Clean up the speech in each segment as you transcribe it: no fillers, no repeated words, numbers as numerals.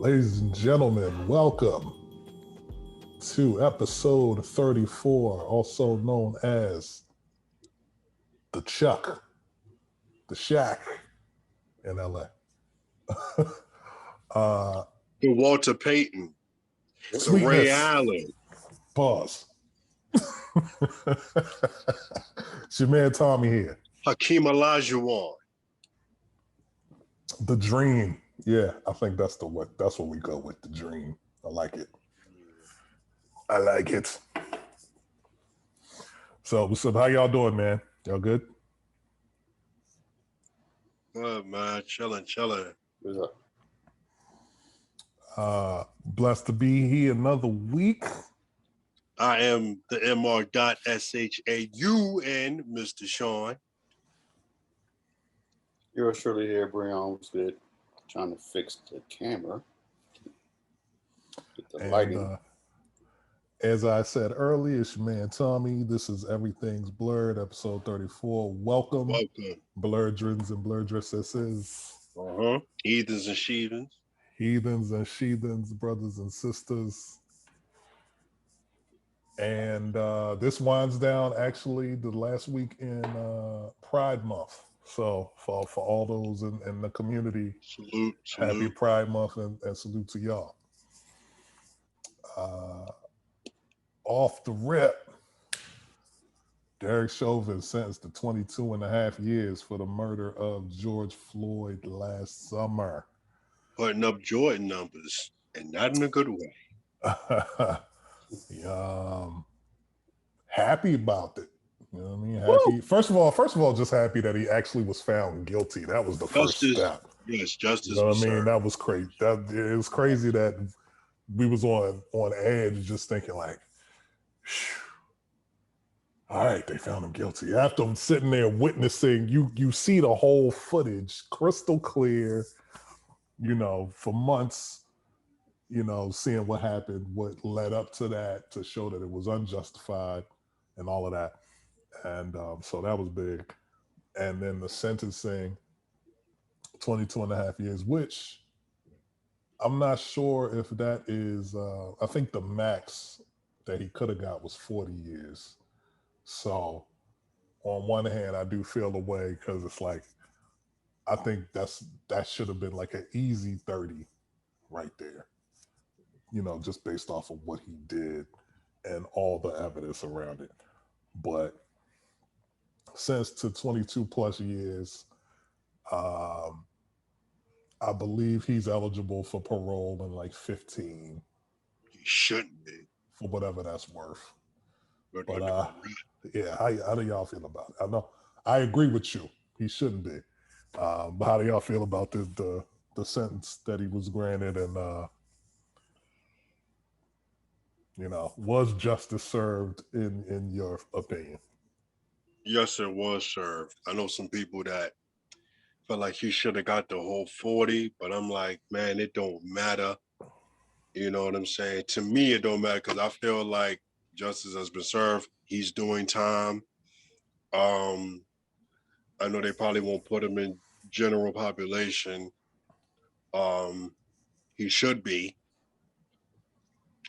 Ladies and gentlemen, welcome to episode 34, also known as the Chuck, the Shaq in LA. The Walter Payton, the Ray Allen. Pause. It's your man Tommy here. Hakeem Olajuwon. The Dream. Yeah, I think that's what we go with, the Dream. I like it. I like it. So, what's up? How y'all doing, man? Y'all good? Good, man. Chilling. What's up? Blessed to be here another week. I am the Mr. Shaun. You're surely here, Brian. What's good? Trying to fix the camera. Get the lighting. As I said earlier, it's your man Tommy. This is Everything's Blurred, episode 34. Welcome. Blurdrins and blurdresses. Heathens and sheathens. Heathens and sheathens, brothers and sisters. And this winds down actually the last week in Pride Month. So for all those in the community, salute. Happy Pride Month and salute to y'all. Off the rip, Derek Chauvin sentenced to 22 and a half years for the murder of George Floyd last summer. Putting up Jordan numbers, and not in a good way. Happy about it. You know what I mean? Happy. Woo! First of all, just happy that he actually was found guilty. That was the first step. Yes, justice. You know what I mean? That was crazy. It was crazy that we was on edge, just thinking like, all right, they found him guilty. After I'm sitting there witnessing, you see the whole footage, crystal clear. You know, for months, you know, seeing what happened, what led up to that, to show that it was unjustified and all of that. And so that was big. And then the sentencing, 22 and a half years, which I'm not sure if that is, I think the max that he could have got was 40 years. So on one hand, I do feel the way because it's like, I think that should have been like an easy 30 right there. You know, just based off of what he did and all the evidence around it. But since to 22 plus years, I believe he's eligible for parole in like 15. He shouldn't be. For whatever that's worth. But yeah, how do y'all feel about it? I know I agree with you. He shouldn't be. But how do y'all feel about the sentence that he was granted and you know, was justice served in your opinion? Yes, it was served. I know some people that felt like he should have got the whole 40, but I'm like, man, it don't matter. You know what I'm saying? To me, it don't matter because I feel like justice has been served. He's doing time. I know they probably won't put him in general population. He should be.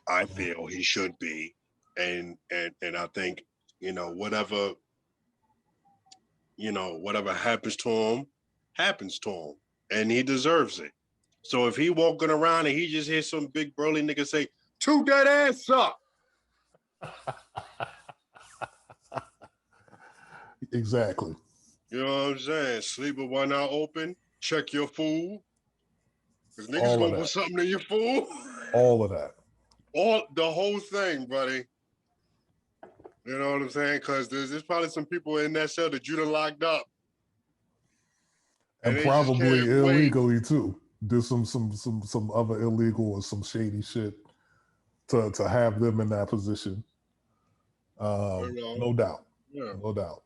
I feel he should be. And I think, whatever happens to him, and he deserves it. So if he walking around and he just hears some big burly nigga say, "Toot that ass up." Exactly. You know what I'm saying? Sleep with one eye open, check your food. Because niggas gonna put something in your food. All of that. The whole thing, buddy. You know what I'm saying? Because there's probably some people in that cell that you done locked up. And probably illegally too. There's some other illegal or some shady shit to have them in that position. No doubt. Yeah. No doubt.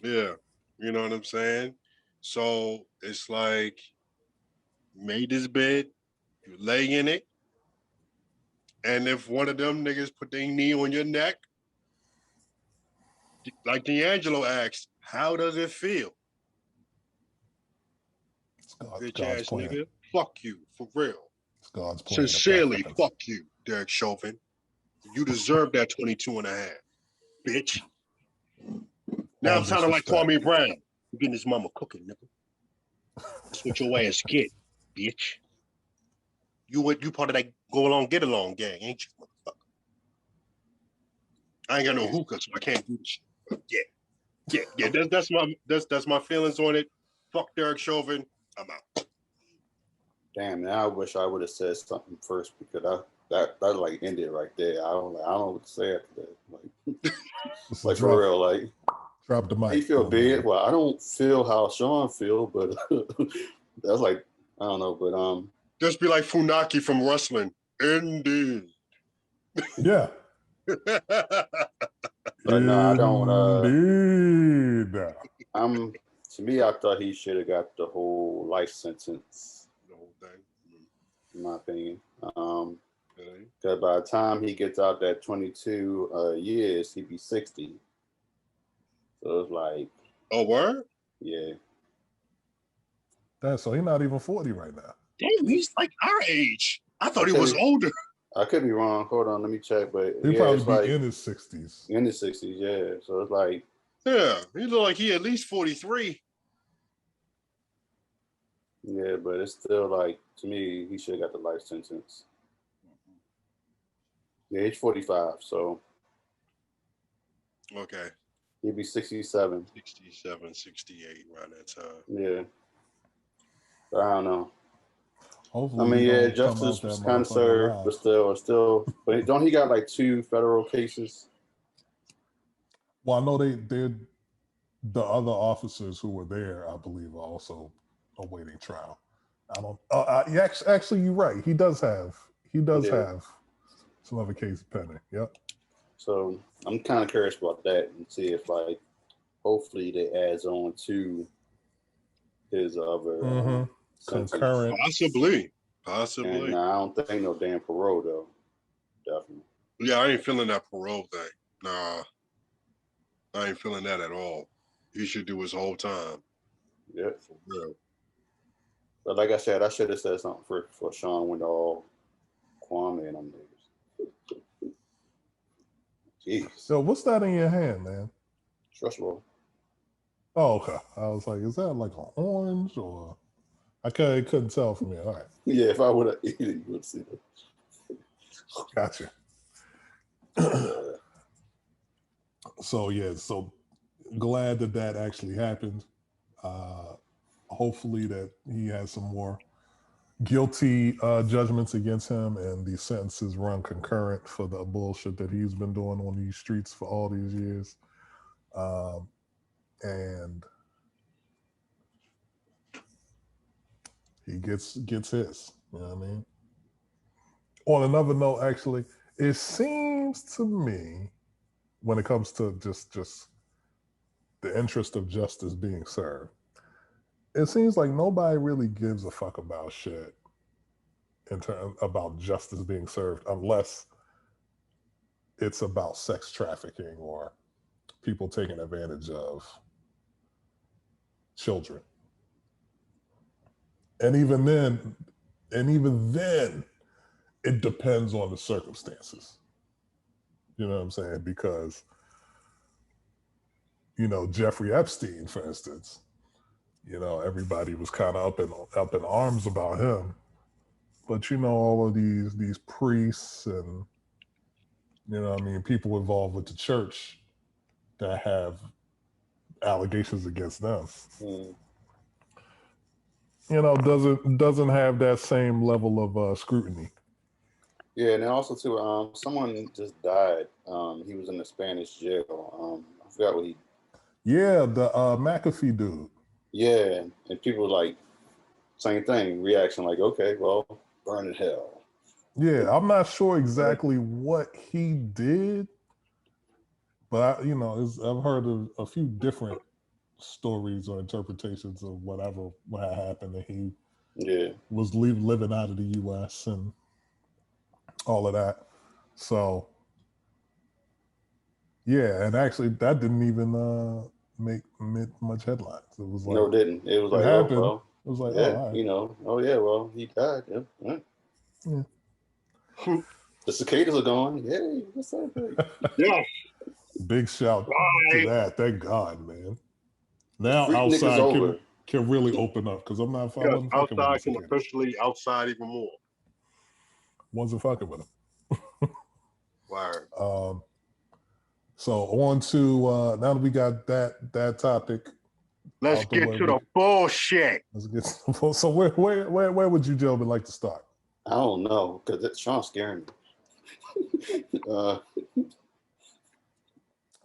Yeah. You know what I'm saying? So it's like, made this bed, you lay in it, and if one of them niggas put their knee on your neck, like D'Angelo asked, how does it feel? Bitch ass nigga, fuck you, for real. God's plan. Sincerely, fuck you, Derek Chauvin. You deserve that 22 and a half, bitch. Now I'm sounding like Kwame Brown. You getting his mama cooking, nigga. That's what your ass get, bitch. You part of that go along, get along gang, ain't you, motherfucker? I ain't got no hookah, so I can't do this shit. Yeah. That's my feelings on it. Fuck Derek Chauvin. I'm out. Damn, man, I wish I would have said something first because that like ended right there. I don't know what to say after that. Like for real, like drop the mic. You feel big. Well, I don't feel how Shaun feel, but that's like I don't know, but just be like Funaki from wrestling. Indeed. Yeah. But no, I don't. Indeed. To me, I thought he should have got the whole life sentence. The whole thing, in my opinion. Because by the time he gets out that 22 years, he'd be 60. So it's like, oh, word? Yeah. So he's not even 40 right now. Damn, he's like our age. I thought he was older. I could be wrong. Hold on, let me check. But he'd probably be in his 60s. In his 60s, yeah. So it's like, yeah, he look like he at least 43. Yeah, but it's still like, to me, he should have got the life sentence. Yeah, he's 45, so. Okay. He'd be 67. 67, 68 around that time. Yeah. But I don't know. Hopefully I mean, yeah, justice was kind of served, but still. But don't he got like 2 federal cases? Well, I know the other officers who were there, I believe, are also awaiting trial. I don't. Actually, you're right. He does have some other cases pending. Yep. So I'm kind of curious about that and see if, like, hopefully they adds on to his other concurrent. Possibly. And I don't think no damn parole though. Definitely. Yeah, I ain't feeling that parole thing. Nah, I ain't feeling that at all. He should do his whole time. Yeah. For real. But like I said, I should have said something for Shaun went all Kwame and them niggas. Jeez. So what's that in your hand, man? Trust roll. Oh, okay. I was like, is that like an orange or? I couldn't tell from here. All right. Yeah, if I would have eaten it, you would see that. Gotcha. So glad that actually happened. Hopefully that he has some more guilty judgments against him and the sentences run concurrent for the bullshit that he's been doing on these streets for all these years. And he gets his, you know what I mean? On another note, actually, it seems to me when it comes to just the interest of justice being served, it seems like nobody really gives a fuck about shit about justice being served unless it's about sex trafficking or people taking advantage of children. And even then, it depends on the circumstances. You know what I'm saying? Because, Jeffrey Epstein, for instance, everybody was kind of up in arms about him. But all of these priests and people involved with the church that have allegations against them. Doesn't have that same level of scrutiny. Yeah, and then also too, someone just died. He was in a Spanish jail. I forgot what he. Yeah, the McAfee dude. Yeah, and people like same thing, reaction like, okay, well, burn in hell. Yeah, I'm not sure exactly what he did, but I've heard of a few different stories or interpretations of what happened, that he was living out of the U.S. and all of that. So yeah, and actually that didn't even make much headlines. It was like it didn't. It was like happened. Oh, well, it was like yeah, all right. oh yeah, well, he died. Yeah. Yeah. The cicadas are gone. Yay, what's up? Yeah. Big shout to that. Thank God, man. Now Freak niggas outside over. can really open up because I'm not. I Yes, wasn't fucking with outside the can cicadas. officially outside even more. Wasn't fucking with them. Word. So on to now that we got that topic. Let's get to the bullshit. Let's get to, so where would you gentlemen like to start? I don't know because Shaun's scaring me.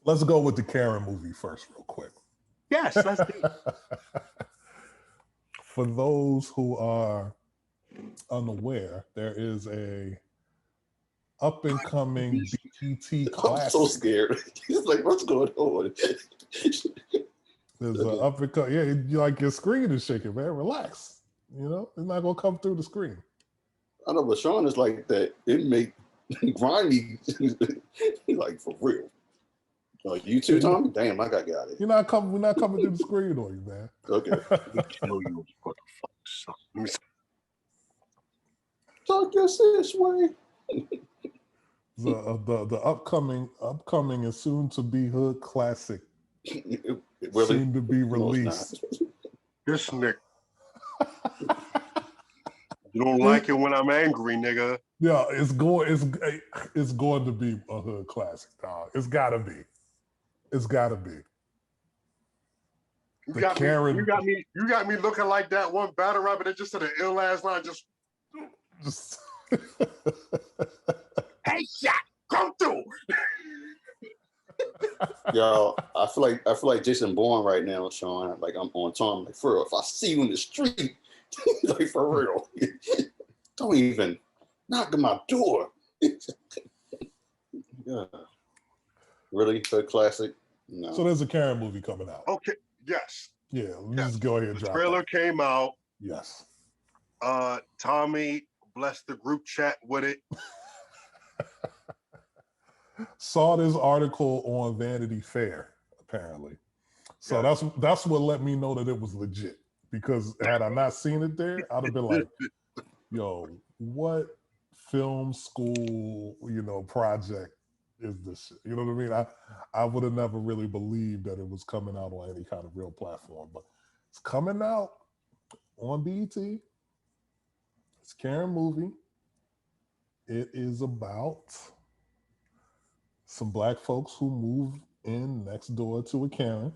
Let's go with the Karen movie first, real quick. Yes, let's do it. For those who are unaware, there is a up and coming BET classic. I'm so scared. He's like, what's going on? There's an up and coming. Yeah, you like your screen is shaking, man. Relax. You know, it's not gonna come through the screen. I know, but Shaun is like that. It make grimy, like for real. Like you too, Tommy? Damn, I got it. We're not coming through the screen on you, man. Okay. Kill you, motherfucker. Talk your sis way. The upcoming and soon to be hood classic. Really? Soon to be released. This nigga. You don't like it when I'm angry, nigga. Yeah, it's going to be a hood classic, dog. It's gotta be. It's gotta be. You got me looking like that one battle rapper that just said an ill ass line. Just hey, Shaq, come through. Yo, I feel like Jason Bourne right now, Shaun. Like I'm on Tom. Like for real, if I see you in the street, like for real, don't even knock on my door. Yeah. Really, hood classic. No. So there's a Karen movie coming out. Okay. Yes. Yeah. Let's go ahead and the drop trailer that. came out. Yes. Tommy blessed the group chat with it. Saw this article on Vanity Fair, apparently. So that's what let me know that it was legit. Because had I not seen it there, I'd have been like, yo, what film school, project is this shit? You know what I mean? I would have never really believed that it was coming out on any kind of real platform, but it's coming out on BET. It's a Karen movie. It is about some Black folks who move in next door to a Karen,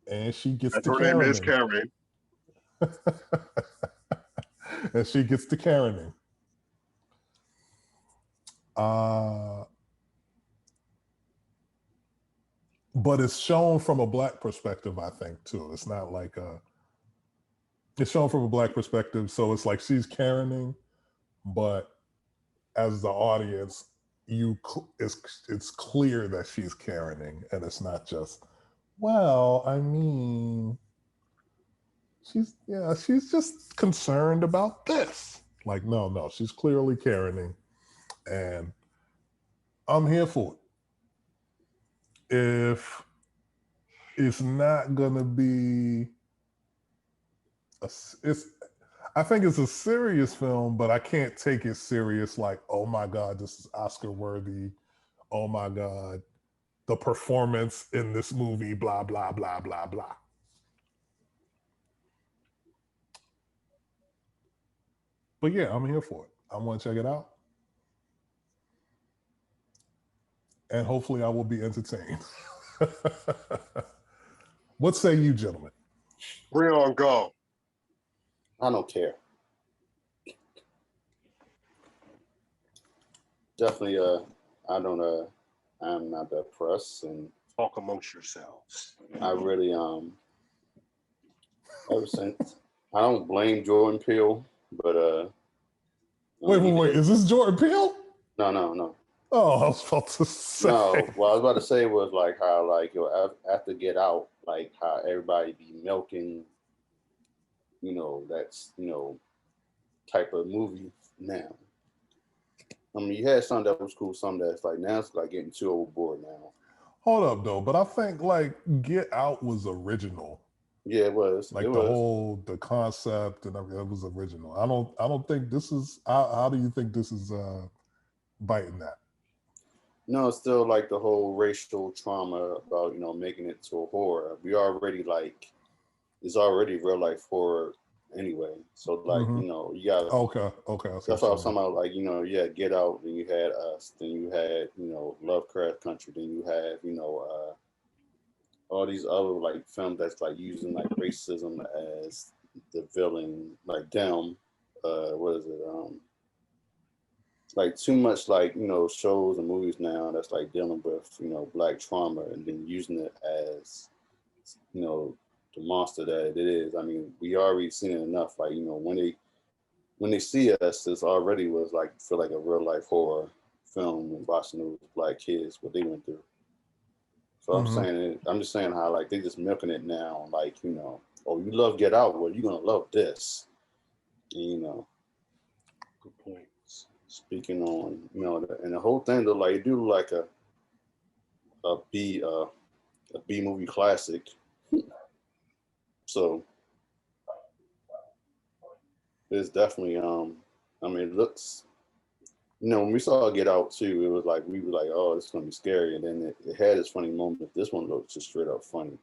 and she gets to Karen. Her name is Karen. And she gets to Karening. But it's shown from a Black perspective, I think, too. It's not like it's shown from a Black perspective, so it's like she's Karening, but as the audience, it's clear that she's Karening, and it's not just, well, I mean, she's just concerned about this. Like, no, she's clearly Karening, and I'm here for it. If it's not gonna be I think it's a serious film, but I can't take it serious like, oh my God, this is Oscar worthy. Oh my God, the performance in this movie, blah, blah, blah, blah, blah. But yeah, I'm here for it. I want to check it out. And hopefully I will be entertained. What say you, gentlemen? Bring on, go. I don't care. Definitely, I'm not depressed, and talk amongst yourselves. I really, ever since, I don't blame Jordan Peele, but wait, is this Jordan Peele? No. Oh, I was about to say. No, what I was about to say was like how like after Get Out, like how everybody be milking, that's type of movie now. I mean, you had some that was cool, some that's like now it's like getting too overboard now. Hold up though, but I think like Get Out was original. Yeah, it was. Like It the was. whole the concept and everything, it was original. I don't think this is. How do you think this is biting that? No, it's still like the whole racial trauma about making it to a horror. We already like it's already real life horror anyway. So like Mm-hmm. you got Okay. I see that's what what I you was mean. talking about. Like you had Get Out, then you had Us, then you had Lovecraft Country, then you have all these other like films that's like using like racism as the villain, like them. What is it? Like too much like shows and movies now that's like dealing with black trauma and then using it as the monster that it is. I mean, we already seen it enough. Like when they see us, this already was like feel like a real life horror film and watching those black kids what they went through. So Mm-hmm. I'm just saying how like they just milking it now. Like oh, you love Get Out, well you're gonna love this. And, Good point. speaking on and the whole thing though, like it do like a B movie classic. So it's definitely I mean it looks when we saw Get Out too, it was like we were like, oh, it's gonna be scary, and then it had its funny moment. This one looks just straight up funny.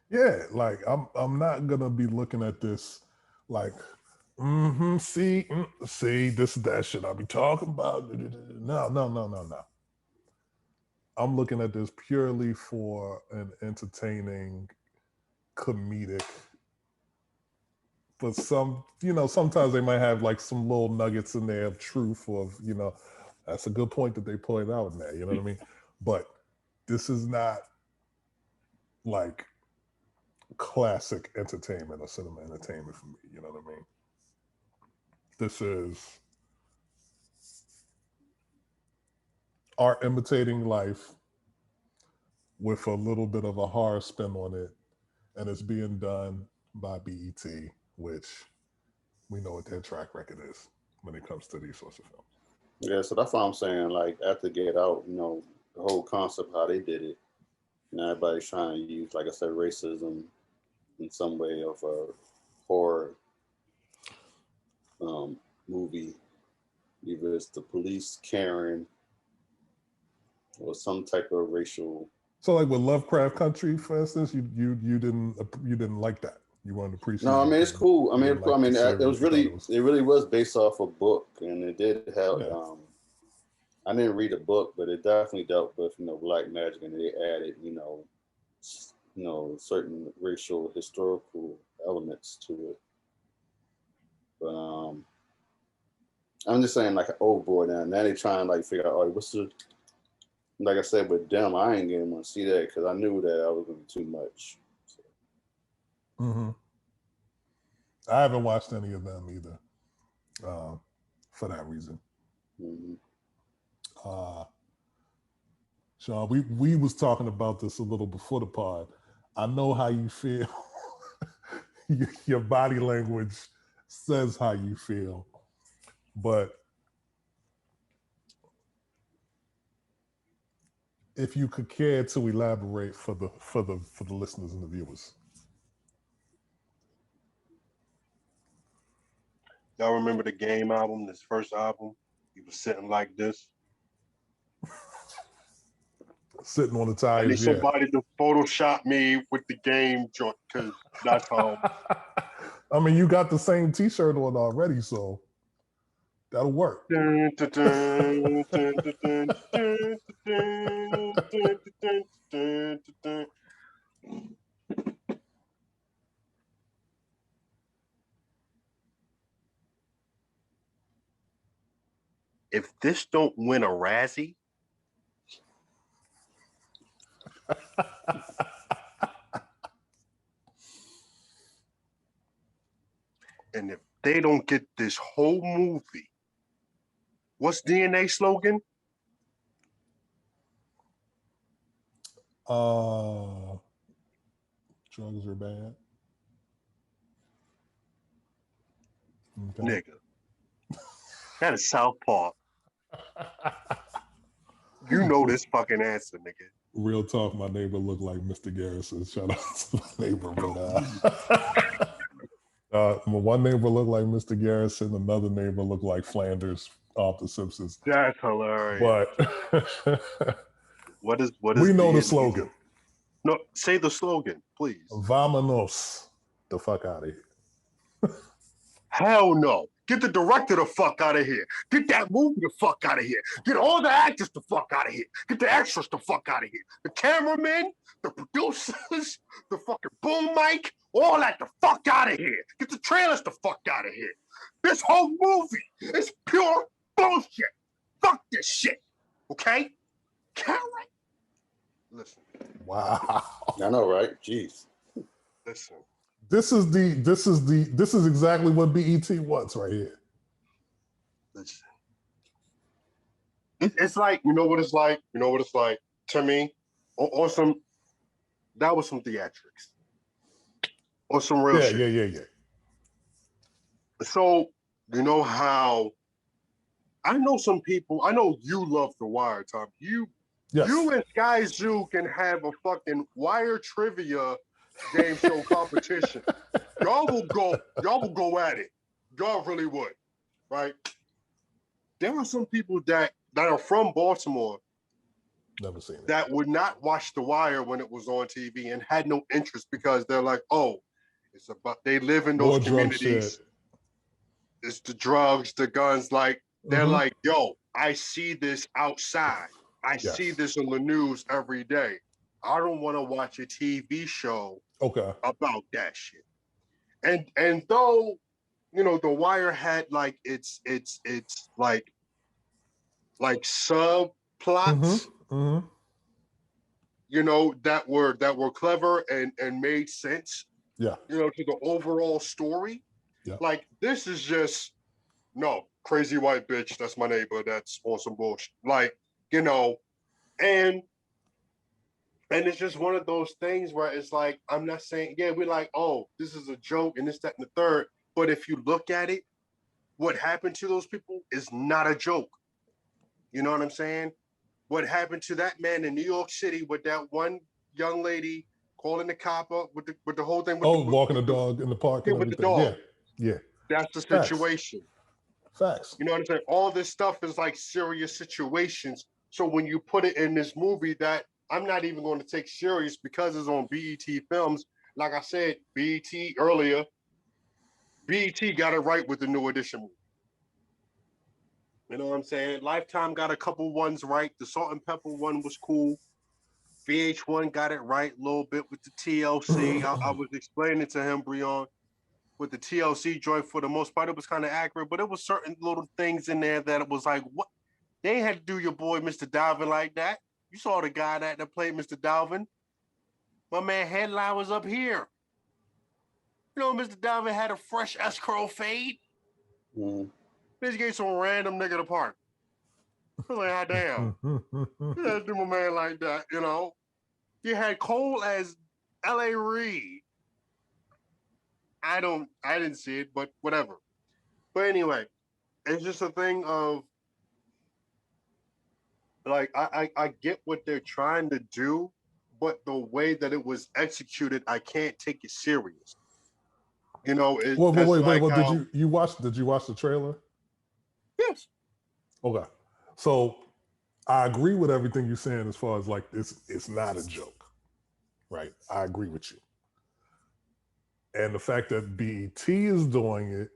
Yeah, like I'm not gonna be looking at this like, see, this is that shit I be talking about. No. I'm looking at this purely for an entertaining, comedic. But sometimes they might have like some little nuggets in there of truth or that's a good point that they point out in there. You know what I mean? But this is not like classic entertainment or cinema entertainment for me. You know what I mean? This is art imitating life with a little bit of a horror spin on it, and it's being done by BET, which we know what their track record is when it comes to these sorts of films. Yeah, so that's what I'm saying. Like after Get Out, the whole concept how they did it. Everybody's trying to use, like I said, racism in some way of a horror movie. Either it's the police Karen or some type of racial. So, like with Lovecraft Country, for instance, you didn't like that. You weren't No, I appreciating. mean it's cool. I mean, Like the it was series. really, it really was based off a book, and it did have. Yeah. I didn't read a book, but it definitely dealt with black magic, and they added certain racial historical elements to it. But I'm just saying, like, oh boy, now they trying to like figure out, all right, what's the, like I said with them, I ain't getting to see that because I knew that I was going to be too much. So. Mm-hmm. I haven't watched any of them either, for that reason. Mm-hmm. Shaun, we was talking about this a little before the pod. I know how you feel. Your body language says how you feel, but if you could care to elaborate for the listeners and the viewers. Y'all remember the Game album, this first album? He was sitting like this. Sitting on the I need tires, yeah. somebody to Photoshop me with the Game joint because that's how. I mean, you got the same T-shirt on already, so that'll work. If this don't win a Razzie, and if they don't get this whole movie, what's DNA slogan? Drugs are bad. Okay. Nigga. That is South Park. You know this fucking answer, nigga. Real talk, my neighbor looked like Mr. Garrison. Shout out to my neighbor, but one neighbor looked like Mr. Garrison, another neighbor looked like Flanders off The Simpsons. That's hilarious. But what is we know the slogan. No, say the slogan, please. Vámonos the fuck out of here. Hell no. Get the director the fuck out of here. Get that movie the fuck out of here. Get all the actors the fuck out of here. Get the extras the fuck out of here. The cameramen, the producers, the fucking boom mic, all that the fuck out of here. Get the trailers the fuck out of here. This whole movie is pure bullshit. Fuck this shit. Okay? Karen? Listen. Wow. I know, right? Jeez. Listen. This is exactly what BET wants right here. Listen. It's like, you know what it's like? You know what it's like to me? Or some, that was some theatrics. Or some real shit. Yeah. So, you know how, I know some people, I know you love The Wire, Tom. You and Sky Zoo can have a fucking Wire trivia game show competition. Y'all will go at it. Y'all really would, right? There are some people that are from Baltimore. Never seen it. That would not watch The Wire when it was on TV and had no interest because they're like, oh, it's about, they live in those communities. It's the drugs, the guns. Like, they're like, yo, I see this outside. I see this on the news every day. I don't want to watch a TV show about that shit. And though, you know, The Wire had like it's like subplots, you know, that were clever and made sense. Yeah. You know, to the overall story. Yeah. Like, this is just crazy white bitch, that's my neighbor, that's on some bullshit. Like, you know, and it's just one of those things where it's like, I'm not saying, we're like, oh, this is a joke and this, that, and the third. But if you look at it, what happened to those people is not a joke. You know what I'm saying? What happened to that man in New York City with that one young lady calling the cop up with the whole thing. Walking the dog in the park and with everything. The dog. Yeah. That's the situation. Facts. You know what I'm saying? All this stuff is like serious situations. So when you put it in this movie that I'm not even going to take serious because it's on BET Films, like I said, BET earlier, BET got it right with the New Edition movie. You know what I'm saying? Lifetime got a couple ones right. The Salt and Pepper one was cool. VH1 got it right a little bit with the TLC. I was explaining to him, Breon, with the TLC joint, for the most part, it was kind of accurate, but it was certain little things in there that it was like, what? They ain't had to do your boy Mr. Dalvin like that. You saw the guy that played Mr. Dalvin. My man headline was up here. You know, Mr. Dalvin had a fresh S-curl fade. This gave some random nigga the part. I was like, ah, damn. You had to do my man like that, you know? You had Cole as L.A. Reid. I didn't see it, but whatever. But anyway, it's just a thing of, like, I get what they're trying to do, but the way that it was executed, I can't take it serious. You know, wait. Did you watch the trailer? Yes. Okay. So I agree with everything you're saying as far as like it's not a joke. Right. I agree with you. And the fact that BET is doing it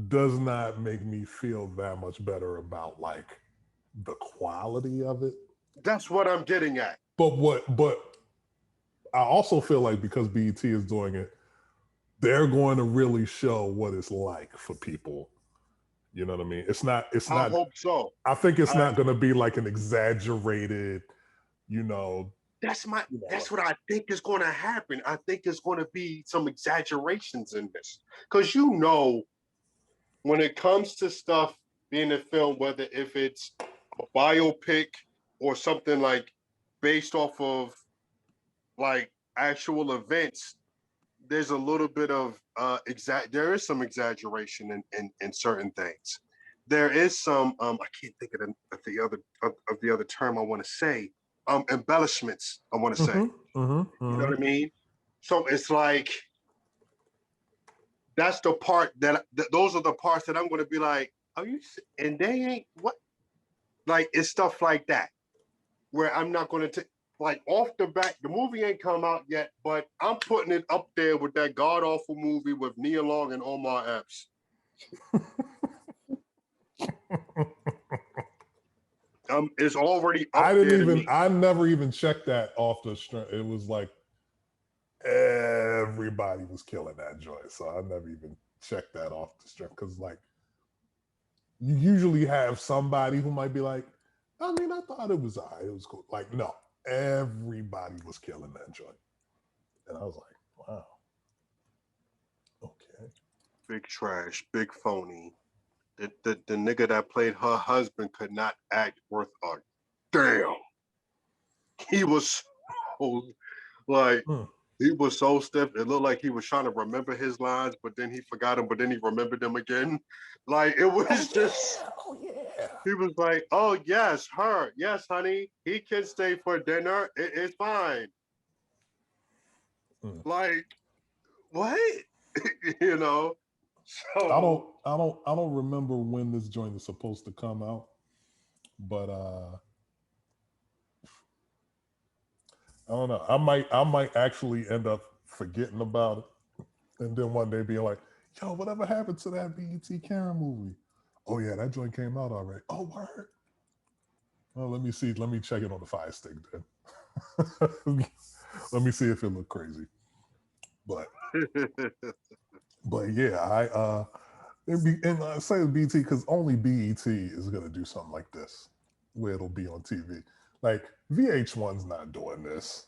does not make me feel that much better about like the quality of it. That's what I'm getting at. But I also feel like because BET is doing it, they're going to really show what it's like for people. You know what I mean? It's not. I hope so. I think it's not going to be like an exaggerated, you know. That's what I think is going to happen. I think there's going to be some exaggerations in this. Because, you know, when it comes to stuff being a film, whether if it's a biopic or something like based off of like actual events, there's a little bit of there is some exaggeration in certain things. There is some I can't think of the other term I want to say, embellishments, I want to say. You know what I mean? So it's like, that's the part those are the parts that I'm going to be like, are you, and they ain't, what? Like, it's stuff like that where I'm not going to take, like, off the bat, the movie ain't come out yet, but I'm putting it up there with that god-awful movie with Nia Long and Omar Epps. It's already up I never even checked that off the strength. It was like everybody was killing that joint, so I never even checked that off the strength, because like you usually have somebody who might be like, I mean, I thought it was all right, it was cool. Like, no, everybody was killing that joint, and I was like, wow, okay, big trash, big phony. The nigga that played her husband could not act worth a damn. He was so, like, he was so stiff. It looked like he was trying to remember his lines, but then he forgot them, but then he remembered them again. Like, it was he was like, oh, yes, her. Yes, honey. He can stay for dinner. It's fine. Like, what? You know? So I don't remember when this joint is supposed to come out, but I don't know. I might actually end up forgetting about it, and then one day being like, yo, whatever happened to that BET Karen movie? Oh yeah, that joint came out already. Oh, word. Well, let me see. Let me check it on the Fire Stick then. Let me see if it looked crazy. But yeah, and I say BT because only BET is gonna do something like this, where it'll be on TV. Like VH1's not doing this.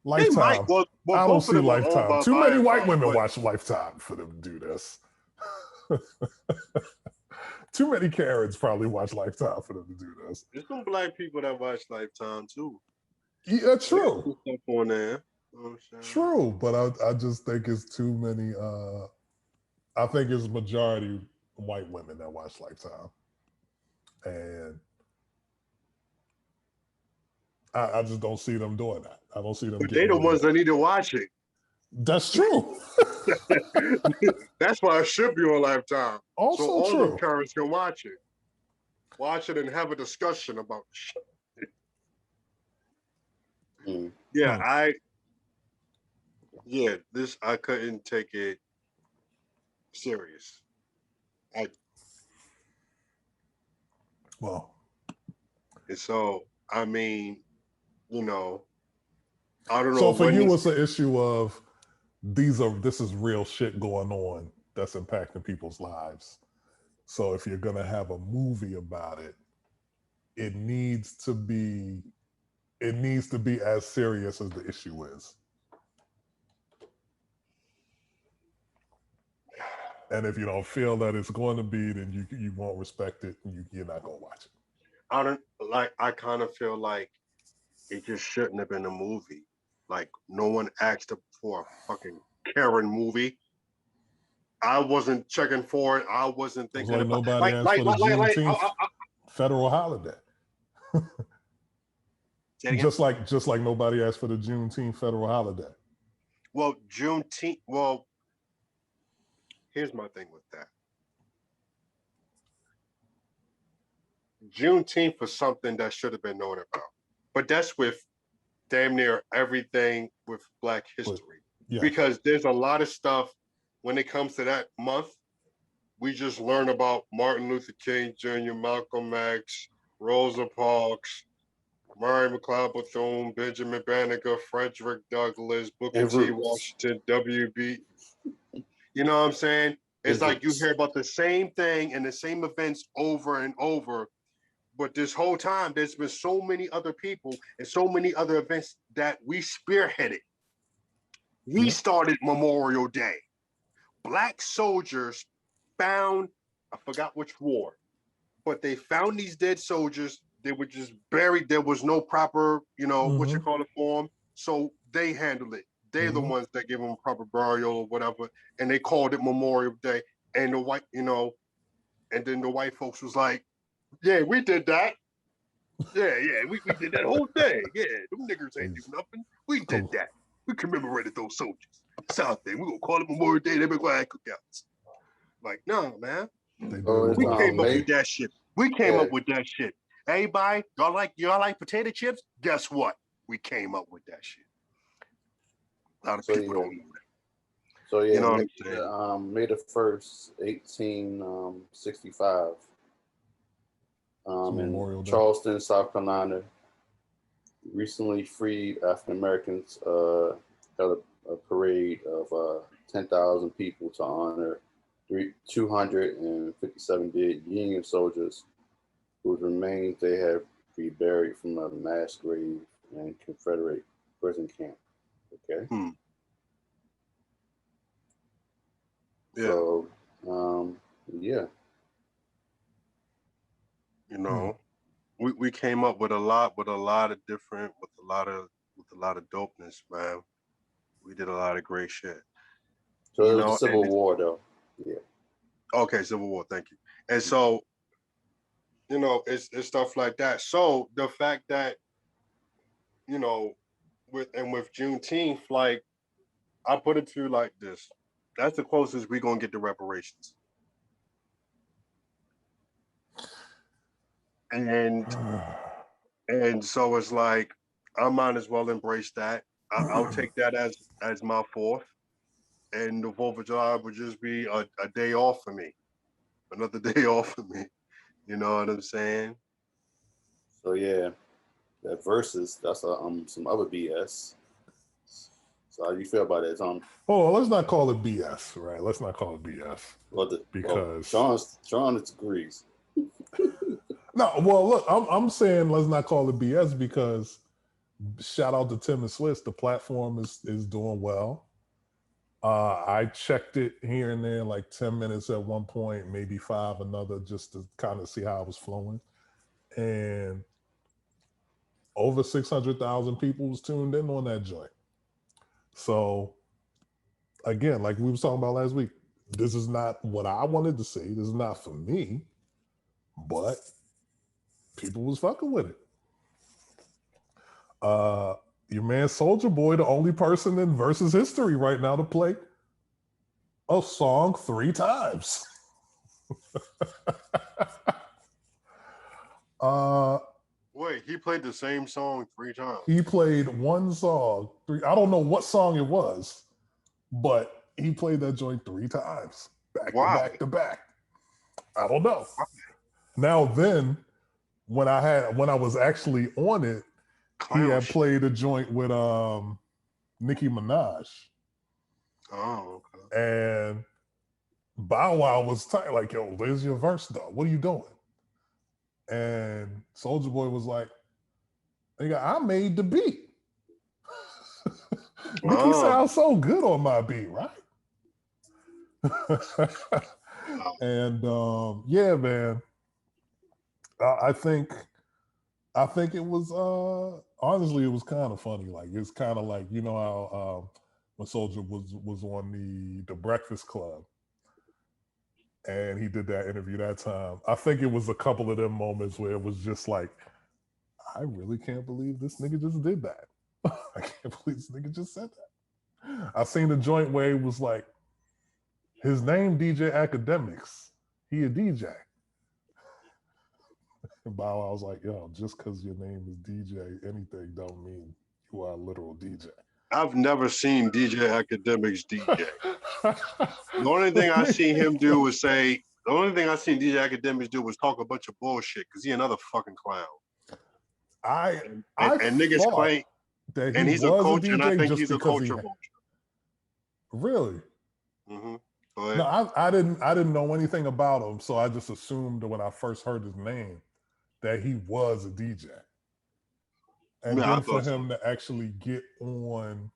Lifetime. I don't see Lifetime. Too many white women watch Lifetime for them to do this. Too many Karens probably watch Lifetime for them to do this. There's some black people that watch Lifetime too. Yeah, true. Stuff on there. True, but I just think it's too many. I think it's majority white women that watch Lifetime, and I just don't see them doing that. I don't see them. But they the ones that need to watch it. That's true. That's why it should be on Lifetime. Also so all true. the parents can watch it. Watch it and have a discussion about the shit. Yeah, I couldn't take it serious. And so, I mean, you know, I don't know. So for you, it's an issue of this is real shit going on that's impacting people's lives. So if you're gonna have a movie about it, it needs to be as serious as the issue is. And if you don't feel that it's going to be, then you won't respect it, and you're not gonna watch it. I kind of feel like it just shouldn't have been a movie. Like, no one asked for a fucking Karen movie. I wasn't checking for it. I wasn't thinking like about nobody asked for the Juneteenth federal holiday. just like nobody asked for the Juneteenth federal holiday. Well, Juneteenth. Well, here's my thing with that. Juneteenth was something that should have been known about, but that's with damn near everything with Black history. Because there's a lot of stuff when it comes to that month. We just learn about Martin Luther King Jr., Malcolm X, Rosa Parks, Mary McLeod Bethune, Benjamin Banneker, Frederick Douglass, Booker T. Washington, W.B. You know what I'm saying? It's like you hear about the same thing and the same events over and over. But this whole time, there's been so many other people and so many other events that we spearheaded. We started Memorial Day. Black soldiers found, I forgot which war, but they found these dead soldiers. They were just buried. There was no proper, what you call it for them. So they handled it. They're the ones that give them proper burial or whatever. And they called it Memorial Day. And the white, and then the white folks was like, yeah, we did that. Yeah, we did that whole thing. Yeah, them niggers ain't do nothing. We did that. We commemorated those soldiers. South Day. We gonna call it Memorial Day. They be going cookouts. Like, no, man. We came up with that shit. We came up with that shit. Everybody, y'all like potato chips? Guess what? We came up with that shit. A lot of people don't know that. So yeah, you know May the 1st, 1865. In Charleston, South Carolina, recently freed African Americans held a parade of 10,000 people to honor 257 dead Union soldiers whose remains they had reburied from a mass grave and Confederate prison camp. Okay. Yeah. So, yeah. You know, we came up with a lot of dopeness, man. We did a lot of great shit. So it was the Civil War, though. Yeah. Okay, Civil War. Thank you. And so, you know, it's stuff like that. So the fact that, you know, with Juneteenth, like, I put it to you like this: that's the closest we're gonna get to reparations. And so it's like, I might as well embrace that. I'll take that as my 4th, and the 4th of July would just be a day off for me, another day off for me. You know what I'm saying? So yeah, that Verzuz, that's some other BS. So how do you feel about it, Tom? Oh, let's not call it BS, right? Let's not call it BS. Because Shaun disagrees. No, well, look, I'm saying let's not call it BS because shout out to Tim and Swiss, the platform is doing well. I checked it here and there, like 10 minutes at one point, maybe 5 another, just to kind of see how it was flowing. And over 600,000 people was tuned in on that joint. So again, like we was talking about last week, this is not what I wanted to see. This is not for me, but people was fucking with it. Your man Souljah Boy, the only person in Verzuz history right now to play a song 3 times. Wait, he played the same song 3 times. He played one song 3. I don't know what song it was, but he played that joint 3 times, back to back. I don't know. Now then, when I was actually on it, he had played a joint with Nicki Minaj. Oh, okay. And Bow Wow was tight, like, yo, where's your verse though? What are you doing? And Souljah Boy was like, nigga, I made the beat. Nicki sounds so good on my beat, right? And yeah, man. I think it was honestly, it was kind of funny. Like, it's kind of like, you know how when Souljah was on the Breakfast Club and he did that interview that time. I think it was a couple of them moments where it was just like, I really can't believe this nigga just did that. I can't believe this nigga just said that. I seen the joint where it was like, his name DJ Academics. He a DJ. And Bow Wow was like, yo, just because your name is DJ, anything don't mean you are a literal DJ. I've never seen DJ Academics DJ. The only thing I seen him do was say, the only thing I seen DJ Academics do was talk a bunch of bullshit because he another fucking clown. And niggas claim that and he's a coach, and I think he's a culture vulture. Really? Mm-hmm. No, I didn't know anything about him, so I just assumed that when I first heard his name that he was a DJ. And then for him to actually get on,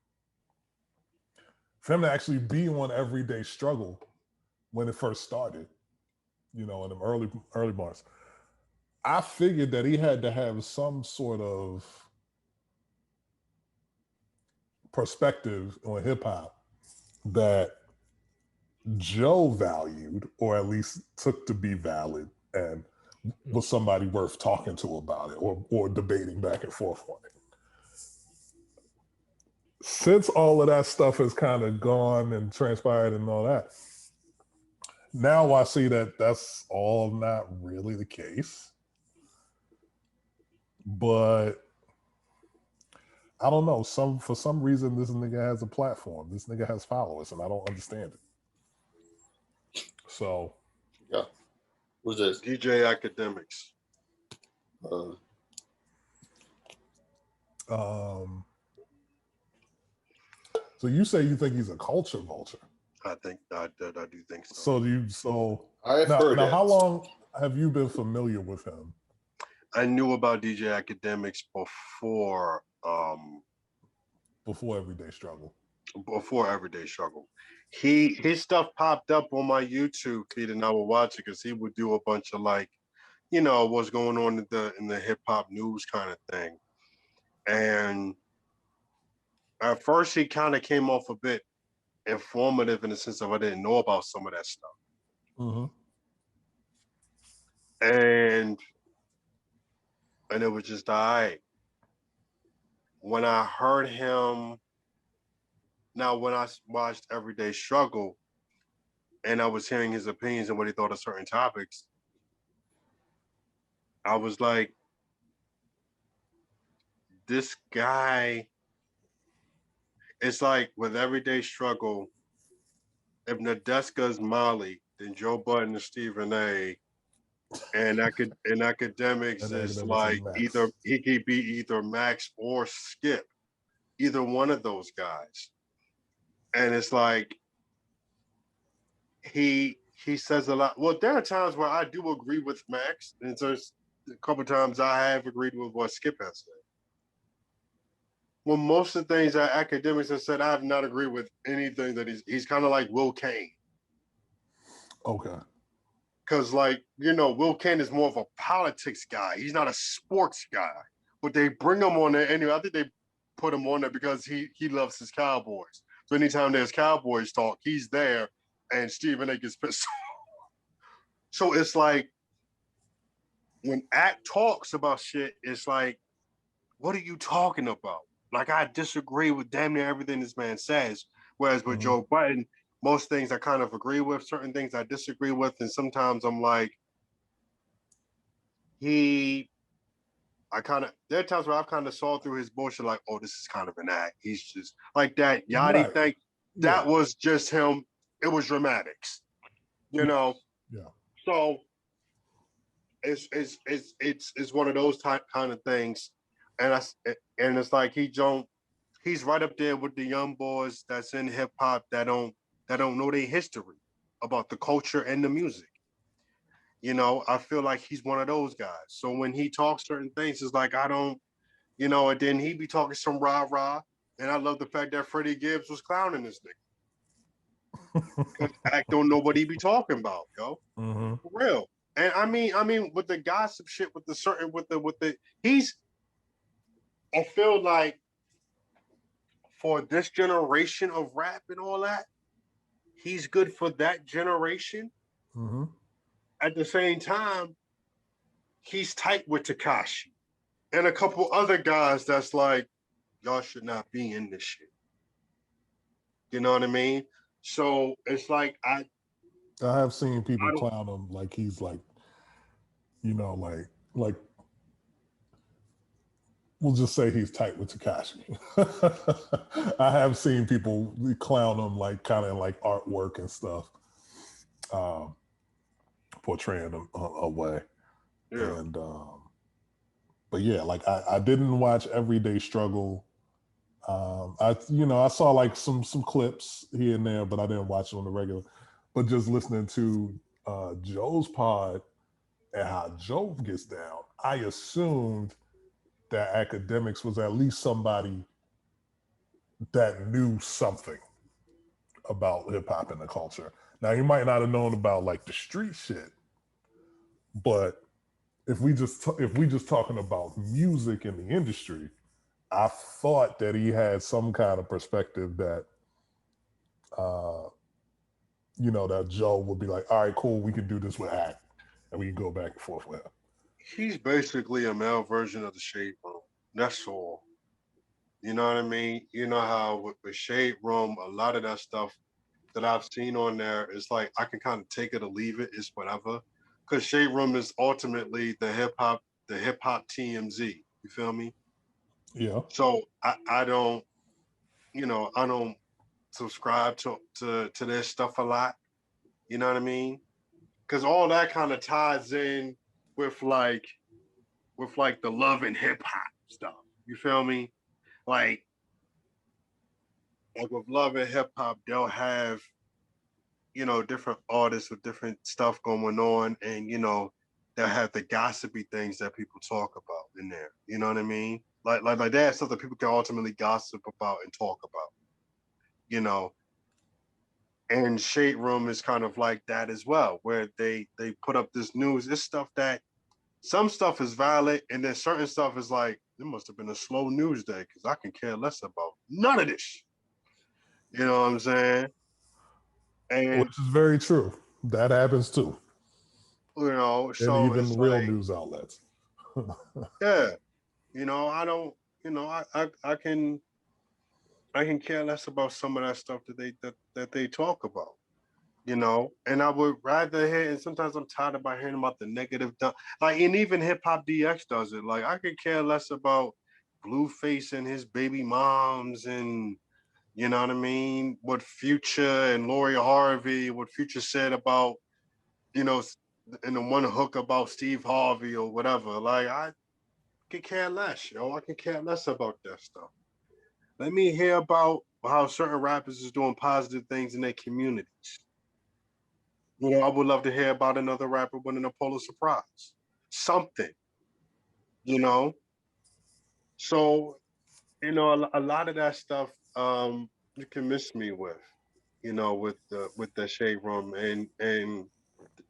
for him to actually be on Everyday Struggle when it first started, you know, in the early months, I figured that he had to have some sort of perspective on hip hop that Joe valued, or at least took to be valid, and was somebody worth talking to about it or debating back and forth on it. Since all of that stuff has kind of gone and transpired and all that, now I see that that's all not really the case. But I don't know. For some reason, this nigga has a platform. This nigga has followers, and I don't understand it. So, yeah. Who's this? DJ Academics. So you say you think he's a culture vulture? I do think So so. I've heard that. How long have you been familiar with him? I knew about DJ Academics before Everyday struggle. Before Everyday Struggle. His stuff popped up on my YouTube feed and I would watch it because he would do a bunch of like, you know, what's going on in the hip hop news kind of thing. And at first he kind of came off a bit informative in the sense of I didn't know about some of that stuff. Mm-hmm. And it was just all right. When I heard him, now when I watched Everyday Struggle and I was hearing his opinions and what he thought of certain topics, I was like, this guy, it's like with Everyday Struggle, if Nadeska's Molly, then Joe Budden is Stephen A. And Academics is like either he could be either Max or Skip, either one of those guys. And it's like he says a lot. Well, there are times where I do agree with Max, and there's a couple of times I have agreed with what Skip has said. Well, most of the things that Academics have said, I have not agreed with anything that he's kind of like Will Kane. Okay. Because, like, you know, Will Kane is more of a politics guy. He's not a sports guy. But they bring him on there anyway. I think they put him on there because he loves his Cowboys. So anytime there's Cowboys talk, he's there, and Stephen A gets pissed off. So it's like, when Act talks about shit, it's like, what are you talking about? Like, I disagree with damn near everything this man says. Whereas with Joe Budden, most things I kind of agree with, certain things I disagree with, and sometimes I'm like, there are times where I've kind of saw through his bullshit, like, oh, this is kind of an act. He's just like that Yachty thing. That was just him. It was dramatics, you know. Yeah. So it's one of those kind of things, and it's like he's right up there with the young boys that's in hip hop that don't know their history about the culture and the music. You know, I feel like he's one of those guys. So when he talks certain things, it's like, I don't, you know, and then he be talking some rah-rah. And I love the fact that Freddie Gibbs was clowning this nigga. Because Act don't know what he be talking about, yo. Mm-hmm. For real. And I mean, with the gossip shit, I feel like for this generation of rap and all that, he's good for that generation. Mm-hmm. At the same time, he's tight with Tekashi and a couple other guys that's like, y'all should not be in this shit. You know what I mean? So it's like I have seen people clown him like he's like, you know, like we'll just say he's tight with Tekashi. I have seen people clown him like kind of like artwork and stuff. Portraying them away. Yeah. And but yeah, like I didn't watch Everyday Struggle. I saw like some clips here and there, but I didn't watch it on the regular. But just listening to Joe's pod and how Joe gets down, I assumed that Academics was at least somebody that knew something about hip hop and the culture. Now he might not have known about like the street shit, but if we just talking about music in the industry, I thought that he had some kind of perspective that, that Joe would be like, all right, cool, we can do this with Act, and we can go back and forth with him. He's basically a male version of the Shade Room. That's all. You know what I mean? You know how with the Shade Room, a lot of that stuff that I've seen on there is like I can kind of take it or leave it. It's whatever. Because Shade Room is ultimately the hip hop TMZ. You feel me? Yeah. So I don't, I don't subscribe to their stuff a lot. You know what I mean? Because all that kind of ties in with like the love and hip hop stuff. You feel me? Like with love and hip hop, they'll have different artists with different stuff going on, and they'll have the gossipy things that people talk about in there. You know what I mean? Like that's stuff that people can ultimately gossip about and talk about. And Shade Room is kind of like that as well, where they put up this news. It's stuff that some stuff is valid, and then certain stuff is like, it must have been a slow news day because I can care less about none of this. You know what I'm saying? And which is very true. That happens too. And so even it's real like, news outlets. Yeah, I don't. I can care less about some of that stuff that they talk about. And I would rather hear, and sometimes I'm tired about hearing about the negative stuff. Like, and even Hip Hop DX does it. Like, I could care less about Blueface and his baby moms, and you know what I mean? What Future and Lori Harvey, what Future said about, in the one hook about Steve Harvey or whatever. Like, I could care less, I can care less about that stuff. Let me hear about how certain rappers is doing positive things in their communities. I would love to hear about another rapper winning a Pulitzer Prize. Something, So, a lot of that stuff you can miss me with, with the Shade Room, and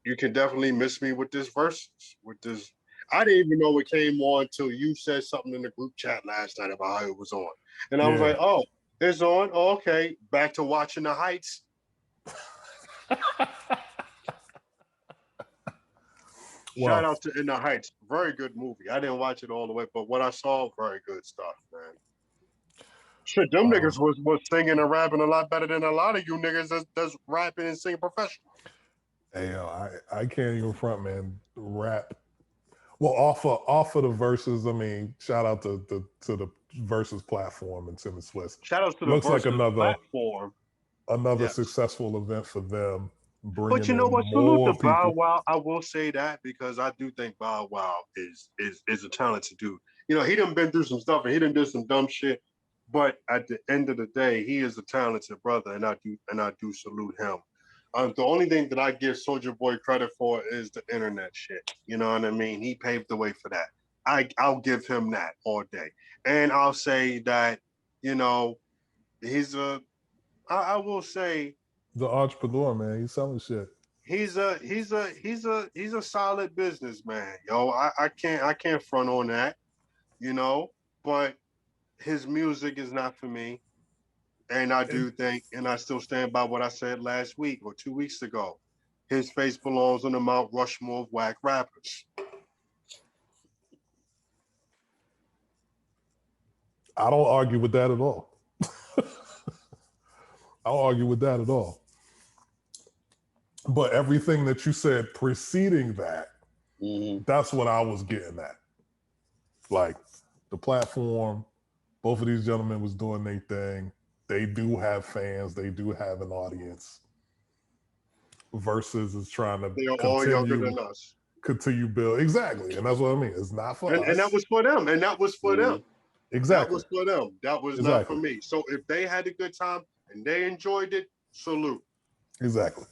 you can definitely miss me with this Verzuz, with this. I didn't even know it came on until you said something in the group chat last night about how it was on. And I was like, oh, it's on? Oh, okay. Back to watching The Heights. Shout out to In the Heights. Very good movie. I didn't watch it all the way, but what I saw, very good stuff, man. Shit, them niggas was singing and rapping a lot better than a lot of you niggas that's rapping and singing professional. Hey, I can't even front, man. Rap. Well, off of the Verzuz, I mean, shout out to the Verzuz platform and Tim and Swiss. Shout out to the Looks like platform. Another successful event for them. But you know what? Salute to Bow Wow. I will say that because I do think Bow Wow is a talented dude. He done been through some stuff and he done did some dumb shit. But at the end of the day, he is a talented brother, and I do salute him. The only thing that I give Soulja Boy credit for is the internet shit. You know what I mean? He paved the way for that. I'll give him that all day, and I'll say that he's I will say the entrepreneur, man. He's selling shit. He's a solid businessman, yo. I can't front on that, but his music is not for me. And I do think, and I still stand by what I said last week or 2 weeks ago. His face belongs on the Mount Rushmore of whack rappers. I don't argue with that at all. I don't argue with that at all. But everything that you said preceding that, that's what I was getting at. Like, the platform, both of these gentlemen was doing their thing. They do have fans. They do have an audience. Verzuz is trying to all younger than us. Continue build. Exactly. And that's what I mean. It's not for us. And that was for them. And that was for them. Exactly. That was for them. That was not for me. So if they had a good time and they enjoyed it, salute. Exactly.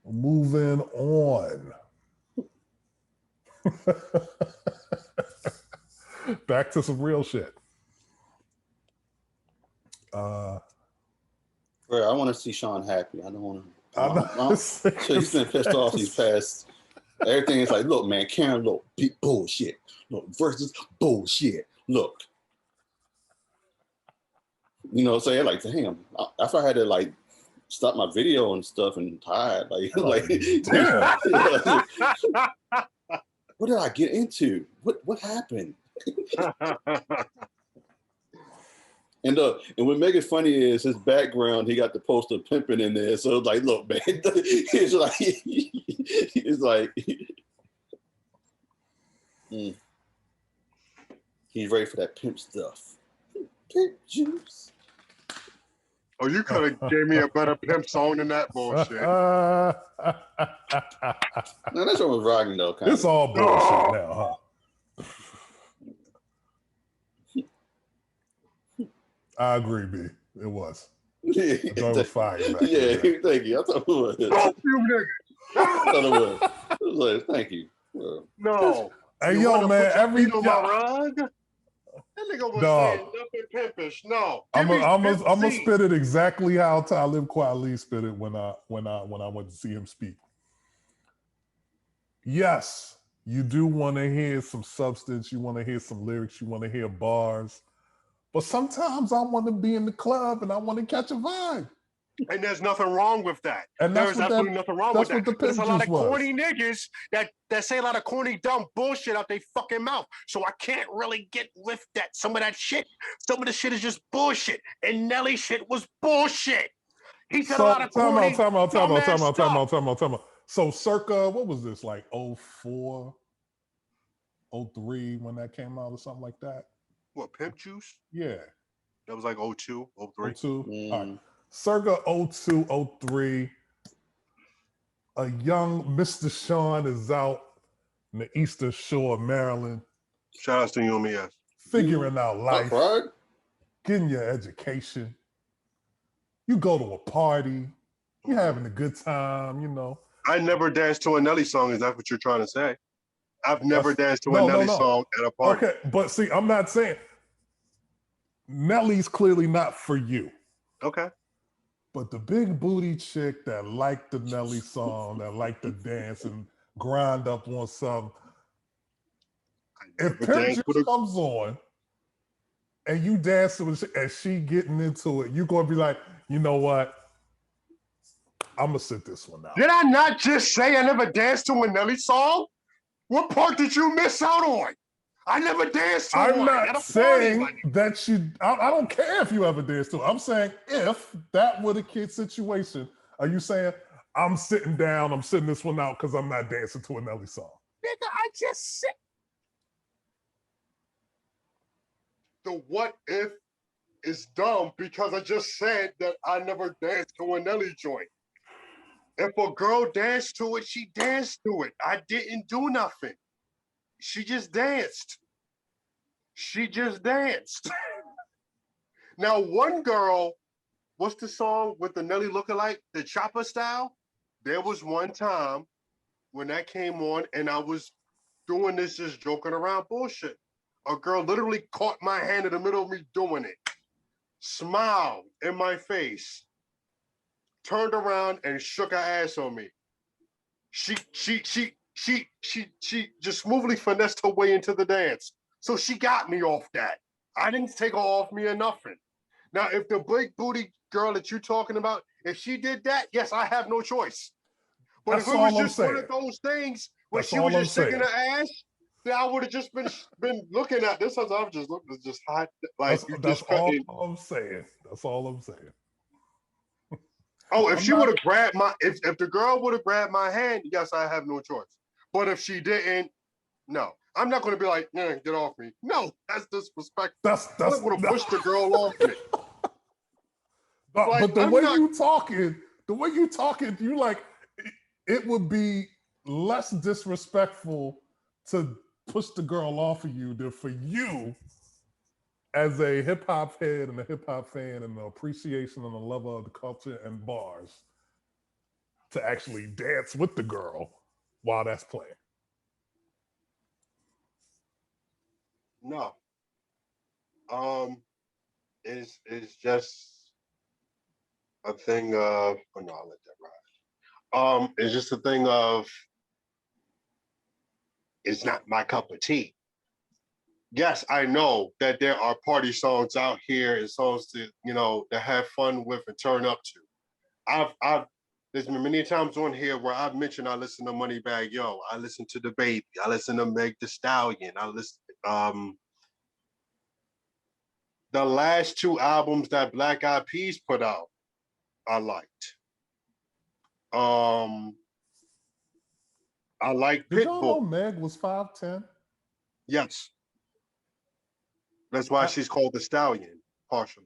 Moving on. Back to some real shit. I want to see Shaun happy. I don't want to. So he's been pissed off these past. Everything is like, look, man, Karen, look, bullshit. Look, Verzuz bullshit. Look. So you're like, damn. If I had to stopped my video and stuff and tired. Like damn. What did I get into? What happened? And what make it funny is his background. He got the poster pimping in there. So it's like, look, man, it's like, he's ready for that pimp stuff. Pimp juice. Oh, you could have gave me a better pimp song than that bullshit. No, that's what was rocking though. It's all bullshit now, huh? I agree, B. It was. Yeah, I was fire. Yeah, thank you. I thought it was. Fuck you, nigga. I thought it was. It was like, thank you. Well, No. Hey, You yo, wanna man, put your every feet on my rug? That nigga was Dog. saying nothing pimpish. No. I'm Give me gonna C. spit it exactly how Talib Kweli spit it when I went to see him speak. Yes, you do want to hear some substance. You want to hear some lyrics. You want to hear bars. But sometimes I want to be in the club and I want to catch a vibe. And there's nothing wrong with that. And There's absolutely nothing wrong with that. There's a lot of corny niggas that say a lot of corny, dumb bullshit out their fucking mouth. So I can't really get with that. Some of that shit, some of the shit is just bullshit. And Nelly shit was bullshit. He said a lot of corny, time out. dumbass So circa, what was this, like 04, 03 when that came out or something like that? What, Pimp Juice? Yeah. That was like 02, 03. 02? All right. Circa 02, 03, a young Mr. Shaun is out in the Eastern Shore of Maryland. Shout out to you and me, yes. Figuring out life, right? Getting your education. You go to a party, you're having a good time, you know. I never danced to a Nelly song. Is that what you're trying to say? I've never danced to a Nelly song at a party. Okay, but see, I'm not saying Nelly's clearly not for you. Okay. But the big booty chick that liked the Nelly song, that liked to dance and grind up on something, if Pimp Juice comes on and you dance with and she getting into it, you're gonna be like, you know what? I'm gonna sit this one out. Did I not just say I never danced to a Nelly song? What part did you miss out on? I never danced to one. I'm not saying that you, I don't care if you ever danced to it. I'm saying if that were the kid situation, are you saying I'm sitting down, I'm sitting this one out because I'm not dancing to a Nelly song? Nigga, I just said. The what if is dumb because I just said that I never danced to a Nelly joint. If a girl danced to it, she danced to it. I didn't do nothing. She just danced. She just danced. Now, one girl, what's the song with the Nelly lookalike? The Chopper Style? There was one time when that came on and I was doing this just joking around bullshit. A girl literally caught my hand in the middle of me doing it, smiled in my face, turned around and shook her ass on me. She just smoothly finessed her way into the dance. So she got me off that. I didn't take her off me or nothing. Now, if the big booty girl that you're talking about, if she did that, yes, I have no choice. But if it was just one of those things where she was just shaking her ass, then I would have just been looking at this. I was just looking, just hot. Like that's all I'm saying. That's all I'm saying. Oh, if she would have grabbed my, if the girl would have grabbed my hand, yes, I have no choice. But if she didn't, no. I'm not going to be like, yeah, get off me. No, that's disrespectful. That's I would have pushed the girl off me. But the way you talking, you like, it would be less disrespectful to push the girl off of you than for you as a hip hop head and a hip hop fan and the appreciation and the love of the culture and bars to actually dance with the girl while that's playing. No. It's just a thing of, oh no, I'll let that ride. It's just a thing of, it's not my cup of tea. Yes, I know that there are party songs out here and songs to, you know, to have fun with and turn up to. there's been many times on here where I've mentioned I listen to Moneybagg Yo, I listen to The Baby, I listen to Meg Thee Stallion, I listen the last 2 albums that Black Eyed Peas put out, I liked. I like Did y'all know Pitbull. Meg was 5'10"? Yes. That's why she's called the Stallion, partially.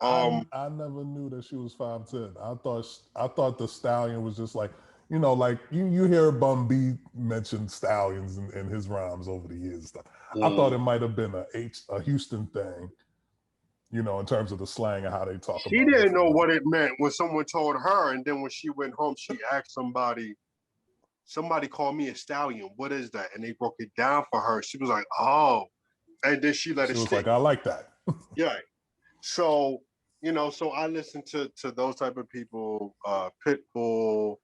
I never knew that she was 5'10". I thought the Stallion was just like, you know, like you hear Bun B mention Stallions in his rhymes over the years. I thought it might have been a Houston thing, you know, in terms of the slang and how they talk about it. She didn't know what it meant when someone told her, and then when she went home, she asked somebody called me a stallion. What is that? And they broke it down for her. She was like, oh. And then she let it stick. She was like, I like that. Yeah. So, you know, so I listen to those type of people. Pitbull,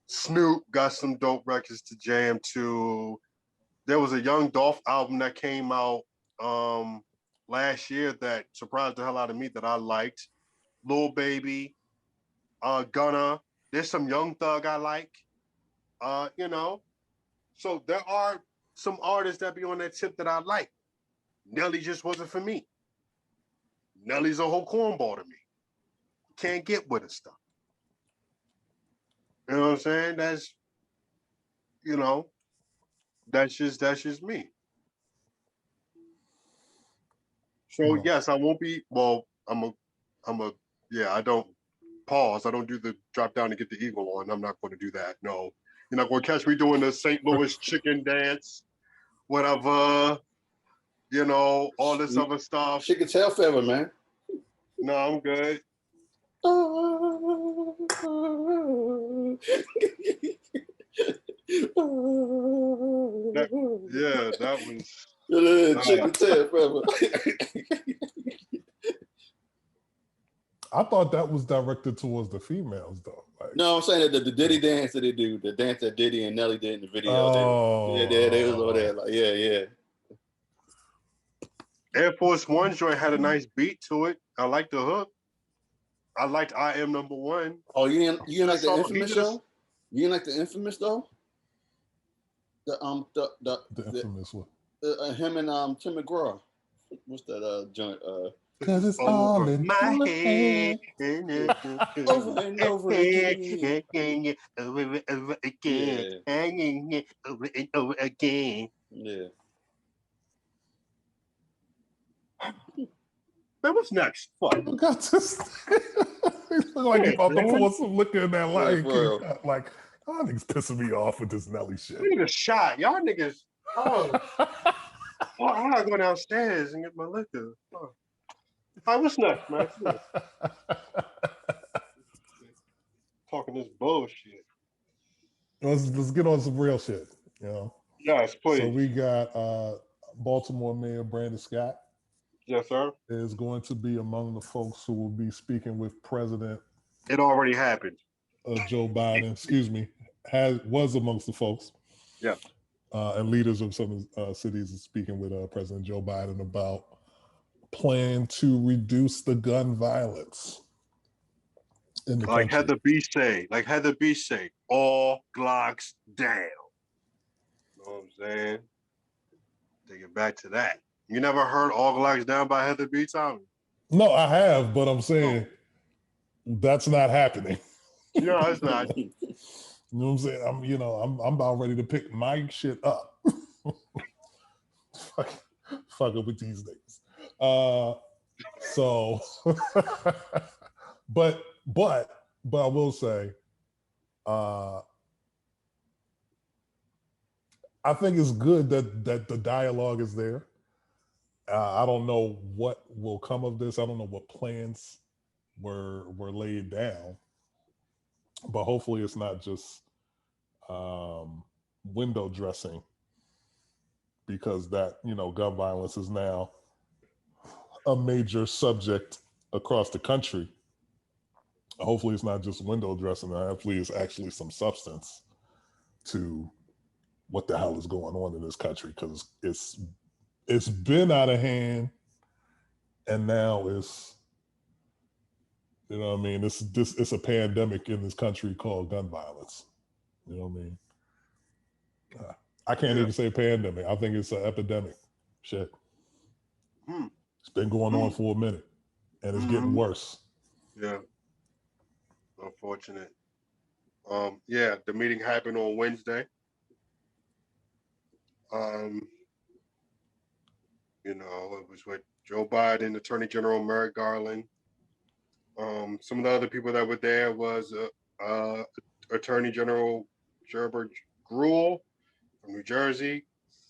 Snoop got some dope records to jam to. There was a Young Dolph album that came out last year that surprised the hell out of me that I liked. Lil Baby, Gunna. There's some Young Thug I like. You know, so there are some artists that be on that tip that I like. Nelly just wasn't for me. Nelly's a whole cornball to me. Can't get with his stuff. You know what I'm saying? That's, you know, that's just me. So yes, I won't be. Well, yeah. I don't pause. I don't do the drop down and get the eagle on. I'm not going to do that. No, you're not going to catch me doing the St. Louis chicken dance, whatever. You know, all this other stuff. Chicken tail feather, man. No, I'm good. That was chicken tail feather. I thought that was directed towards the females, though. Like, no, I'm saying that the Diddy dance that they do, the dance that Diddy and Nelly did in the video. Oh, they was over there. Like, yeah. Air Force One joint had a nice beat to it. I liked the hook. I liked I Am Number One. Oh, you didn't like the Infamous though? You didn't like the Infamous though? The Infamous one. Him and Tim McGraw. What's that joint? Cause it's all in my head. Over and over again. Over again. Over and over again. Yeah. Man, what's next? Fuck. You got this. He look like he about to pour some liquor in that Lion King. Like, y'all niggas pissing me off with this Nelly shit. Look at the shot. Y'all niggas. Oh, I gotta go downstairs and get my liquor. Oh. All right, what's next, man? Talking this bullshit. Let's get on some real shit, you know? Yes, please. So we got Baltimore Mayor Brandon Scott. Yes, sir. Is going to be among the folks who will be speaking with President. It already happened. Joe Biden, excuse me, was amongst the folks. Yeah. And leaders of some cities is speaking with President Joe Biden about plan to reduce the gun violence in the country. Heather B say, all Glocks down. You know what I'm saying? Take it back to that. You never heard All Glocks Down by Heather B, Tommy? No, I have, but I'm saying that's not happening. No, it's not. You know what I'm saying? I'm about ready to pick my shit up. Fuck up with these niggas. So, but I will say, I think it's good that the dialogue is there. I don't know what will come of this. I don't know what plans were laid down, but hopefully it's not just window dressing, because that, gun violence is now a major subject across the country. Hopefully it's not just window dressing. Hopefully it's actually some substance to what the hell is going on in this country, because it's been out of hand, and now it's You know what I mean? It's a pandemic in this country called gun violence. You know what I mean? I can't even say pandemic. I think it's an epidemic. Shit. It's been going on for a minute, and it's getting worse. Yeah. Unfortunate. Yeah, the meeting happened on Wednesday. You know, it was with Joe Biden, Attorney General Merrick Garland. Some of the other people that were there was Attorney General Gerbert Gruel from New Jersey.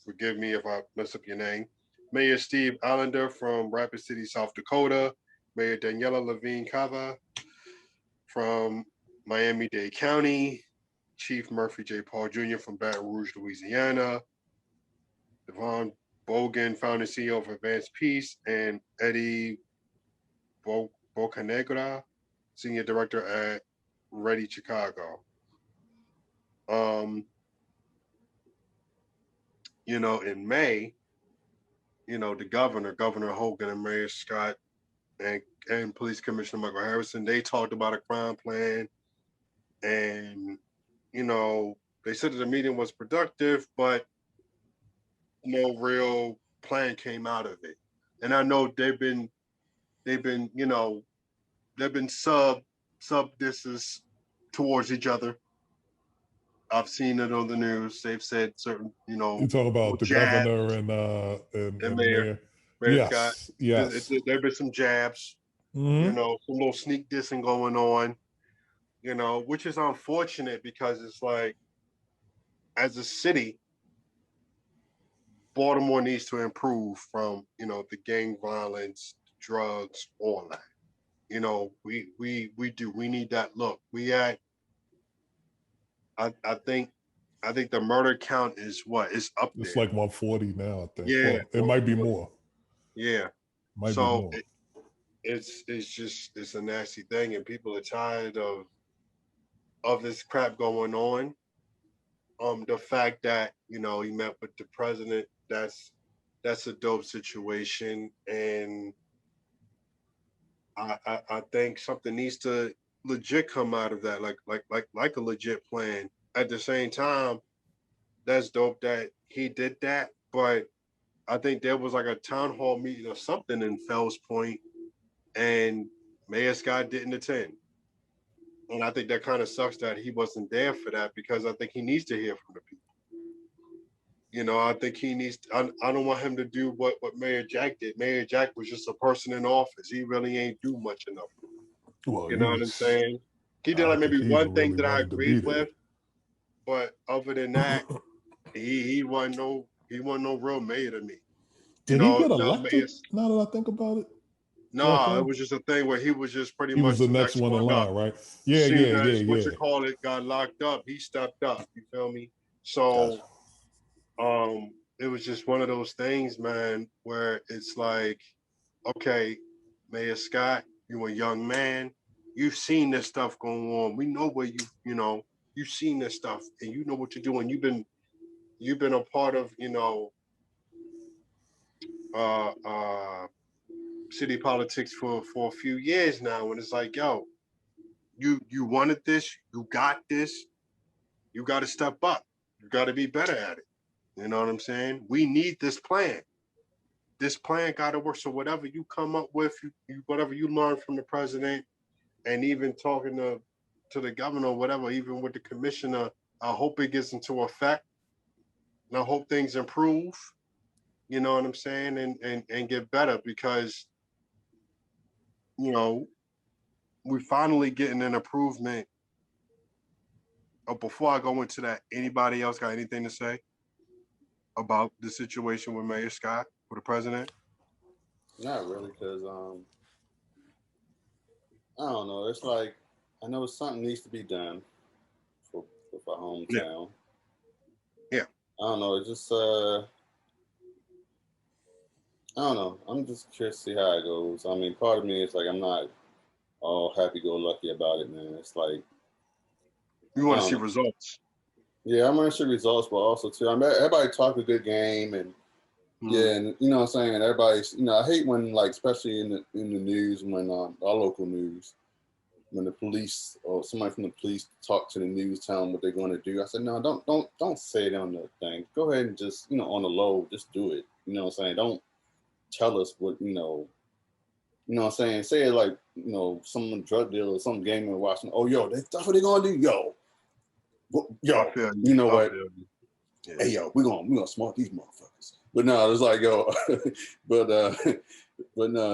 Forgive me if I mess up your name. Mayor Steve Allender from Rapid City, South Dakota. Mayor Daniela Levine Cava from Miami-Dade County. Chief Murphy J. Paul Jr. from Baton Rouge, Louisiana. Devon Bogan, founder and CEO of Advanced Peace, and Eddie Bocanegra, Senior Director at Ready Chicago. You know, in May, you know, the Governor Hogan, and Mayor Scott, and Police Commissioner Michael Harrison, they talked about a crime plan, and, you know, they said that the meeting was productive, but no real plan came out of it. And I know they've been, you know, they've been sub disses towards each other. I've seen it on the news. They've said certain, you know, you talk about the jabs, governor and Mayor yes, Scott. yes. There've been some jabs, you know, some little sneak dissing going on, you know, which is unfortunate because it's like, as a city, Baltimore needs to improve from, you know, the gang violence, drugs, all that. You know, we need that look. I think the murder count is what? It's up there. It's like 140 now, I think. Yeah. Well, it might be more. Yeah. Might be so more. It's a nasty thing, and people are tired of this crap going on. The fact that, you know, he met with the president, that's a dope situation, and I think something needs to legit come out of that, like a legit plan. At the same time, that's dope that he did that, but I think there was like a town hall meeting or something in Fells Point, and Mayor Scott didn't attend. And I think that kind of sucks that he wasn't there for that, because I think he needs to hear from the people. You know, I think he needs I don't want him to do what Mayor Jack did. Mayor Jack was just a person in office. He really ain't do much enough. Well, You know what I'm saying? He did like maybe one thing that I agreed with, but other than that, he wasn't no real mayor to me. Did he get elected? Now that I think about it. No, it was just a thing where he was just pretty much was the next one in line, right? Yeah. What you call it, got locked up. He stepped up. You feel me? So, it was just one of those things, man, where it's like, okay, Mayor Scott, you're a young man. You've seen this stuff going on. We know where you've seen this stuff, and you know what you're doing. You've been a part of, you know, city politics for a few years now, and it's like, yo, you wanted this, you got this, you got to step up, you got to be better at it. You know what I'm saying? We need this plan. This plan got to work. So whatever you come up with, whatever you learn from the president, and even talking to the governor or whatever, even with the commissioner, I hope it gets into effect, and I hope things improve. You know what I'm saying? And get better, because, you know, we're finally getting an improvement. Oh, before I go into that, anybody else got anything to say about the situation with Mayor Scott, with the president? Not really, because I don't know. It's like, I know something needs to be done for our hometown. Yeah. I don't know. It's just I don't know. I'm just curious to see how it goes. I mean, part of me is like, I'm not all happy-go-lucky about it, man. It's like, you want to see results. Yeah, I want to see results, but also too, I mean, everybody talk a good game, and yeah, and you know what I'm saying. Everybody's, you know, I hate when, like, especially in the news, when our local news, when the police or somebody from the police talk to the news, tell them what they're going to do. I said, no, don't say it on the thing. Go ahead and just, on the low, just do it. You know what I'm saying? Don't tell us what, you know what I'm saying? Say it like, some drug dealer or some gamer watching, oh, yo, that's what they're going to do. Yo, you know what? Yeah. Hey, yo, we're gonna smart these motherfuckers. But no, it's like, yo, but no,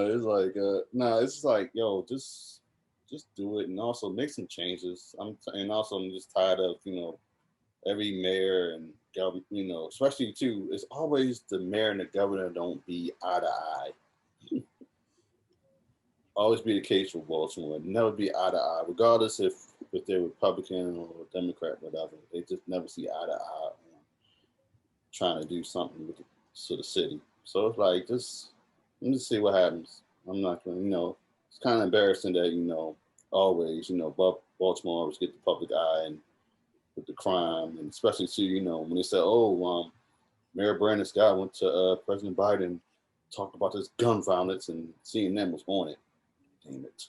it's like, no, it's like, yo, just do it, and also make some changes. I'm just tired of, every mayor and governor, especially too, it's always the mayor and the governor don't be eye to eye. Always be the case with Baltimore. Never be eye to eye, regardless if they're Republican or Democrat, whatever. They just never see eye to eye on trying to do something with the city. So it's like, let's see what happens. I'm not going to, it's kind of embarrassing that, always, Baltimore always get the public eye and with the crime, and especially too, when they said, Mayor Brandon Scott went to President Biden, talked about this gun violence, and CNN was on it. Damn it.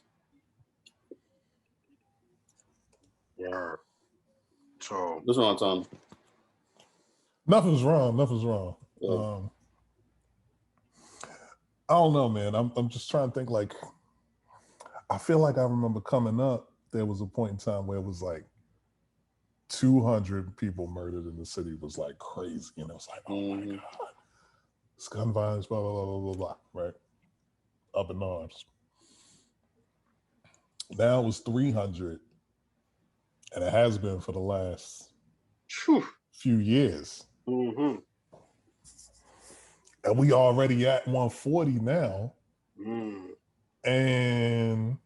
Yeah. So what's wrong, Tom? Nothing's wrong. Yeah. I don't know, man. I'm just trying to think. Like, I feel like I remember coming up, there was a point in time where it was like 200 people murdered in the city. Was like crazy, it's like, oh my god, it's gun violence, blah blah blah blah blah blah, right? Up in arms. Now it was 300, and it has been for the last few years. Mm-hmm. And we already at 140 now. And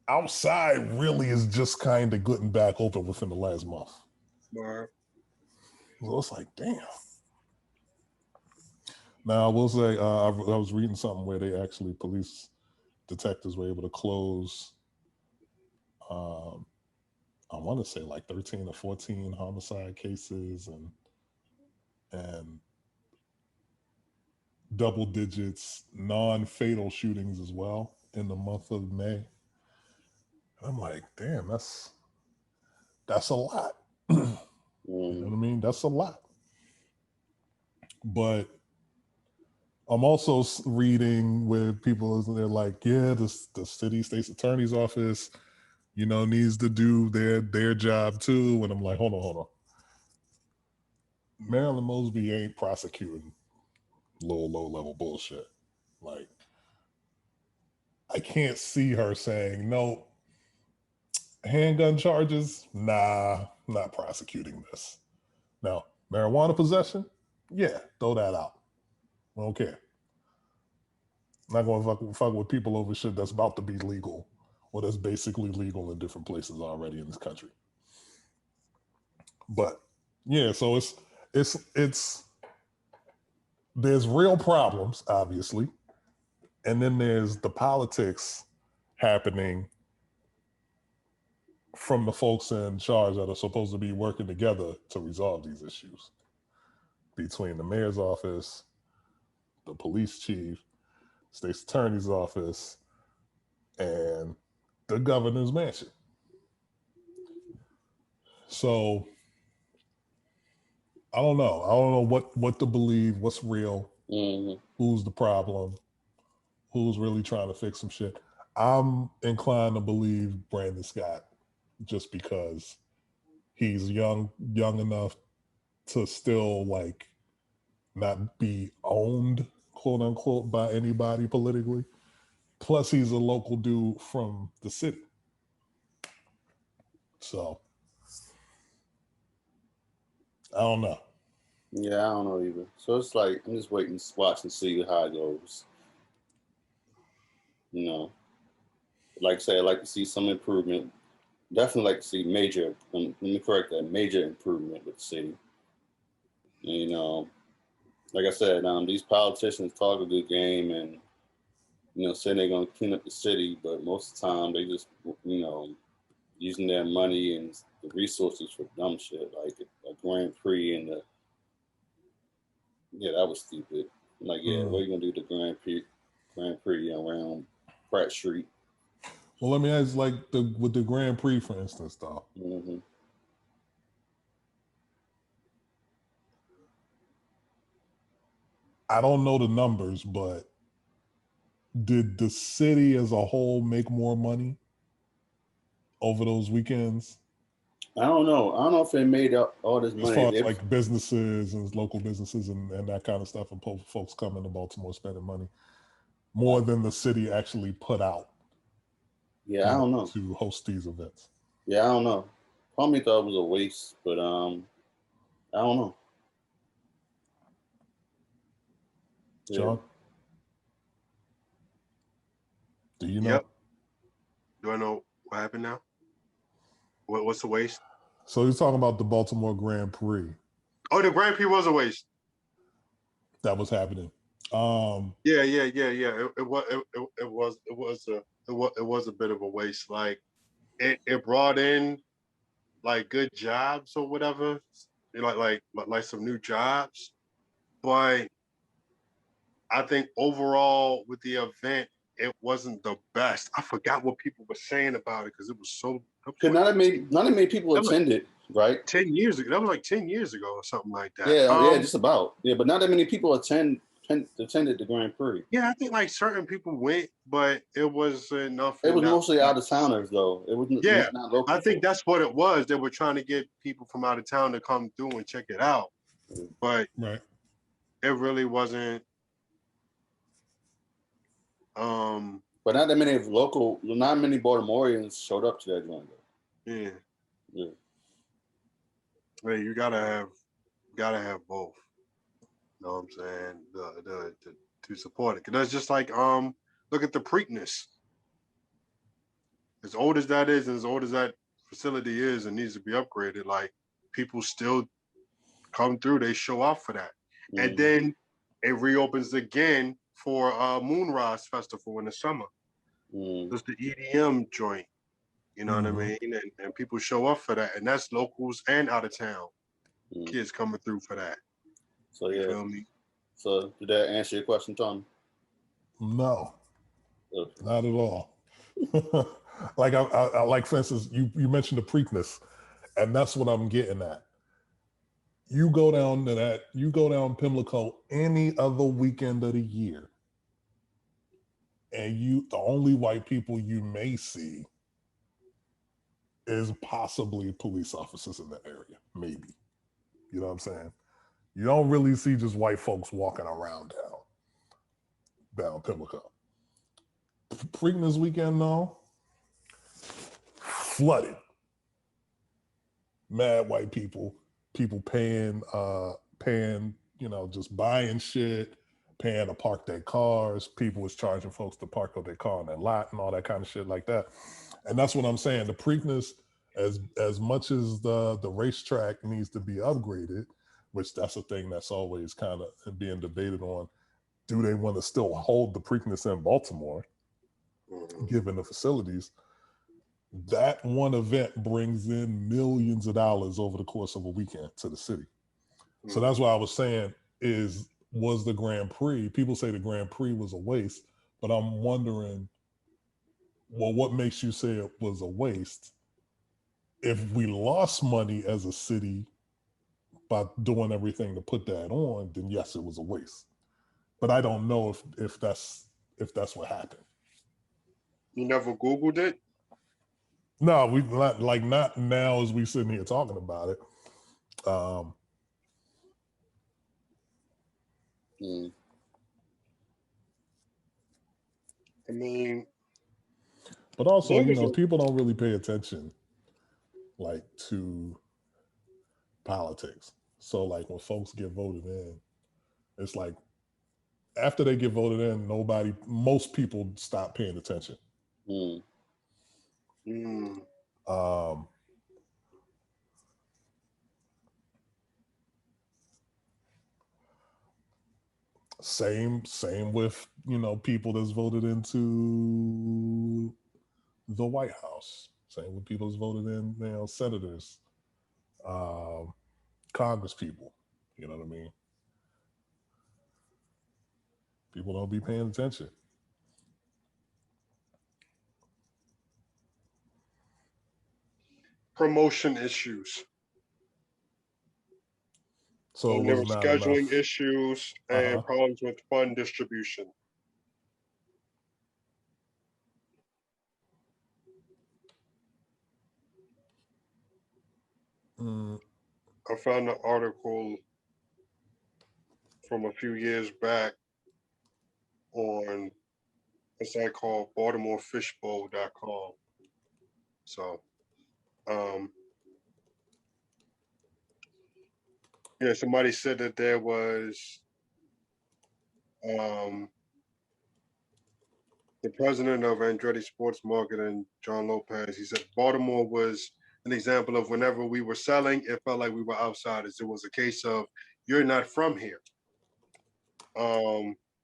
outside really is just kind of getting back open within the last month. Right. So it's like, damn. Now, I will say, I was reading something where they actually, police detectives were able to close, I want to say like 13 or 14 homicide cases and double digits non-fatal shootings as well in the month of May. I'm like, damn, that's a lot. You know what I mean? That's a lot. But I'm also reading where people, they're like, yeah, the city state's attorney's office, needs to do their job too. And I'm like, hold on. Marilyn Mosby ain't prosecuting low level bullshit. Like, I can't see her saying, no, handgun charges, nah, not prosecuting this. Now, marijuana possession, yeah, throw that out. I don't care. I'm not going to fuck with people over shit that's about to be legal or that's basically legal in different places already in this country. But yeah, so it's there's real problems, obviously, and then there's the politics happening from the folks in charge that are supposed to be working together to resolve these issues between the mayor's office, the police chief, state's attorney's office, and the governor's mansion. So I don't know what to believe, what's real, who's the problem, who's really trying to fix some shit. I'm inclined to believe Brandon Scott just because he's young enough to still like not be owned, quote unquote, by anybody politically. Plus he's a local dude from the city. So I don't know. Yeah, I don't know either. So it's like, I'm just waiting to watch and see how it goes. Like I say, I'd like to see some improvement. Definitely like to see major, let me correct that, major improvement with the city. And, like I said, these politicians talk a good game and, say they're going to clean up the city, but most of the time they just, using their money and the resources for dumb shit, like a Grand Prix and that was stupid. Like, what are you going to do to Grand Prix around Pratt Street? Well, let me ask, like with the Grand Prix, for instance, though. Mm-hmm. I don't know the numbers, but did the city as a whole make more money over those weekends? I don't know. I don't know if they made up all this As money. far as like businesses and local businesses and that kind of stuff, and folks coming to Baltimore spending money more than the city actually put out. Yeah, I don't know. To host these events. Yeah, I don't know. Homie thought it was a waste, but I don't know. Shaun, do you know? Yep. Do I know what happened now? What's the waste? So he's talking about the Baltimore Grand Prix. Oh, the Grand Prix was a waste. That was happening. Yeah. It was a bit of a waste. Like it brought in like good jobs or whatever, like some new jobs. But I think overall with the event, it wasn't the best. I forgot what people were saying about it because it was so. Because not that many people attended, right? 10 years ago. That was like 10 years ago or something like that. Yeah, just about. Yeah, but not that many people attended the Grand Prix. Yeah, I think like certain people went, but it was enough. It was mostly out of towners though. It wasn't. Yeah, not local. I think that's what it was. They were trying to get people from out of town to come through and check it out, but right. It really wasn't. But not that many not many Baltimoreans showed up to that joint though. Yeah. Yeah. Hey, you gotta have both. You know what I'm saying? To support it. 'Cause that's just like look at the Preakness. As old as that is, and as old as that facility is and needs to be upgraded, like people still come through, they show up for that. Mm-hmm. And then it reopens again for Moonrise Festival in the summer. Mm-hmm. It's the EDM joint. You know what I mean? And people show up for that. And that's locals and out of town kids coming through for that. So yeah. You feel me? So did that answer your question, Tom? No. Okay. Not at all. Like I like, for instance, you mentioned the Preakness, and that's what I'm getting at. You go down Pimlico any other weekend of the year, and the only white people you may see is possibly police officers in that area, maybe. You know what I'm saying? You don't really see just white folks walking around down Pimlico. Preakness weekend, though, flooded. Mad white people paying, just buying shit, paying to park their cars. People was charging folks to park up their car in their lot and all that kind of shit like that. And that's what I'm saying. The Preakness, as much as the racetrack needs to be upgraded, which that's a thing that's always kind of being debated on. Do they want to still hold the Preakness in Baltimore, given the facilities? That one event brings in millions of dollars over the course of a weekend to the city. So that's why I was saying was the Grand Prix, people say the Grand Prix was a waste, but I'm wondering, well, what makes you say it was a waste? If we lost money as a city by doing everything to put that on, then yes, it was a waste. But I don't know if that's what happened. You never Googled it? No, we not now as we sitting here talking about it. I mean, but also, people don't really pay attention like to politics. So like when folks get voted in, it's like after they get voted in, most people stop paying attention. Same with people that's voted into the White House. Same with people that's voted in, senators, Congress people. You know what I mean? People don't be paying attention. promotion issues. So there were was not scheduling enough. issues and problems with fund distribution. I found an article from a few years back on a site called BaltimoreFishbowl.com. So, yeah, somebody said that there was the president of Andretti Sports Marketing, John Lopez. He said Baltimore was an example of whenever we were selling, it felt like we were outsiders. It was a case of you're not from here.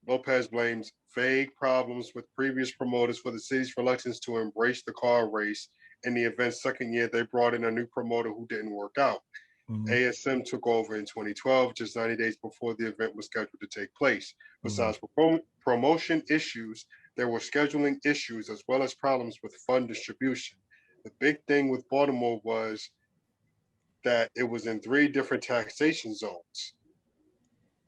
Lopez blames vague problems with previous promoters for the city's reluctance to embrace the car race. In the event's second year, they brought in a new promoter who didn't work out. ASM took over in 2012, just 90 days before the event was scheduled to take place. Besides promotion issues, there were scheduling issues as well as problems with fund distribution. The big thing with Baltimore was that it was in 3 different taxation zones.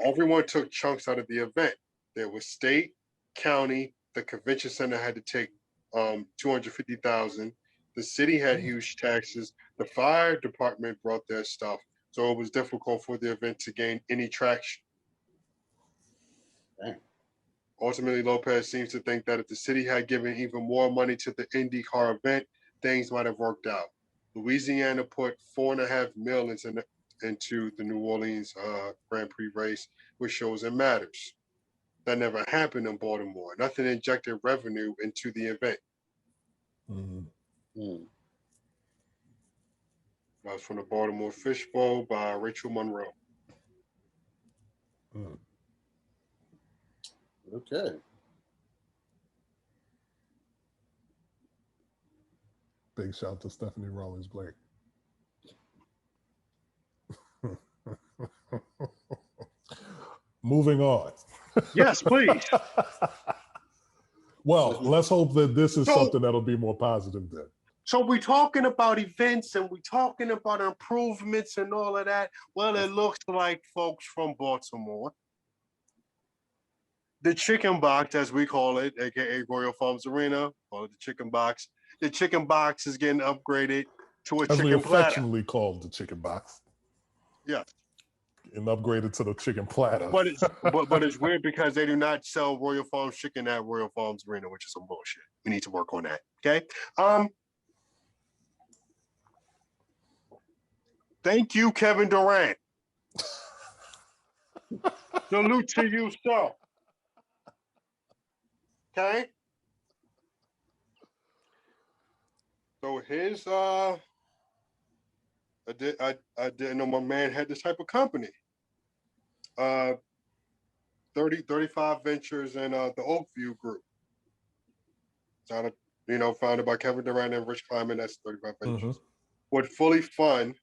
Everyone took chunks out of the event. There was state, county, the convention center had to take $250,000. The city had huge taxes. The fire department brought their stuff. So it was difficult for the event to gain any traction. Dang. Ultimately, Lopez seems to think that if the city had given even more money to the IndyCar event, things might have worked out. Louisiana put $4.5 million into the New Orleans Grand Prix race, which shows it matters. That never happened in Baltimore. Nothing injected revenue into the event. That was from the Baltimore Fishbowl by Rachel Monroe. Okay. Big shout to Stephanie Rawlings Blake. Moving on. Yes, please. Well, let's hope that this is something that'll be more positive then. So we're talking about events and we're talking about improvements and all of that. Well, it looks like folks from Baltimore, the Chicken Box, as we call it, aka Royal Farms Arena, call it the Chicken Box. The Chicken Box is getting upgraded to a As chicken we platter. affectionately called the Chicken Box. Yeah. And upgraded to the chicken platter. But it's weird because they do not sell Royal Farms chicken at Royal Farms Arena, which is some bullshit. We need to work on that. Okay. Thank you, Kevin Durant. Salute to you, sir. Okay. So his I didn't know my man had this type of company. 35 Ventures and the Oakview Group. Founded by Kevin Durant and Rich Kleiman. That's 35 Ventures. Would fully fund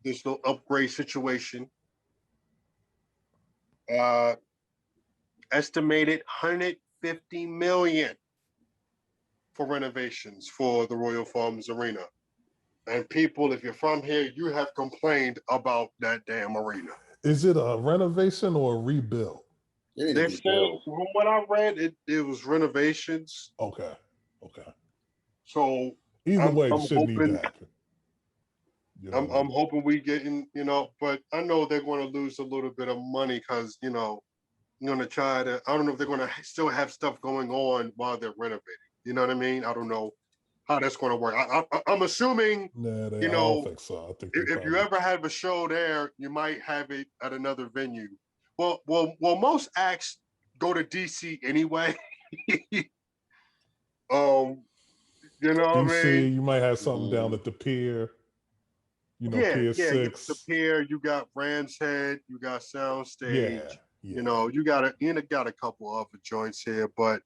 this little upgrade situation. Estimated $150 million for renovations for the Royal Farms Arena. And people, if you're from here, you have complained about that damn arena. Is it a renovation or a rebuild? They said, from what I read, it was renovations. Okay. So either way, it shouldn't need to happen. I'm hoping we getting, but I know they're going to lose a little bit of money because, I'm going to try to, I don't know if they're going to still have stuff going on while they're renovating. You know what I mean? I don't know how that's going to work. I'm assuming, I don't think so. I think if you ever have a show there, you might have it at another venue. Well, most acts go to DC anyway. You know what I mean? You might have something down at the pier. Pier 6. The pier. You got Rams Head. You got Soundstage. Yeah. You got a couple other joints here, but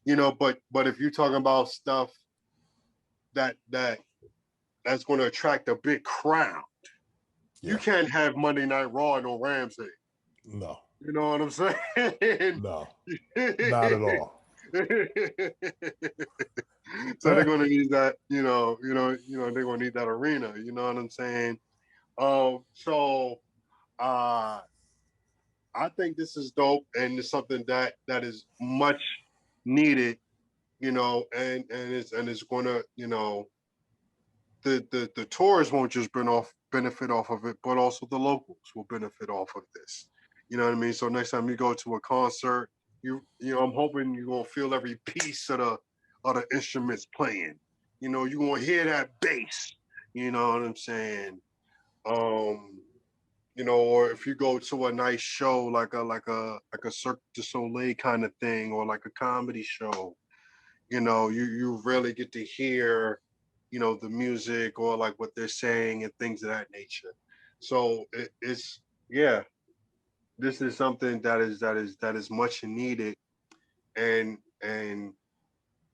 but if you're talking about stuff that's going to attract a big crowd, you can't have Monday Night Raw and no Rams Head. No. You know what I'm saying? No, not at all. So they're gonna need that, they're gonna need that arena. You know what I'm saying? So I think this is dope, and it's something that is much needed, and it's gonna, the tourists won't just benefit off of it, but also the locals will benefit off of this. You know what I mean? So next time you go to a concert, I'm hoping you're gonna feel every piece of the instruments playing. You're gonna hear that bass. You know what I'm saying? Or if you go to a nice show like a Cirque du Soleil kind of thing, or like a comedy show, you really get to hear, the music or like what they're saying and things of that nature. So it's yeah, this is something that is much needed, and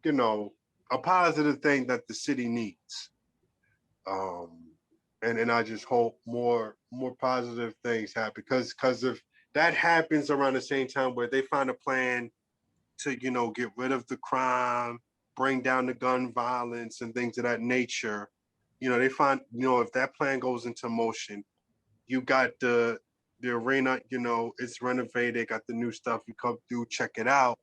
a positive thing that the city needs. And I just hope more positive things happen, because if that happens around the same time where they find a plan to get rid of the crime, bring down the gun violence and things of that nature, they find, if that plan goes into motion, you got the arena, it's renovated, got the new stuff, you come through, check it out,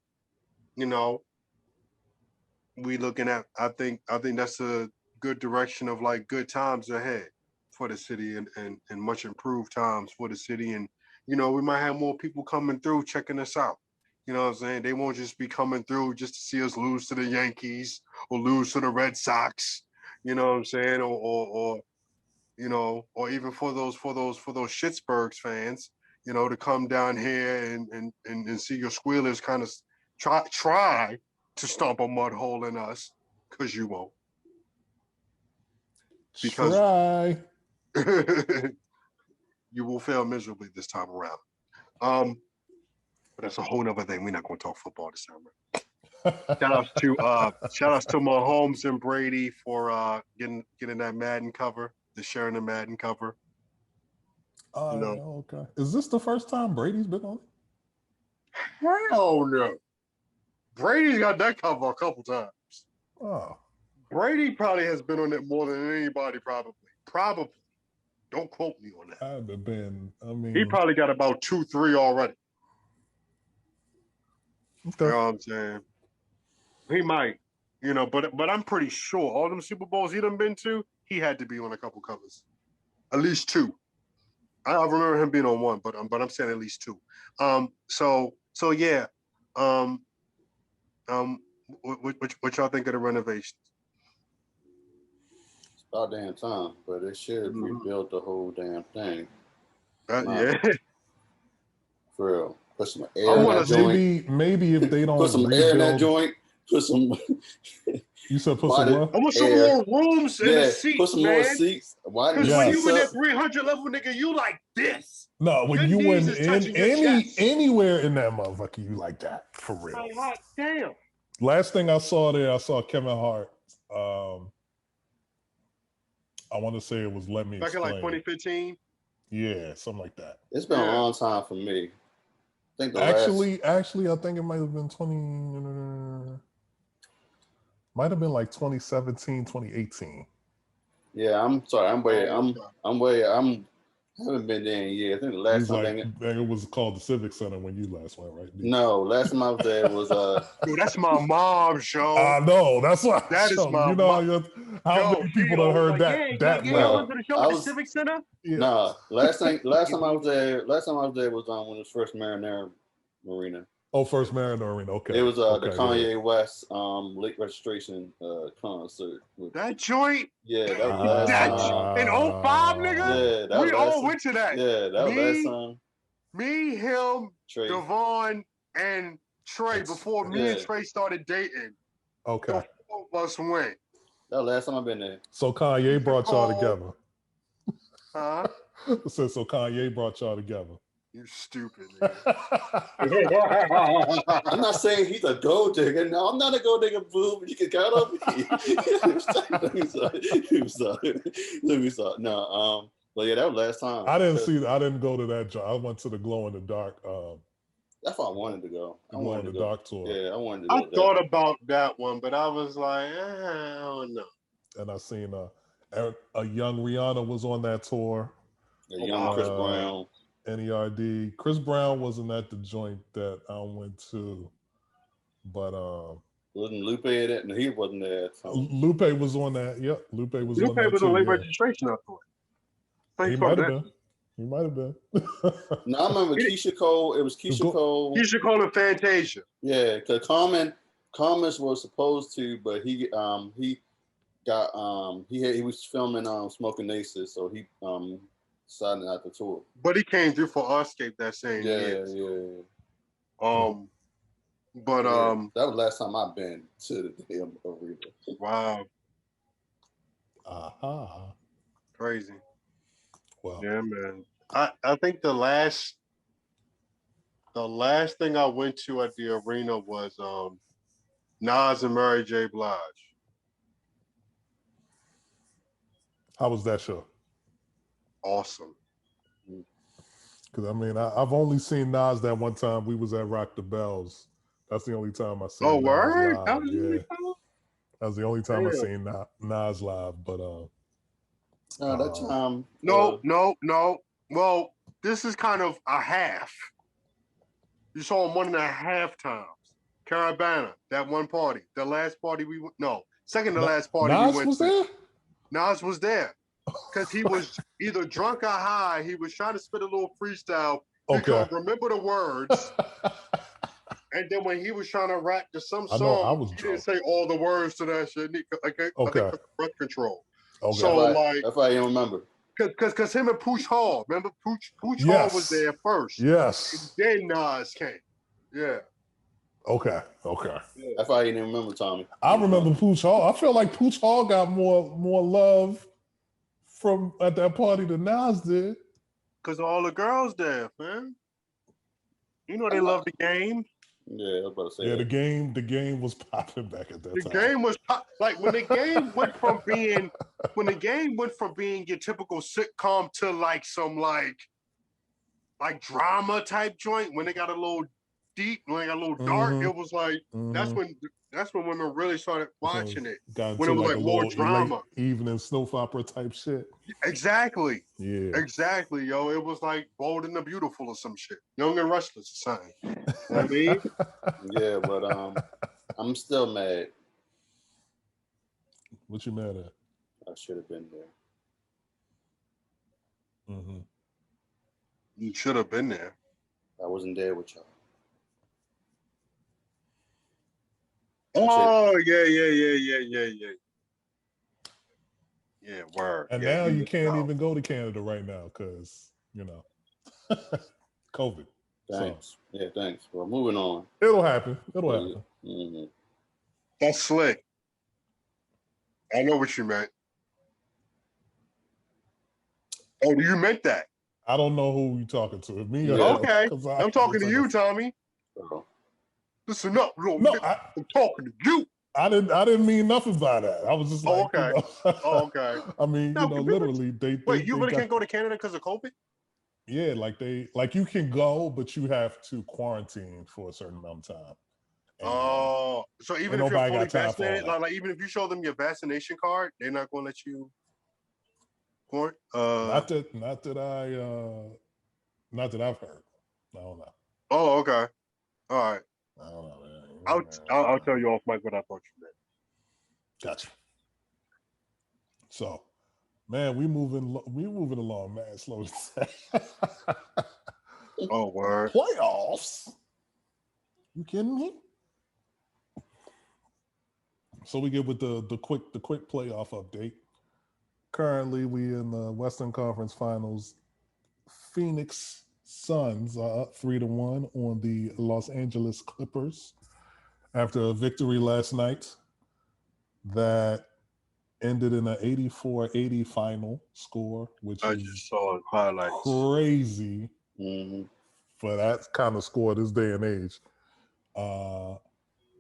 we looking at, I think that's a good direction of like good times ahead for the city, and much improved times for the city. And we might have more people coming through checking us out. You know what I'm saying? They won't just be coming through just to see us lose to the Yankees or lose to the Red Sox. You know what I'm saying? Or even for those Schittsburg fans, to come down here and see your squealers kind of try to stomp a mud hole in us, because you won't. Because try. You will fail miserably this time around. But that's a whole nother thing. We're not going to talk football this time around. Shout outs to Mahomes and Brady for getting that Madden cover, the sharing the Madden cover. Okay. Is this the first time Brady's been on it? Hell no. Brady's got that cover a couple times. Oh. Brady probably has been on it more than anybody, probably. Probably. Don't quote me on that. I've been. He probably got about 2-3 already. Okay. You know what I'm saying? He might, but I'm pretty sure all them Super Bowls he done been to, he had to be on a couple covers. At least 2. I remember him being on 1, but I'm saying at least 2. So yeah. What y'all think of the renovations? It's about damn time, but they should rebuild the whole damn thing. Yeah. For real. Put some air in that joint. Maybe if they don't put some air in that joint. Put some. You said put some what? I want some more rooms in the seats. Put some more seats. Because when you in that 300 level, nigga, you like this. No, when you went in anywhere in that motherfucker, you like that for real. Like, hot damn. Last thing I saw there, I saw Kevin Hart. I want to say it was Let Me Back Explain. in like 2015. Yeah, something like that. It's been a long time for me. I think actually, I think it might have been 20. Might have been like 2017, 2018. Yeah, I'm sorry. I haven't been there in years. I think the last time it was called the Civic Center when you last went, right? No, last time I was there was Dude, that's my mom's show. I know, that's what that is my mom. How many people have heard that? No, I was Civic Center. Yeah. Nah, last time I was there was when it was first Marinara Marina. Oh, first Mariner Arena. Okay. It was the Kanye West late registration concert. That joint? Yeah, that was last time. In 05, nigga? Yeah, we all went to that. Yeah, that was last time. Me, him, Trey. Devon, and Trey before me and Trey started dating. Okay. The 4 of us went. That was last time I've been there. So Kanye brought y'all together. Huh? So Kanye brought y'all together. You stupid. I'm not saying he's a gold digger. No, I'm not a gold digger, boo. But you can count on me. Let me start. No, but yeah, that was last time. I didn't go to that job. I went to the glow in the dark. That's why I wanted to go. I wanted to the go. dark tour. Yeah, I wanted to I go. thought about that one, but I was like, I don't know. And I seen a young Rihanna was on that tour. The young Chris Brown. NERD. Chris Brown wasn't at the joint that I went to, but wasn't Lupe at it? No, he wasn't there. Lupe was on that. Yep, Lupe was on that. Lupe was too, on late yeah. registration, I thought. He might have been. He might have been. No, I remember Keisha Cole. It was Keisha Cole. Keisha Cole and Fantasia. Yeah, because Common was supposed to, but he got he was filming Smoking Aces, so he decided not to tour. But he came through for Arscape that same year. Yeah. But that was the last time I've been to the damn arena. Wow. Crazy. Wow. Yeah, man. I think the last thing I went to at the arena was Nas and Mary J. Blige. How was that show? Awesome. Because I mean, I've only seen Nas that one time. We was at Rock the Bells. That's the only time I seen. Oh, Nas word? live. That was That was the only time I seen Nas live. But that time. No. Well, this is kind of a half. You saw him 1.5 times. Carabana, that one party. The last party we went. No, second to last party Nas we went was to. there? Nas was there. Because he was either drunk or high. He was trying to spit a little freestyle. He couldn't remember the words. And then when he was trying to rap to some song, he didn't say all the words to that shit. Like breath control. Okay. So that's why I don't remember. Because him and Pooch Hall, remember Pooch Hall was there first. Yes. And then Nas came. Yeah. Okay. That's why I didn't remember Tommy. I remember Pooch Hall. I feel like Pooch Hall got more love from at that party than Nas did. Because all the girls there, man. You know they love the game. Yeah, I was about to say. Yeah, the game was popping back at that time. The game was like when the game went from being your typical sitcom to like some like drama type joint. When they got a little deep, when they got a little dark, it was like that's when women really started watching it. When it was like more drama, evening soap opera type shit. Exactly. Yeah. Exactly, yo. It was like Bold and the Beautiful or some shit. Young and Restless or something. You know what I mean? Yeah, but I'm still mad. What you mad at? I should have been there. You should have been there. I wasn't there with y'all. Oh, yeah. Yeah, word. And now you can't even go to Canada right now because, COVID. Thanks. So. Yeah, thanks. Well, moving on. It'll happen. Mm-hmm. That's slick. I know what you meant. Oh, you meant that? I don't know who you're talking to. Me okay. I'm talking to you, Tommy. Listen up, I'm talking to you. I didn't mean nothing by that. I was just like, okay. Okay. I mean, literally, they you really can't go to Canada because of COVID? Yeah, like you can go, but you have to quarantine for a certain amount of time. Oh, so even if you're fully vaccinated, like even if you show them your vaccination card, they're not going to let you quarantine. Not that I've heard. I don't know. Oh, okay. All right. I don't know, man. I'll tell you off mic what I thought you meant. Gotcha. So, man, we moving along, man. Slow to say. Oh, word. Playoffs? You kidding me? So we get with the quick playoff update. Currently, we in the Western Conference Finals. Phoenix Suns are up 3-1 on the Los Angeles Clippers after a victory last night that ended in an 84-80 final score, which I just saw highlights. Crazy for that kind of score this day and age.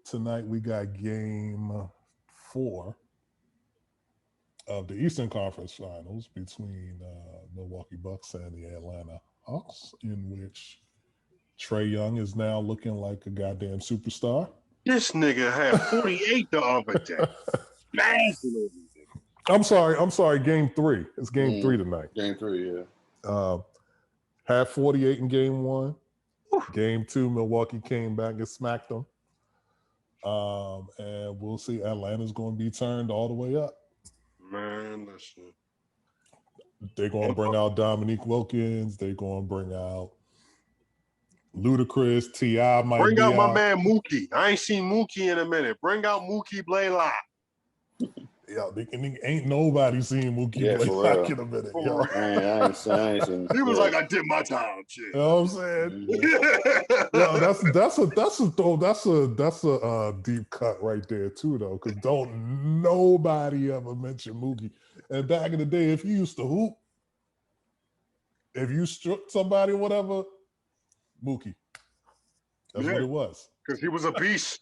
Tonight we got game 4 of the Eastern Conference Finals between Milwaukee Bucks and the Atlanta Hawks, in which Trae Young is now looking like a goddamn superstar. This nigga had 48 the other day. Spazzing. I'm sorry. Game 3. It's game 3 tonight. Game 3, yeah. Had 48 in game 1. Game 2, Milwaukee came back and smacked them. And we'll see. Atlanta's going to be turned all the way up. Man, listen. They're going to bring out Dominique Wilkins. They're going to bring out Ludacris. T.I. might bring be out my man Mookie. I ain't seen Mookie in a minute. Bring out Mookie Blaylock. Yeah, ain't nobody seen Mookie Blaylock in a minute. Yo. Man, I ain't seen He was like, I did my time, shit. You know what I'm saying? Yo, that's a deep cut right there too, though, because don't nobody ever mention Mookie. And back in the day, if you used to hoop, if you struck somebody or whatever, Mookie. That's what it was. Because he was a beast.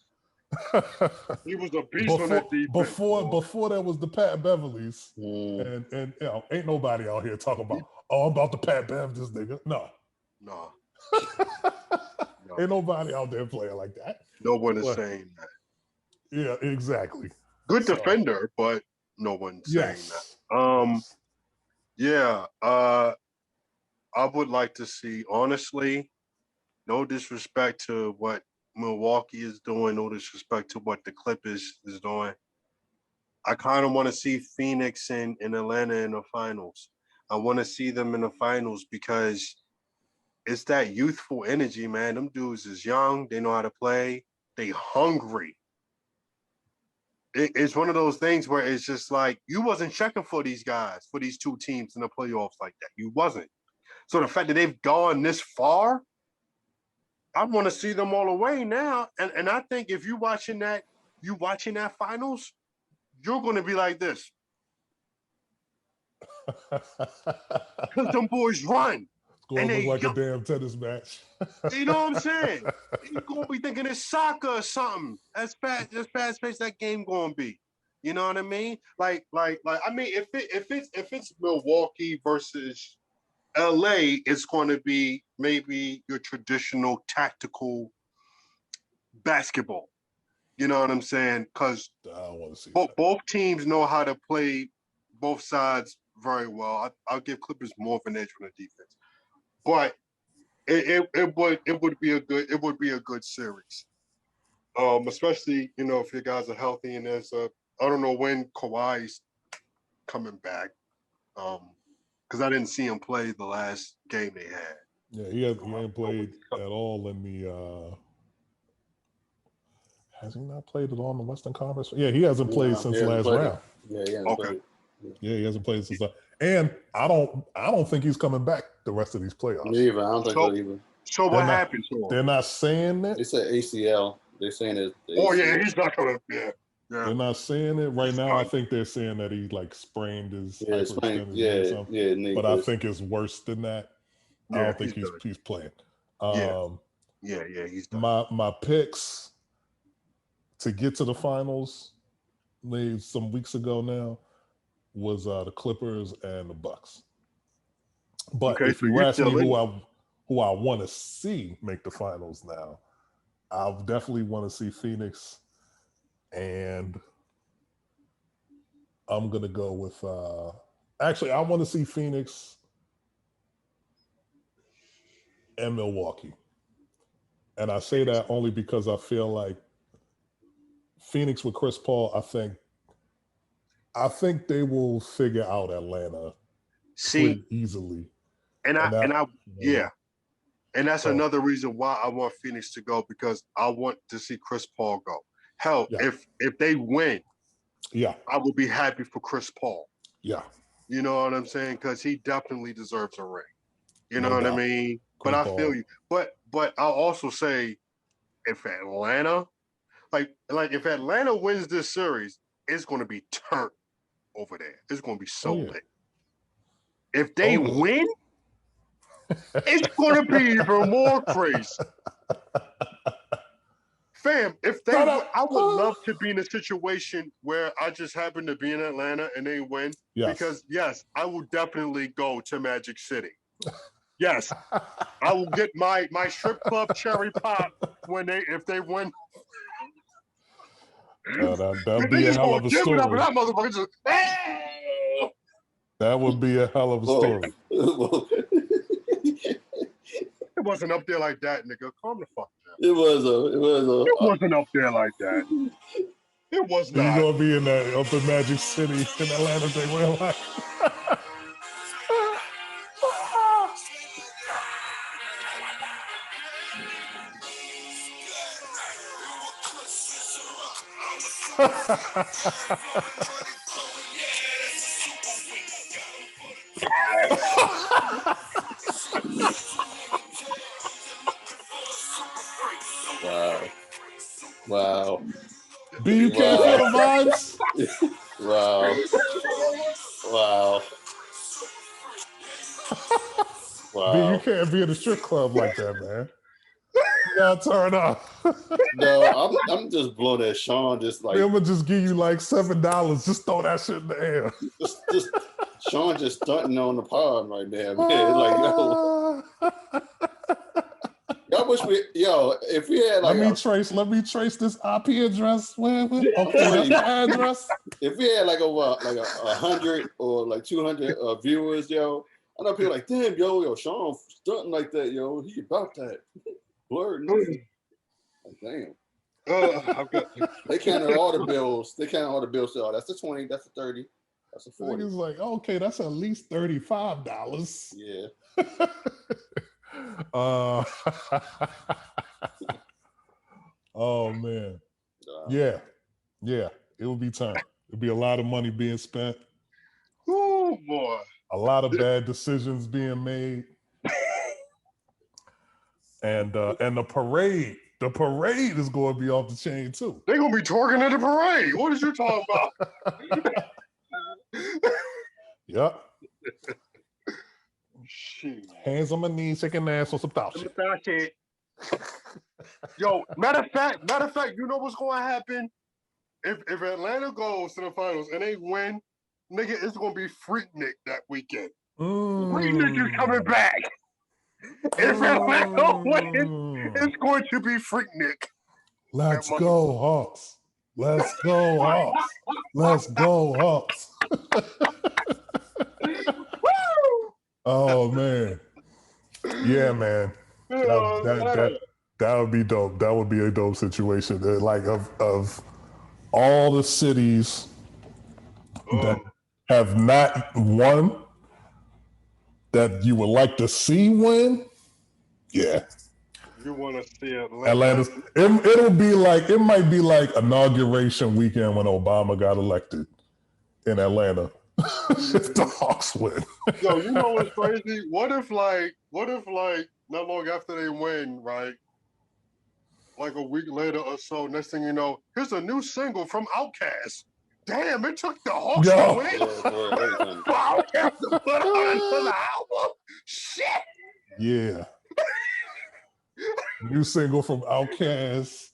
He was a beast on that defense. Before there was the Pat Beverleys, and you know, ain't nobody out here talking about, I'm about to Pat Bev this nigga. No. Ain't nobody out there playing like that. No one is saying that. Yeah, exactly. Good defender, but no one's saying that. I would like to see, honestly, no disrespect to what Milwaukee is doing, no disrespect to what the Clippers is doing. I kind of want to see Phoenix and Atlanta in the finals. I want to see them in the finals because it's that youthful energy, man. Them dudes is young. They know how to play. They hungry. It's one of those things where it's just like, you wasn't checking for these guys, for these two teams in the playoffs like that. You wasn't. So the fact that they've gone this far, I want to see them all the way now. And I think if you watching that finals, you're going to be like this. Because them boys run. It's going to look like a damn tennis match. You know what I'm saying? You're going to be thinking it's soccer or something. As fast paced that game going to be. You know what I mean? Like I mean, if it's Milwaukee versus LA, it's going to be maybe your traditional tactical basketball. You know what I'm saying? Because both teams know how to play both sides very well. I'll give Clippers more of an edge on the defense, but it would be a good series. Especially, you know, if your guys are healthy and there's I don't know when Kawhi's coming back. Because I didn't see him play the last game they had. Yeah, he ain't played at all in the. Has he not played at all in the Western Conference? Yeah, he hasn't played since last round. Yeah, he hasn't played. Yeah, he hasn't played since. And I don't think he's coming back the rest of these playoffs. Me either. I don't think so either. So what happened to him? They're not saying that. They said ACL. They're saying it. Oh yeah, he's not gonna. Yeah. They're not saying it right now. I think they're saying that he like sprained his or something. But I think it's worse than that. I don't think he's playing. He's done. My picks to get to the finals some weeks ago now was the Clippers and the Bucks. But if you ask me who I want to see make the finals now, I definitely want to see Phoenix. And I'm going to go with, actually, I want to see Phoenix and Milwaukee. And I say that only because I feel like Phoenix with Chris Paul, I think they will figure out Atlanta pretty easily. And that's another reason why I want Phoenix to go, because I want to see Chris Paul go. Hell, if they win, I will be happy for Chris Paul. Yeah. You know what I'm saying? Because he definitely deserves a ring. You know what I mean? But I feel you. But I'll also say, if Atlanta, like if Atlanta wins this series, it's going to be turned over there. It's going to be so lit. If they win, it's going to be even more crazy. Fam, I would love to be in a situation where I just happen to be in Atlanta and they win. Because yes, I will definitely go to Magic City. Yes, I will get my strip club cherry pop if they win. That'd They be a just hell gonna of a give it up, and story. that motherfucker just. Hey! That would be a hell of a story. It wasn't up there like that, nigga. Calm the fuck down. It wasn't up there like that. It was not. You're gonna be in that up in Magic City in Atlanta. They were like. Wow. B, you can't feel the vibes? Wow. B, you can't be in a strip club like that, man. You gotta turn up. No, I'm just blown at Shaun. Just like I'm gonna just give you like $7. Just throw that shit in the air. just Shaun just stunting on the pod right now, man. Like y'all wish if we had like let me trace this IP address. Okay, that's the address. If we had like 100 or like 200 viewers, yo, I know people like, damn, yo, Shaun stunting like that, yo. He about that. Blurred. Like, damn. They counted all the bills. So that's the 20. That's the 30. That's the 40. It's like, okay, that's at least $35. Yeah. Oh man. Yeah. It will be time. It'll be a lot of money being spent. Oh boy. A lot of bad decisions being made. And the parade is going to be off the chain too. They're going to be twerking at the parade. What is you talking about? Yep. Shit. Hands on my knees, shaking ass on some thought shit. Yo, matter of fact, you know what's going to happen? If Atlanta goes to the finals and they win, nigga, it's going to be Freaknik that weekend. Freaknik is coming back. If Atlanta wins, it's going to be Freaknik. Let's go, Hawks. Let's go, Hawks. Let's go, Hawks. Oh man. Yeah, man. That would be dope. That would be a dope situation. Like of all the cities that have not won that you would like to see win. Yeah. You want to see Atlanta? It might be like inauguration weekend when Obama got elected in Atlanta. If the Hawks win. Yo, you know what's crazy? What if not long after they win, right? Like a week later or so, next thing you know, here's a new single from Outkast. Damn, it took the Hawks to win. For Outkast to put on the album. Shit. Yeah. New single from Outkast.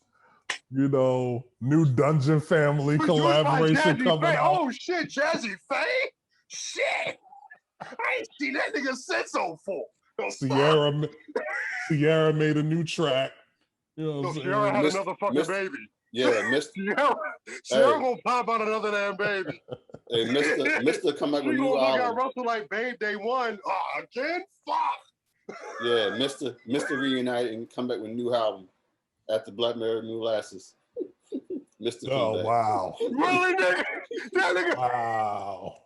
You know, new Dungeon Family collaboration coming out. Oh shit, Jazzy Faye? Shit. I ain't seen that nigga since 04. Sierra made a new track. You know what I'm saying? Sierra had another fucking baby. Yeah, Sierra gonna pop out another damn baby. Hey, Mr. come back with a new album. Got Russell like, babe, they won. Again? Fuck. Yeah, Mr. reunite and come back with a new album after Black Mirror New Lasses. Mr. Oh, wow. Really, nigga? That nigga. Wow.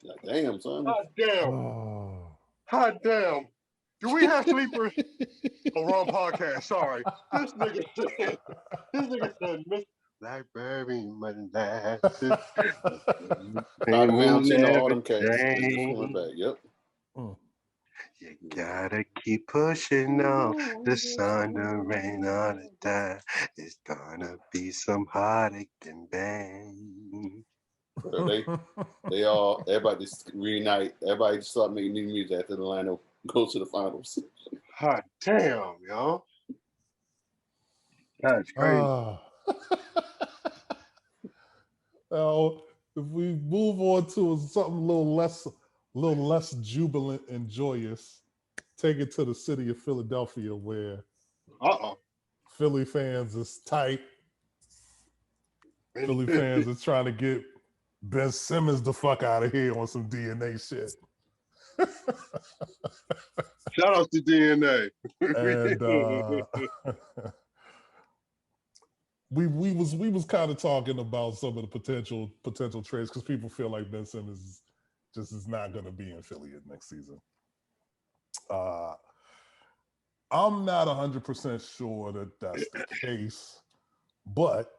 Like, damn, son. Hot damn. Do we have sleepers? Wrong podcast. Sorry. This nigga said, Miss Blackberry molasses. Bouncing all them cats. Back. Yep. You gotta keep pushing on. The sun, the rain, all the time. It's gonna be some heartache and bang. So everybody reunite. Everybody start making new music after Atlanta goes to the finals. Hot damn, yo. That's crazy. Now, if we move on to something a little little less jubilant and joyous. Take it to the city of Philadelphia, where Philly fans is tight. Philly fans is trying to get Ben Simmons the fuck out of here on some DNA shit. Shout out to DNA. And we was kind of talking about some of the potential trades because people feel like Ben Simmons just is not going to be in Philly next season. I'm not 100% sure that that's the case, but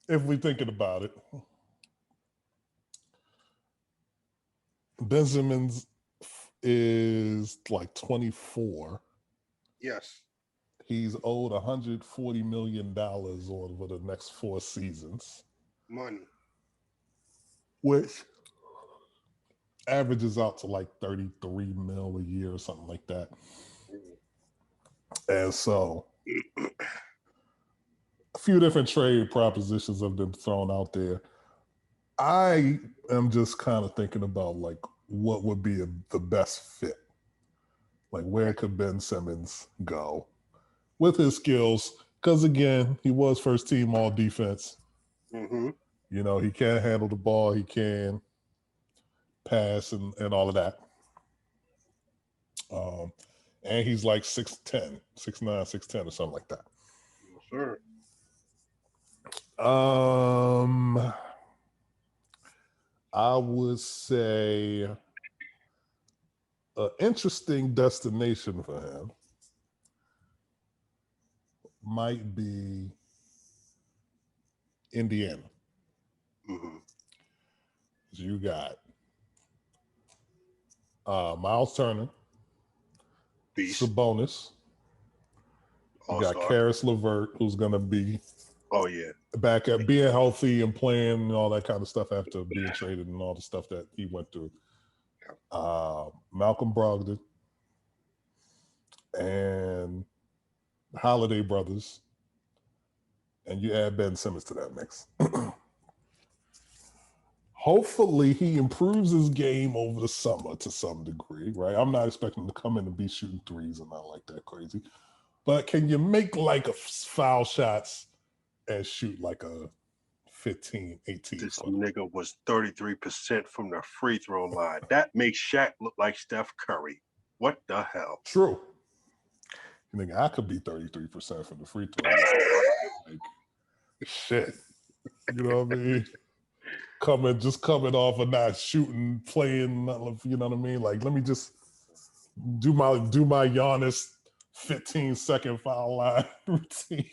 if we're thinking about it, Ben Simmons is like 24. Yes. He's owed $140 million over the next 4 seasons. Money. Which averages out to like 33 mil a year or something like that. And so a few different trade propositions have been thrown out there. I am just kind of thinking about like what would be the best fit. Like where could Ben Simmons go with his skills? Because again, he was first team all defense. Mm-hmm. You know, he can handle the ball. He can pass and all of that. And he's like 6'10", 6'9", 6'10", or something like that. Sure. I would say an interesting destination for him might be Indiana. Mm-hmm. You got Miles Turner, Beast. Sabonis. You got All-star. Karis LeVert, who's going to be back at being healthy and playing and all that kind of stuff after being traded and all the stuff that he went through. Malcolm Brogdon and Holiday brothers, and you add Ben Simmons to that mix. Hopefully he improves his game over the summer to some degree, right? I'm not expecting him to come in and be shooting threes and not like that crazy. But can you make like a foul shots and shoot like a 15, 18? This nigga was 33% from the free throw line. That makes Shaq look like Steph Curry. What the hell? True. You think I could be 33% from the free throw line? Like, shit. You know what I mean? Coming off of not shooting, playing, you know what I mean? Like, let me just do my Giannis 15-second foul line routine.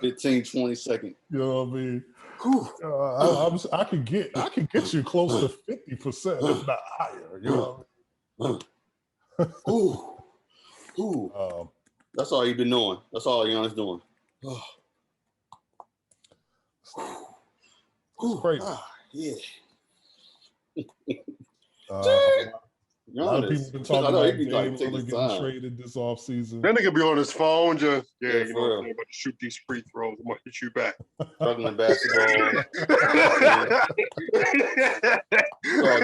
15, 20 seconds. You know what I mean? I could get you close to 50%, if not higher. You know what I mean? Ooh. That's all you've been doing. That's all Giannis doing. It's crazy. Yeah. A lot of people have been talking about Dame Lillard getting traded this offseason. That nigga be on his phone just, Yeah, you know, I'm about to shoot these free throws. I'm going to hit you back. Struggling basketball.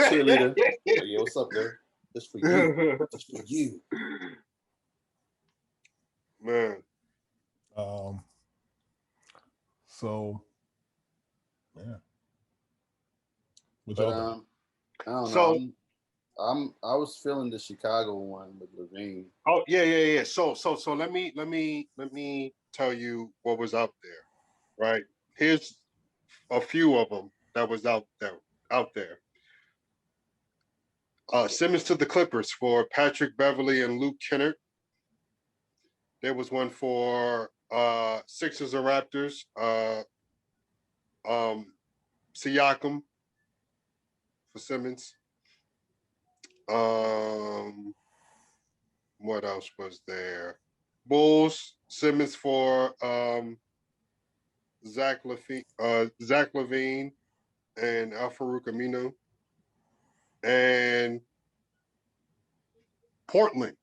Cheerleader. Hey, what's up, there? This for you. This for you. Man. So, yeah. But, I don't know. I was feeling the Chicago one with Levine. Oh yeah. So let me tell you what was out there, right? Here's a few of them that was out there. Simmons to the Clippers for Patrick Beverly and Luke Kennard. There was one for Sixers or Raptors. Siakam for Simmons. What else was there? Bulls, Simmons for Zach LaVine and Al-Farouq Aminu. And Portland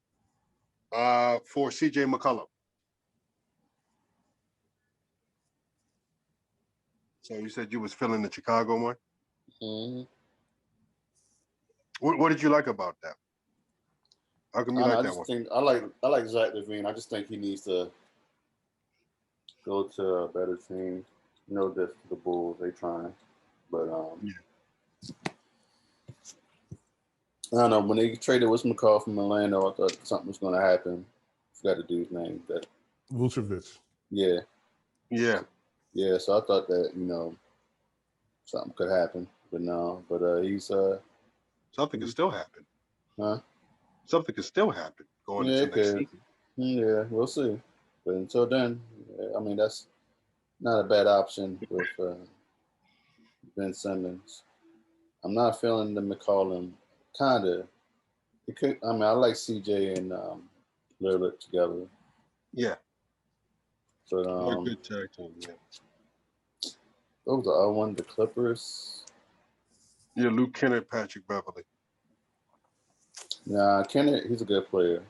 for CJ McCollum. So you said you was feeling the Chicago one? Mm-hmm. What did you like about that? How come you like that one? I like Zach LaVine. I just think he needs to go to a better team. No diss to the Bulls, they trying, but I don't know. When they traded McCall from Orlando, I thought something was going to happen. I forgot the dude's name. That Vucevic. Yeah. Yeah. Yeah. So I thought that something could happen, but no. But he's something can still happen. Huh? Something can still happen going into next season. Yeah, we'll see. But until then, I mean that's not a bad option with Ben Simmons. I'm not feeling the McCollum. Kinda. It could. I mean, I like CJ and Lillard together. Yeah. But they're good tag team. Yeah. What was the other one? The Clippers. Yeah, Luke Kennard, Patrick Beverly. Nah, Kennard. He's a good player.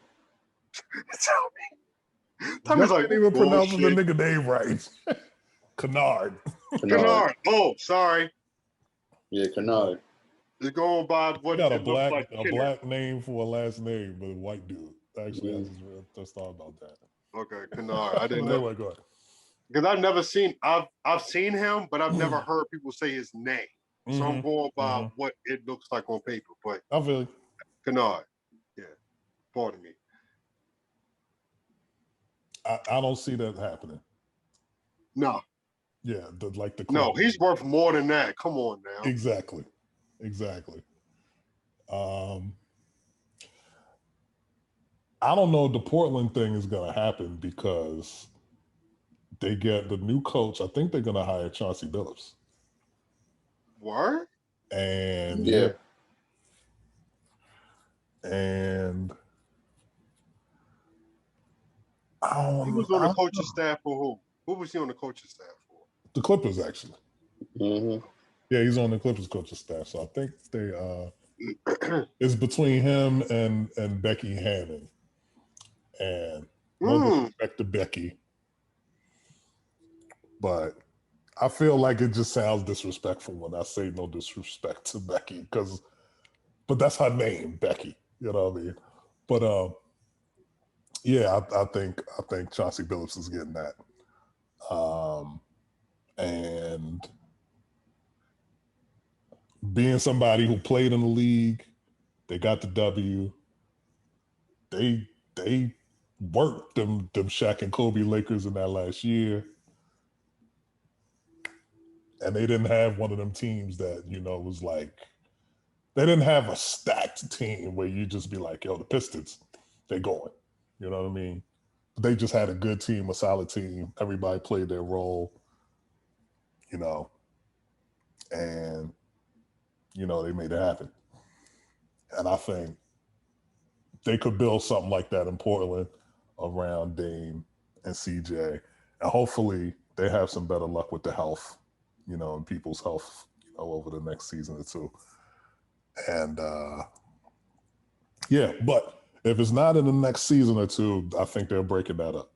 Tell me like even pronouncing the nigga name right. Kennard. Kennard. Oh, sorry. Yeah, Kennard. They're going by what got it looks like. A black name for a last name, but a white dude. Actually, I just thought about that. Okay, Kennard. I didn't know. Anyway, go ahead. Because I've never seen. I've seen him, but I've never heard people say his name. So I'm going by what it looks like on paper. But I feel Kennard. Yeah. Pardon me. I don't see that happening. No. Yeah, the no, he's worth more than that. Come on now. Exactly. I don't know if the Portland thing is going to happen because they get the new coach. I think they're going to hire Chauncey Billups. What? And and he was on the coaching staff for who? Who was he on the coaching staff for? The Clippers, actually. Mm-hmm. Yeah, he's on the Clippers coaching staff. So I think they it's between him and Becky Hammond. And no disrespect to Becky, but I feel like it just sounds disrespectful when I say no disrespect to Becky but that's her name, Becky. You know what I mean? But yeah, I think Chauncey Billups is getting that. And being somebody who played in the league, they got the W. They worked them Shaq and Kobe Lakers in that last year. And they didn't have one of them teams that, was like, they didn't have a stacked team where you just be like, yo, the Pistons, they're going. You know what I mean? They just had a good team, a solid team. Everybody played their role, and, they made it happen. And I think they could build something like that in Portland around Dame and CJ. And hopefully they have some better luck with the health, and people's health, over the next season or two. And yeah, but if it's not in the next season or two, I think they're breaking that up.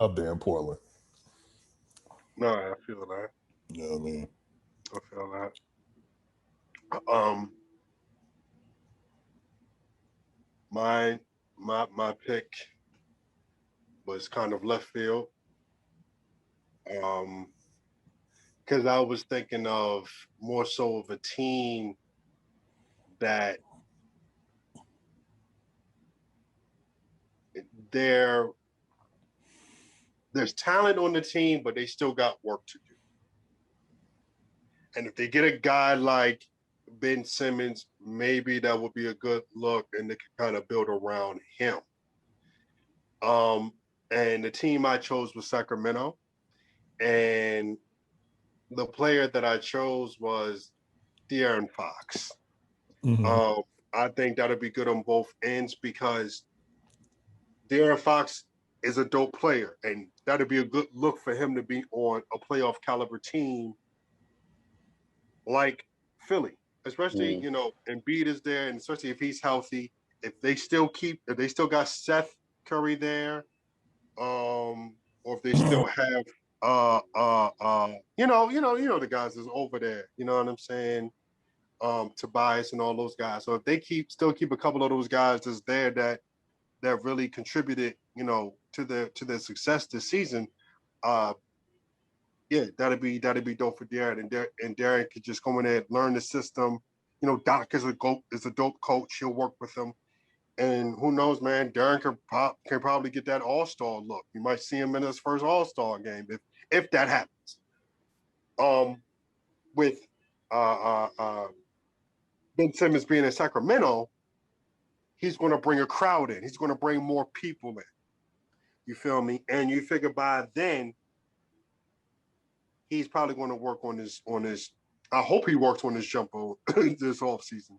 Up there in Portland. No, I feel that. You know what I mean? I feel that. My pick was kind of left field. Because I was thinking of more so of a team that there's talent on the team, but they still got work to do. And if they get a guy like Ben Simmons, maybe that would be a good look, and they can kind of build around him. And the team I chose was Sacramento, and the player that I chose was De'Aaron Fox. Mm-hmm. I think that'll be good on both ends because De'Aaron Fox is a dope player, and that'll be a good look for him to be on a playoff caliber team like Philly, especially, Embiid is there, and especially if he's healthy, if they still got Seth Curry there, or if they still have the guys that's over there, you know what I'm saying? Tobias and all those guys. So if they still keep a couple of those guys that's there that really contributed, you know, to their success this season, yeah, that'd be dope for Darren. And Darren could just go in there, learn the system. You know, Doc is a dope coach. He'll work with them. And who knows, man? Darren can probably get that All-Star look. You might see him in his first All-Star game if that happens. With Ben Simmons being in Sacramento, he's going to bring a crowd in. He's going to bring more people in. You feel me? And you figure by then, he's probably going to work on his. I hope he works on his jumper this offseason.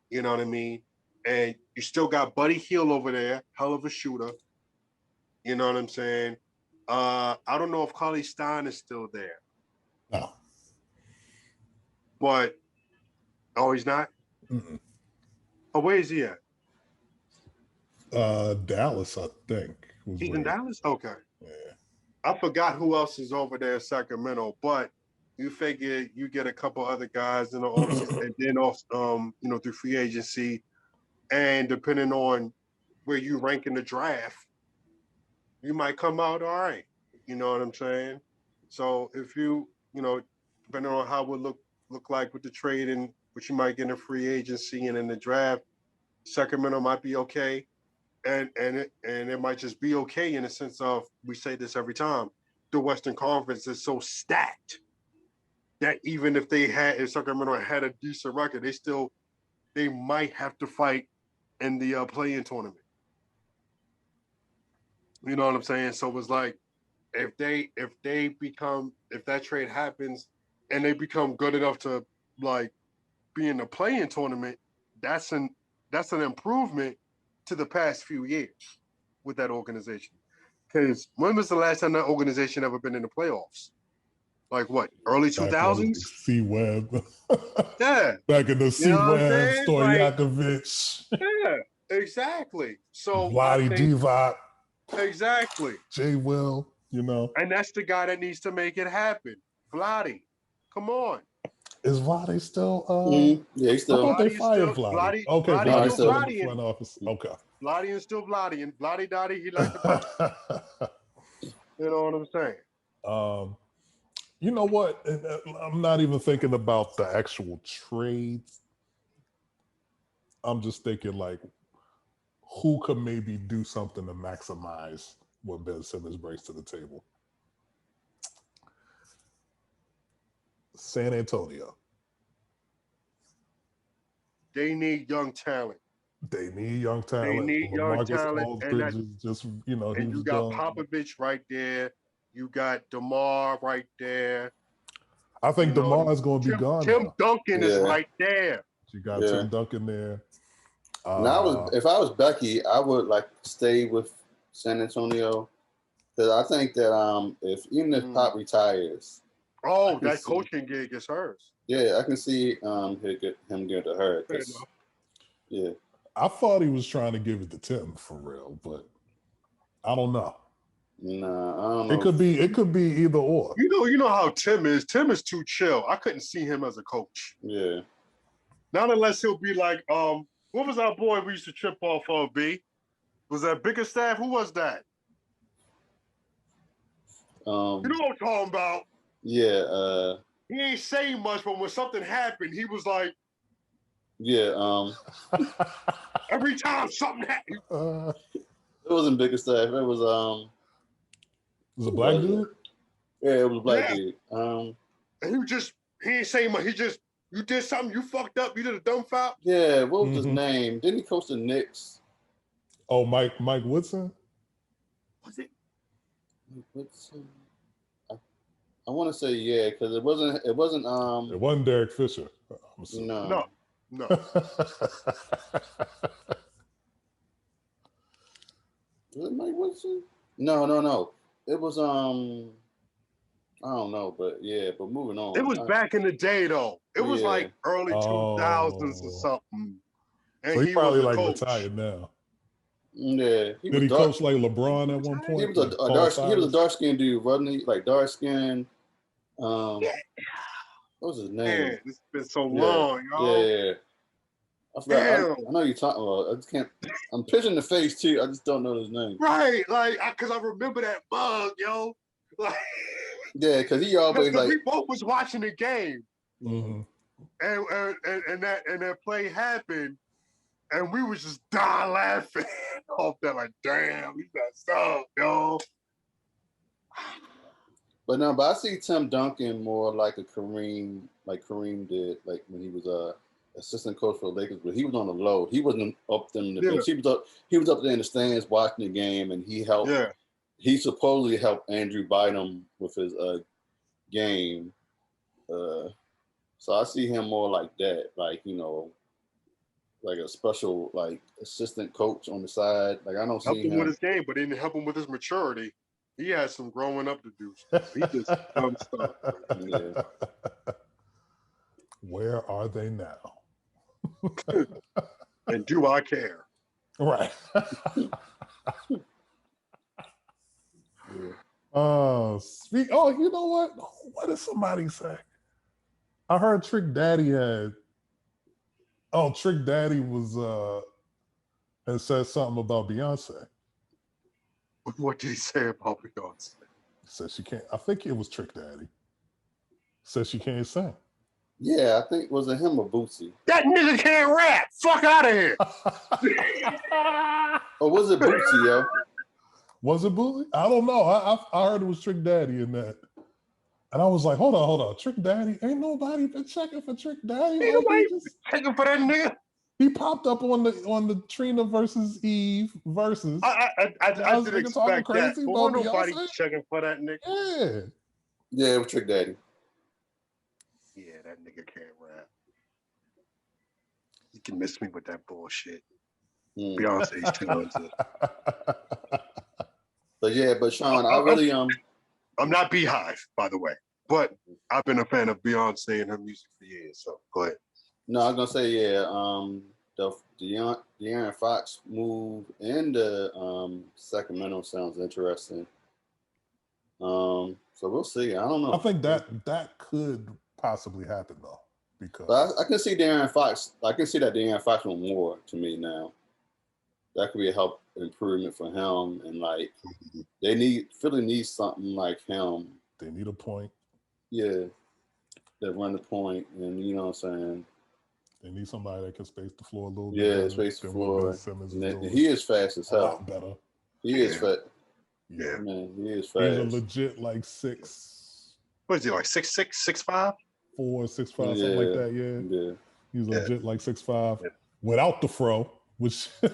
You know what I mean? And you still got Buddy Hield over there, hell of a shooter. You know what I'm saying? I don't know if Carly Stein is still there. No. But, oh, he's not? Mm-mm. Oh, where is he at? Dallas, I think. He's in Dallas? Okay. Yeah. I forgot who else is over there in Sacramento, but you figure you get a couple other guys in the offseason and then off, you know, through free agency. And depending on where you rank in the draft, you might come out all right. You know what I'm saying? So if you know, depending on how it would look like with the trade and what you might get in free agency and in the draft, Sacramento might be okay. And it might just be okay in the sense of, we say this every time, the Western Conference is so stacked that even if Sacramento had a decent record, they might have to fight in the play-in tournament. You know what I'm saying? So it's like, if that trade happens and they become good enough to like be in the play-in tournament, that's an improvement to the past few years with that organization. Because when was the last time that organization ever been in the playoffs? Like what? Early 2000s? C-Web. Yeah. Back in the C-Web, Stojakovic. Yeah, exactly. So Vlade Divac. Exactly. J. Will, you know. And that's the guy that needs to make it happen. Vlade. Come on. Is Vlade still yeah, he's still. I thought they fired Vlade. Okay, Vlade's still in the front office. Okay. Vlade is still Vlade, and Vlade Dottie, he likes the You know what I'm saying? You know what? I'm not even thinking about the actual trades. I'm just thinking like, who could maybe do something to maximize what Ben Simmons brings to the table? San Antonio. They need young talent. They need young talent. They need young talent. And just, you know, and you got Popovich right there. You got DeMar right there. I think DeMar is going to be gone. Tim Duncan is right there. You got Tim Duncan there. Now, if I was Becky, I would like stay with San Antonio because I think that if Pop retires, that coaching gig is hers. Yeah, I can see him get to her. Yeah, I thought he was trying to give it to Tim for real, but I don't know. Nah, I don't know. It could be either or. You know how Tim is. Tim is too chill. I couldn't see him as a coach. Yeah. Not unless he'll be like, what was our boy we used to trip off of, B? Was that Bickerstaff? Who was that? You know what I'm talking about? Yeah. He ain't saying much, but when something happened, he was like, yeah. Every time something happened. It wasn't Bickerstaff. It was Was it a black dude? Yeah, it was a black dude. And he ain't saying much. You did something, you fucked up, you did a dumb foul. Yeah, what was his name? Didn't he coach the Knicks? Oh, Mike Woodson? Was it? Woodson? I want to say because it wasn't It wasn't Derek Fisher. No. Was it Mike Woodson? No. It was I don't know, but moving on. It was back in the day though. It was like early 2000s or something. And so he probably like coach. retired now. Yeah. Did he coach like LeBron at one point? He was a dark skinned dude, wasn't he? Like dark skinned. What was his Man, name? it's been so long, y'all. Yeah. I forgot. I know you're talking about. I just can't. I'm picturing the face too. I just don't know his name. Right, like, cause I remember that bug, yo. Like, yeah, cause he always like. We both was watching the game, Mm-hmm. and that play happened, and we was just dying laughing off that. Like, damn, he messed up, yo. But I see Tim Duncan more like a Kareem, like Kareem did, like when he was assistant coach for the Lakers, but he was on the low. He wasn't up them the bench. He was up there in the stands watching the game, and he helped. Yeah. He supposedly helped Andrew Bynum with his game. So I see him more like that, like like a special like assistant coach on the side. Like I don't see him with his game, but didn't help him with his maturity. He had some growing up to do. He just dumb stuff. Yeah. Where are they now? And do I care? Right. You know what? What did somebody say? I heard Trick Daddy had. Oh, Trick Daddy had said something about Beyonce. What did he say about Beyonce? He said she can't. I think it was Trick Daddy. Said she can't sing. Yeah, I think was it him or Bootsy? That nigga can't rap. Fuck out of here. Or was it Bootsy, yo? Was it Bootsy? I don't know. I heard it was Trick Daddy in that. And I was like, hold on. Trick Daddy? Ain't nobody been checking for Trick Daddy. Ain't nobody checking for that nigga. He popped up on the Trina versus Eve versus. I didn't expect that. But wasn't nobody checking for that nigga. Yeah. Yeah, it was Trick Daddy. Yeah, that nigga can't rap. You can miss me with that bullshit. Beyonce's talented. But Shaun, I really I'm not Beehive, by the way, but I've been a fan of Beyonce and her music for years. So go ahead. No, I was gonna say the De'Aaron Fox move into Sacramento sounds interesting. So we'll see. I don't know. I think that could possibly happen though, because but I can see De'Aaron Fox. I can see that De'Aaron Fox will more to me now. That could be a help improvement for him, and like Philly needs something like him. They need a point. Yeah, that run the point, and you know what I'm saying. They need somebody that can space the floor a little bit. Yeah, space the floor. He is fast as hell. A lot better. He is fast. Yeah, man, he is fast. He's a legit like 6. What is he like 6'6", 6'5"? 4, 6'5", something like that. Yeah. He's legit like 6'5", without the fro. Which he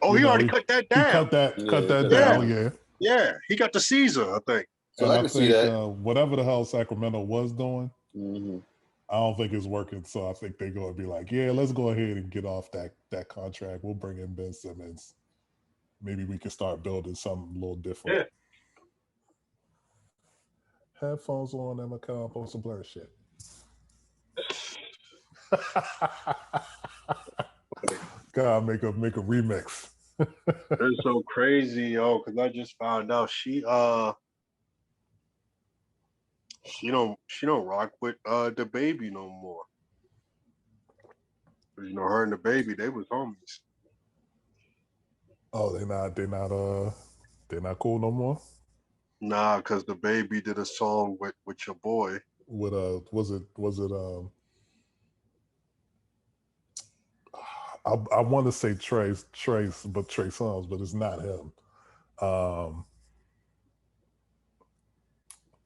already cut that down. He cut that down. Yeah. Yeah, he got the Caesar, I think. So I can see that. Whatever the hell Sacramento was doing, mm-hmm. I don't think it's working. So I think they're going to be like, yeah, let's go ahead and get off that contract. We'll bring in Ben Simmons. Maybe we can start building something a little different. Yeah. Headphones on and my car on some blur shit. God, make a remix. It's so crazy, yo, because I just found out she don't rock with the baby no more. You know, her and the baby, they was homies. Oh, they're not cool no more? Nah, because the baby did a song with your boy. With was it I want to say Trace, but Trey Songz, but it's not him.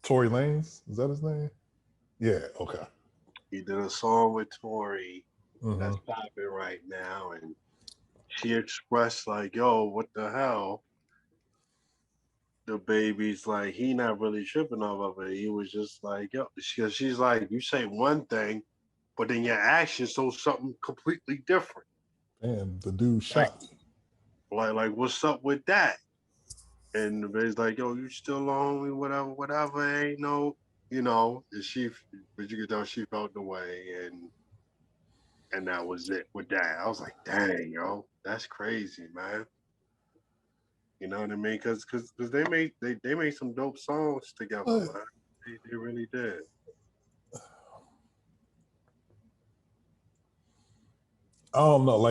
Tory Lanez, is that his name? Yeah, okay. He did a song with Tory that's popping right now, and she expressed like, yo, what the hell? The baby's like, he not really tripping off of it. He was just like, yo, she's like, you say one thing, but then your actions show something completely different. And the dude shot. Like, what's up with that? And the baby's like, yo, you still on me, whatever, ain't no, you know. And but you could tell she felt the way, and that was it with that. I was like, dang, yo, that's crazy, man. You know what I mean? Because they made some dope songs together, man. They really did. I don't know.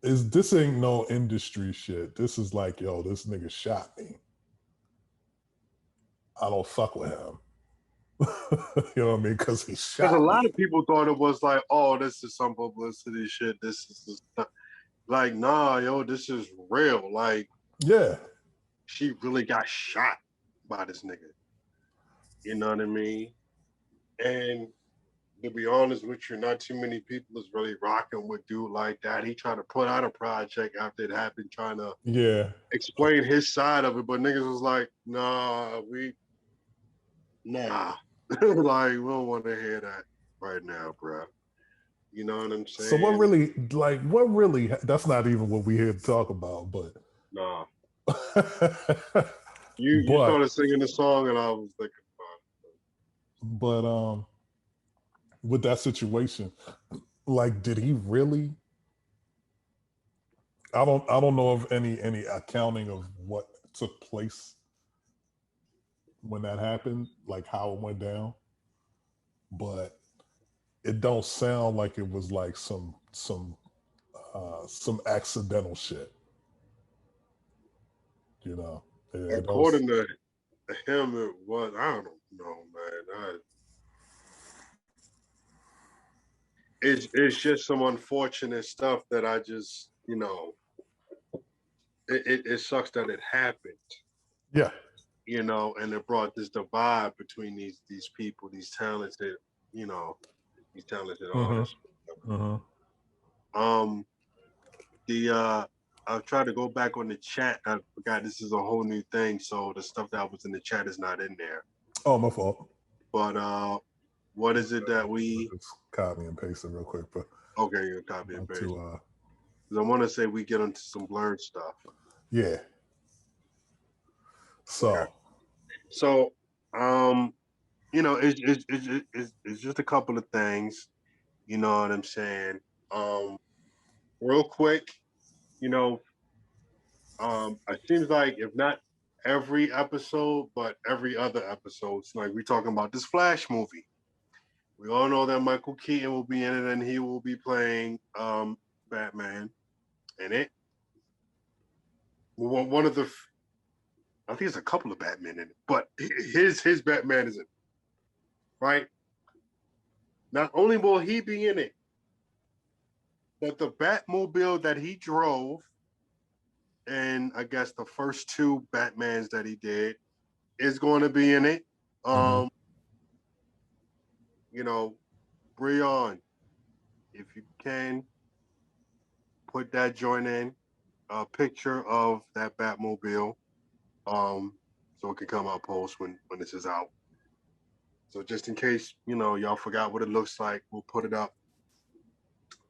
Is this ain't no industry shit. This is like, yo, this nigga shot me. I don't fuck with him. You know what I mean? Because he Because a shot lot me. of people thought it was like, oh, this is some publicity shit. This is like, nah, yo, this is real. Like, Yeah. she really got shot by this nigga. You know what I mean? And to be honest with you, not too many people is really rocking with dude like that. He tried to put out a project after it happened, trying to explain his side of it, but niggas was like, nah. Like, we don't want to hear that right now, bro. You know what I'm saying? So that's not even what we here to talk about, but Nah. You started singing the song and I was thinking about it. But with that situation, like, did he really? I don't know of any accounting of what took place when that happened, like how it went down. But it don't sound like it was like some accidental shit. You know. according to him, it was, I don't know, man. It's just some unfortunate stuff that I just, you know, it sucks that it happened. Yeah. You know, and it brought this divide between these people, these talented, you know, these talented artists. I've tried to go back on the chat. I forgot this is a whole new thing, so the stuff that was in the chat is not in there. Oh, my fault. But what is it that we just copy and paste it real quick? But okay, you copy and paste. Because I want to say we get into some blurred stuff. Yeah. So, you know, it's just a couple of things. You know what I'm saying? Real quick, you know, it seems like if not every episode, but every other episode, it's like we're talking about this Flash movie. We all know that Michael Keaton will be in it, and he will be playing Batman in it. One of the, I think it's a couple of Batman in it, but his Batman is in it, right? Not only will he be in it, but the Batmobile that he drove, and I guess the first two Batmans that he did, is going to be in it. You know, Breon, if you can, put that joint in, a picture of that Batmobile, so it can come out post when this is out. So just in case, you know, y'all forgot what it looks like, we'll put it up.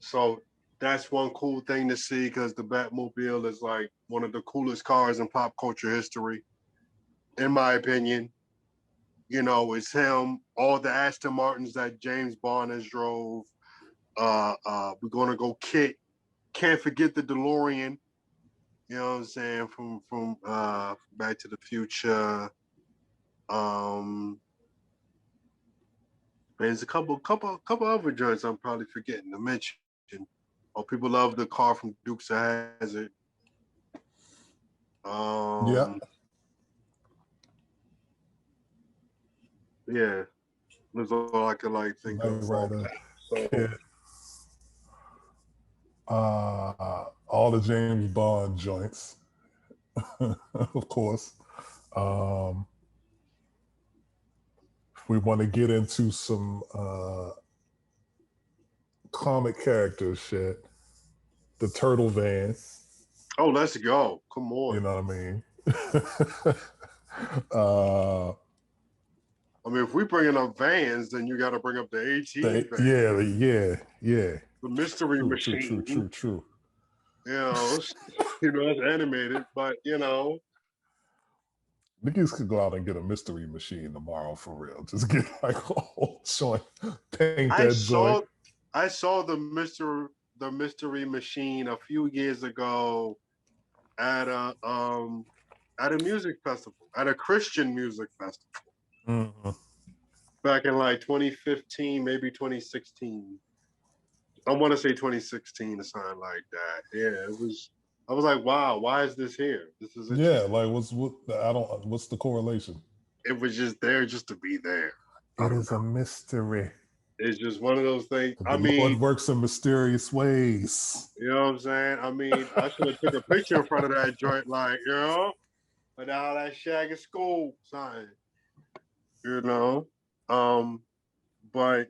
So that's one cool thing to see, because the Batmobile is like one of the coolest cars in pop culture history, in my opinion. You know, it's him, all the Aston Martins that James Bond has drove. We're gonna go Kit. Can't forget the DeLorean. You know what I'm saying? From Back to the Future. There's a couple other joints I'm probably forgetting to mention. Oh, people love the car from Dukes of Hazzard. Yeah. That's all I could like think of. All the James Bond joints, of course. If we want to get into some comic character shit, the Turtle Van. Oh, let's go. Come on. You know what I mean? I mean, if we bringing up vans, then you got to bring up the A-Team van. Yeah. The Mystery Machine. True. You know, it's animated, but you know. Niggas could go out and get a Mystery Machine tomorrow for real. Just get like a whole joint, paint that joint. I saw the Mystery Machine a few years ago at a music festival, at a Christian music festival. Back in like 2015, maybe 2016. I want to say 2016 or something like that. Yeah, it was. I was like, wow, why is this here? This is interesting. Like what's the correlation? It was just there just to be there. It is a mystery. It's just one of those things. The Lord works in mysterious ways. You know what I'm saying? I mean, I should have took a picture in front of that joint, like, you know, but now that Shaq is school, something, you know. But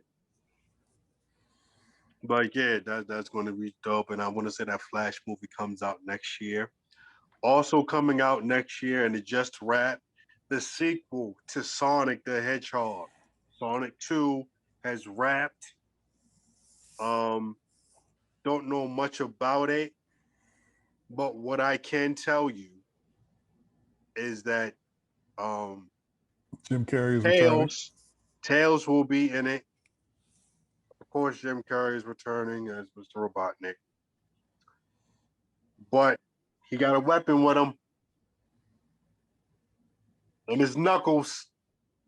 yeah, that's going to be dope. And I want to say that Flash movie comes out next year. Also coming out next year, and it just wrapped, the sequel to Sonic the Hedgehog. Sonic 2 has wrapped. Don't know much about it, but what I can tell you is that Jim Carrey is returning. Tails will be in it. Of course, Jim Carrey is returning as Mr. Robotnik. But he got a weapon with him. And his Knuckles.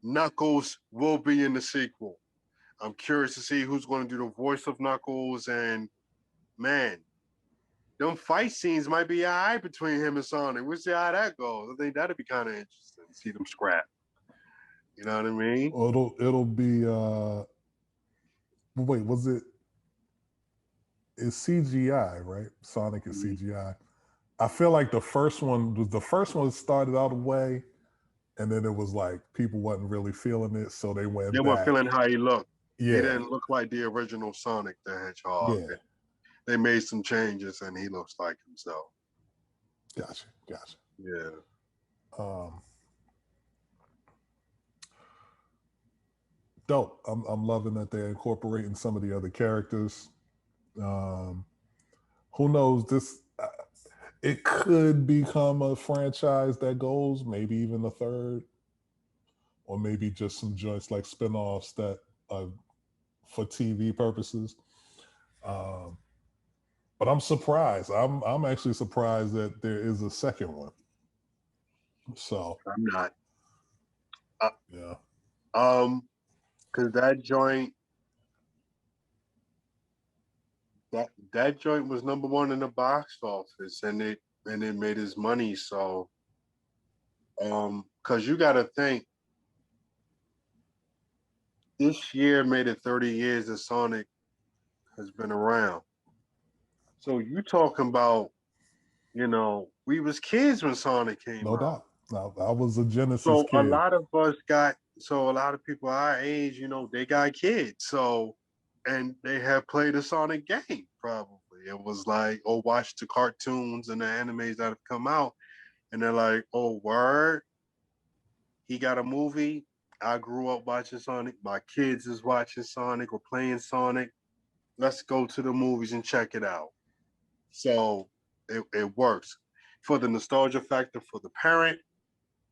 Knuckles will be in the sequel. I'm curious to see who's going to do the voice of Knuckles. And, man, them fight scenes might be all right between him and Sonic. We'll see how that goes. I think that'd be kind of interesting to see them scrap. You know what I mean? It'll be wait, was it? It's CGI, right? Sonic is CGI. I feel like the first one started out away, and then it was like people wasn't really feeling it, so they went. They weren't feeling how he looked. Yeah. He didn't look like the original Sonic the Hedgehog. Yeah. They made some changes, and he looks like himself. Gotcha. Yeah. Dope. I'm loving that they're incorporating some of the other characters. Who knows? This it could become a franchise that goes maybe even a third, or maybe just some joints like spinoffs that for TV purposes. But I'm surprised. I'm actually surprised that there is a second one. So I'm not. Yeah. Because that joint was number one in the box office, and it made his money. So, because you got to think, this year made it 30 years that Sonic has been around. So you talking about, we was kids when Sonic came out. No doubt. Now, I was a Genesis kid. A lot of people our age, they got kids. So, and they have played a Sonic game, probably. It was like, or watched the cartoons and the animes that have come out. And they're like, oh, word? He got a movie. I grew up watching Sonic. My kids is watching Sonic or playing Sonic. Let's go to the movies and check it out. So it works for the nostalgia factor for the parent,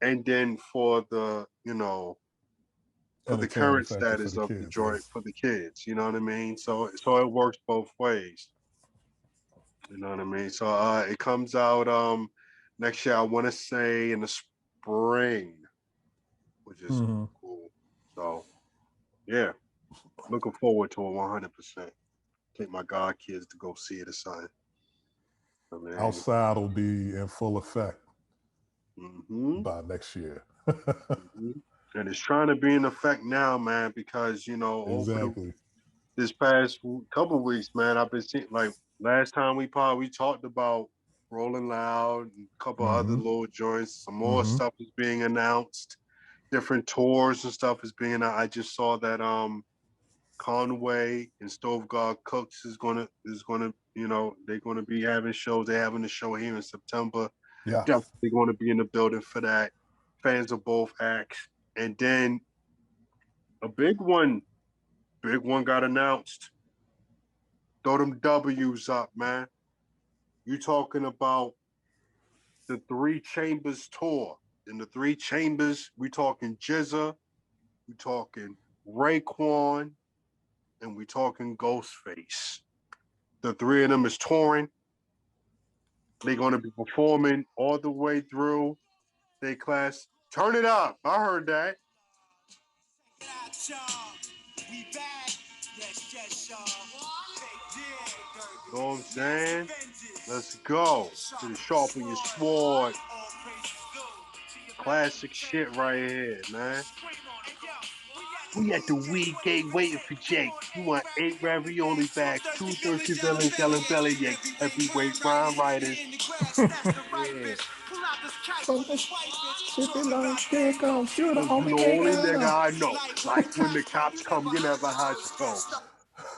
and then for the, for the current status of the joint for the kids. You know what I mean? So it works both ways. You know what I mean? So it comes out next year, I want to say in the spring, which is cool. So yeah, looking forward to it 100%. Take my god kids to go see it or something. Outside will be in full effect by next year. And it's trying to be in effect now, man, because, exactly. This past couple of weeks, man, I've been seeing, like, last time we talked about Rolling Loud and a couple other little joints. Some more stuff is being announced. Different tours and stuff is being announced. I just saw that Conway and Stove God Cooks is gonna they're gonna be having shows. They're having a show here in September. Yeah, definitely going to be in the building for that. Fans of both acts, and then a big one got announced. Throw them W's up, man. You talking about the Three Chambers tour? In the Three Chambers, we talking Jizza, we talking Raekwon, and we talking Ghostface. The three of them is touring. They're going to be performing all the way through their class. Turn it up. I heard that. We back. know what I'm saying? Let's go. To the sharpen your sword. Classic shit right here, man. We at the weed gate waiting for Jake. You want 8 ravioli bags, 2 thirsty villains yelling belly yanks, heavyweight rhyme writers. Yeah. You're the You the only nigga I know. Like when the cops come, you never hide your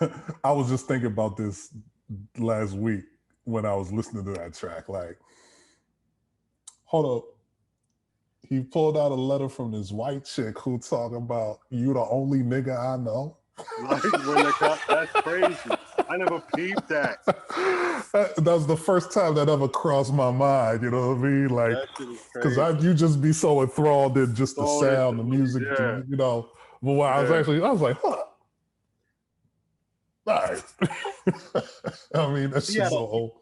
phone. I was just thinking about this last week when I was listening to that track. Like, hold up. He pulled out a letter from this white chick who talking about you the only nigga I know. Like when the cop, that's crazy. I never peeped that. That was the first time that ever crossed my mind. You know what I mean? Like, because you just be so enthralled in just the sound, the music, yeah. you know. But when I was like, huh. All right. I mean, that's just so old.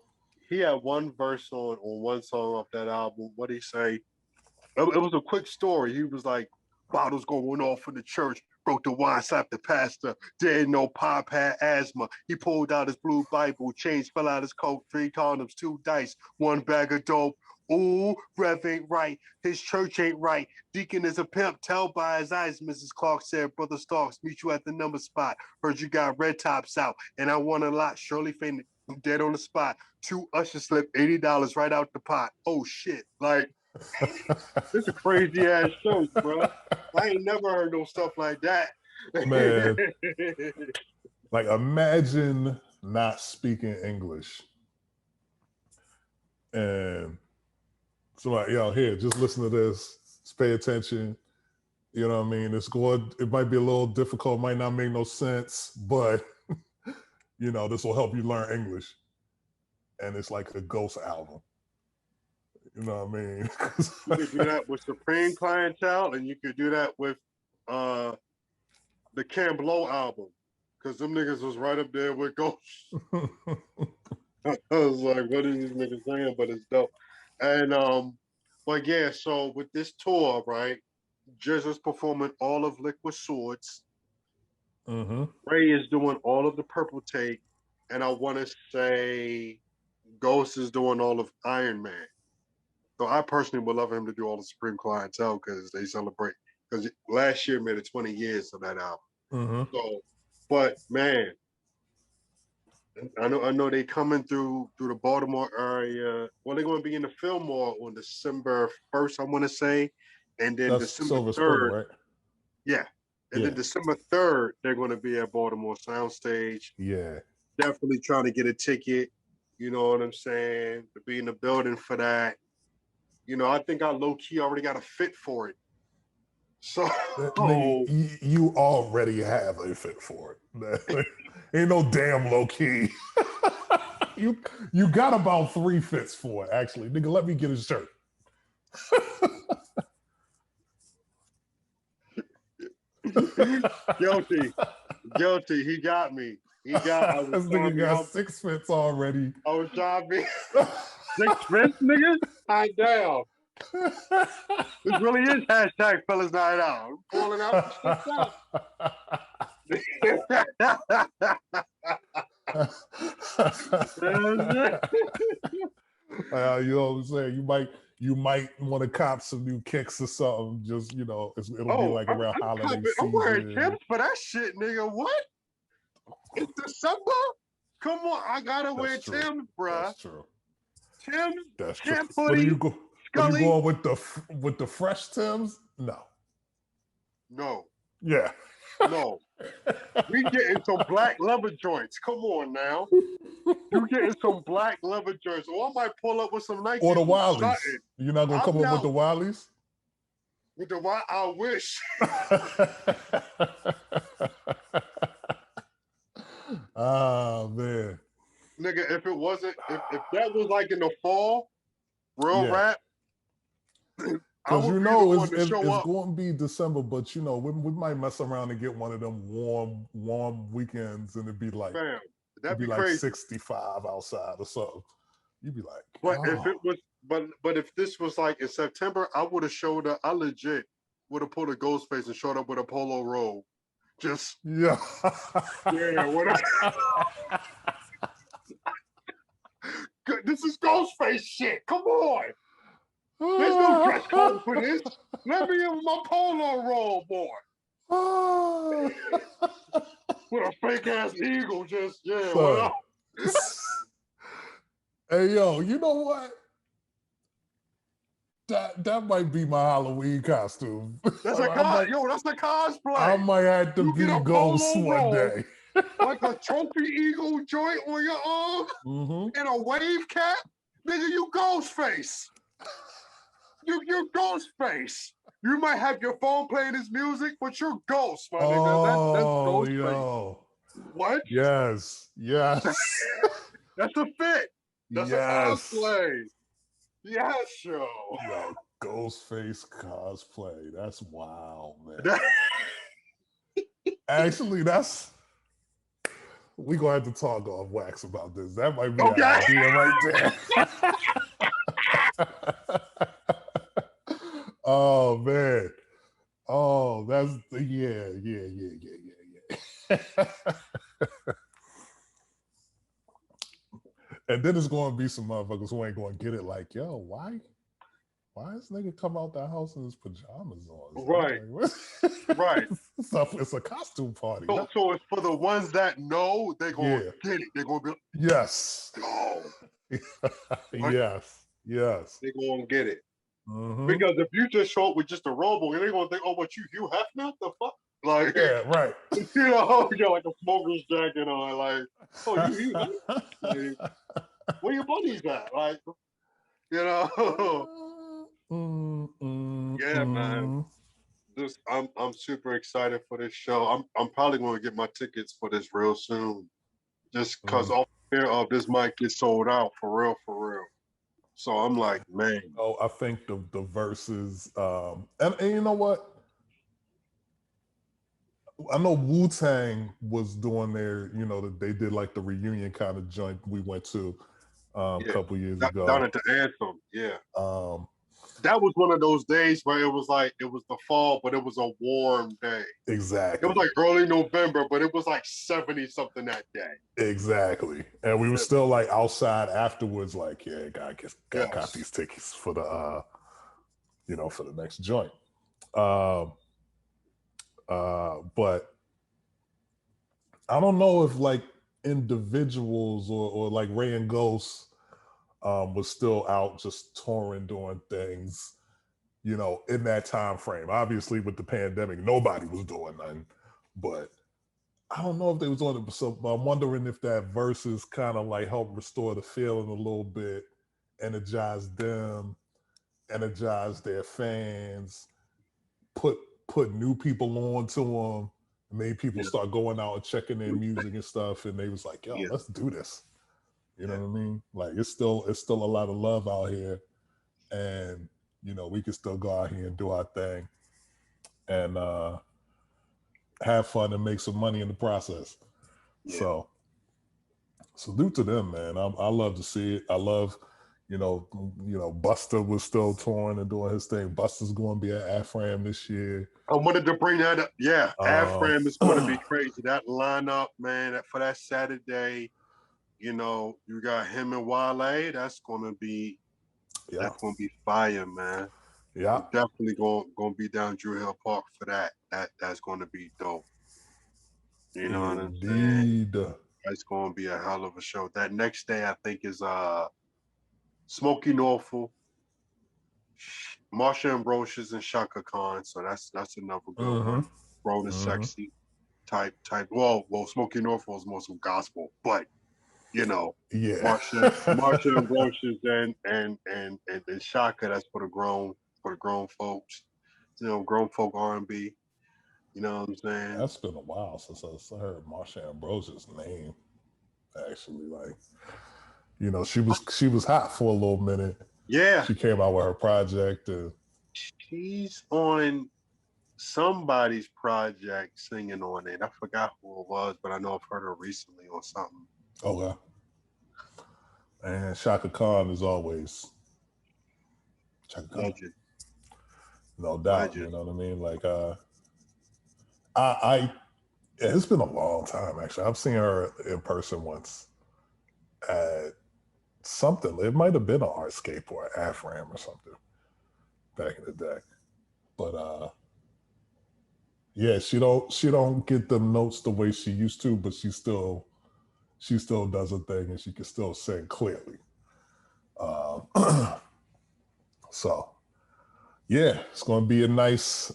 He had one verse on one song off that album. What did he say? It was a quick story. He was like, bottles going off in the church, broke the wine, slapped the pastor, didn't know Pop had asthma. He pulled out his blue Bible, change fell out his coat, 3 condoms, 2 dice, 1 bag of dope. Ooh, Rev ain't right. His church ain't right. Deacon is a pimp. Tell by his eyes, Mrs. Clark said. Brother Starks, meet you at the number spot. Heard you got red tops out, and I won a lot. Shirley fainted, dead on the spot. 2 ushers slipped $80 right out the pot. Oh, shit. Like, this is a crazy ass show, bro. I ain't never heard no stuff like that. Man, like imagine not speaking English. And so like, yo, here, just listen to this. Just pay attention. You know what I mean? It might be a little difficult, might not make no sense, but you know, this will help you learn English. And it's like a Ghost album. You know what I mean? You could do that with Supreme Clientele, and you could do that with the Camp Low album, because them niggas was right up there with Ghost. I was like, what is these niggas saying? But it's dope. And but yeah, so with this tour, right, Jizza's performing all of Liquid Swords. Mm-hmm. Ray is doing all of the Purple Tape, and I want to say Ghost is doing all of Iron Man. So I personally would love him to do all the Supreme Clientele because they celebrate. Because last year made it 20 years of that album. Mm-hmm. So, but man, I know they coming through the Baltimore area. Well, they're going to be in the Fillmore on December 1st, I want to say, and then That's December 3rd. Spring, right? Yeah, and then December 3rd they're going to be at Baltimore Soundstage. Yeah, definitely trying to get a ticket. You know what I'm saying? To be in the building for that. You know, I think I low key already got a fit for it. So nigga, you already have a fit for it. Ain't no damn low key. you got about 3 fits for it, actually. Nigga, let me get a shirt. Guilty. He got me. This nigga got 6 fits already. I was driving 6 fits, nigga? I down. This really is hashtag fellas night out. I'm pulling out the you know what I'm saying? You might want to cop some new kicks or something. Just, you know, it'll be like around holiday season. I'm wearing Tim's for that shit, nigga. What? It's December? Come on, I gotta wear Tim's, bruh. That's true. Tim's, that's true. Hoodie, you going with the fresh Tim's? No. Yeah. No. We getting some black leather joints. Come on now. You getting some black leather joints. Or I might pull up with some Nike. Or the Wiley's. You're not gonna come up with the Wiley's? With the Wiley's? I wish. Oh man. Nigga, if it wasn't, if that was like in the fall, real rap. Because you know it's going to be December, but you know we might mess around and get one of them warm weekends, and it'd be like that'd be like crazy. 65 outside or something. You'd be like, but if it was, but if this was like in September, I would have showed up. I legit would have pulled a Ghostface and showed up with a polo robe Just Yeah. whatever. This is Ghostface shit. Come on. There's no dress code for this. Let me in my polo roll, boy. With a fake ass eagle, just what up? Hey yo, you know what? That might be my Halloween costume. That's a that's a cosplay. I might have to be Ghost one day. Like a trophy eagle joint on your arm and a wave cap. Nigga, you Ghostface. You're Ghostface. You might have your phone playing his music, but you're Ghost, my nigga. That's Ghostface. Yo. What? Yes. That's a fit. That's a cosplay. Yes, yo. Ghostface cosplay. That's wild, man. Actually, we gonna have to talk off Wax about this. That might be an idea right there. Oh man. Oh, that's yeah. And then there's gonna be some motherfuckers who ain't gonna get it. Like, yo, why this nigga come out the house in his pajamas on? Right. Like, right. It's a costume party. So it's for the ones that know, they're gonna get it. They're gonna be yes. Oh. Yes. They're gonna get it. Because if you just show up with just a robe, they're gonna think, oh, what you Hefner? The fuck? Like, yeah, right. You know, you got like a smoker's jacket on, like, oh, you Hefner? Like, where your buddies at? Like, you know. Yeah, man. I'm super excited for this show. I'm probably gonna get my tickets for this real soon. Just cause all fear of this might get sold out for real. So I'm like, man. Oh, I think the Verzuz, and you know what? I know Wu-Tang was doing their, they did like the reunion kind of joint we went to a couple years ago. Down at the Anthem, yeah. That was one of those days where it was the fall, but it was a warm day. Exactly. It was like early November, but it was like 70 something that day. Exactly. And we were still like outside afterwards, like, yeah, got these tickets for the for the next joint. But I don't know if like individuals or like Ray and Ghost was still out just touring, doing things, in that time frame. Obviously, with the pandemic, nobody was doing nothing. But I don't know if they was on it. So I'm wondering if that Verzuz kind of like helped restore the feeling a little bit, energize them, energize their fans, put new people on to them, made people start going out and checking their music and stuff. And they was like, yo, let's do this. You know what I mean? Like it's still a lot of love out here, and we can still go out here and do our thing, and have fun and make some money in the process. Yeah. So salute to them, man. I love to see it. I love, Buster was still touring and doing his thing. Buster's going to be at AFRAM this year. I wanted to bring that up. Yeah, AFRAM is going to be crazy. That lineup, man, for that Saturday. You got him and Wale. That's gonna be fire, man. Yeah, I'm definitely gonna be down Drew Hill Park for that. That's gonna be dope. You know what I'm saying? That's gonna be a hell of a show. That next day, I think, is Smokey Norfolk, Marsha Ambrosius, and Shaka Khan. So that's another good one. Grown and sexy type. Well, Smokey Norfolk is more some gospel, but. Marsha Ambrosius and Shaka, that's for the grown folks. Grown folk R&B. You know what I'm saying? That's been a while since I heard Marsha Ambrosius' name. Actually, like, she was hot for a little minute. Yeah. She came out with her project. She's on somebody's project singing on it. I forgot who it was, but I know I've heard her recently on something. Okay. And Shaka Khan is always Shaka Khan. Legend. No doubt. Legend. You know what I mean? Like I Yeah, it's been a long time actually. I've seen her in person once at something. It might have been an Artscape or an AFRAM or something back in the day. But yeah, she don't get the notes the way she used to, but she still does a thing and she can still sing clearly. So yeah, it's going to be a nice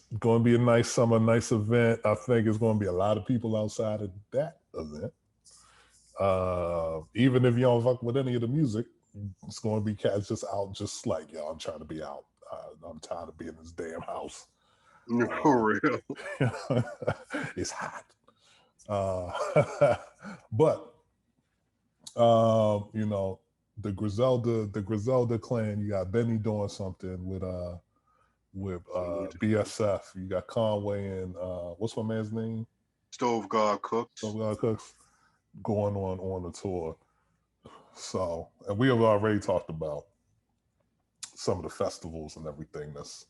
summer, nice event. I think it's going to be a lot of people outside of that event. Even if you don't fuck with any of the music, it's going to be cats just out, just like, yo, I'm trying to be out. I'm tired of being in this damn house. For real. It's hot. But you know, the Griselda clan, you got Benny doing something with BSF. You got Conway and what's my man's name? Stove God Cooks. Stove God Cooks going on the tour. So, and we have already talked about some of the festivals and everything that's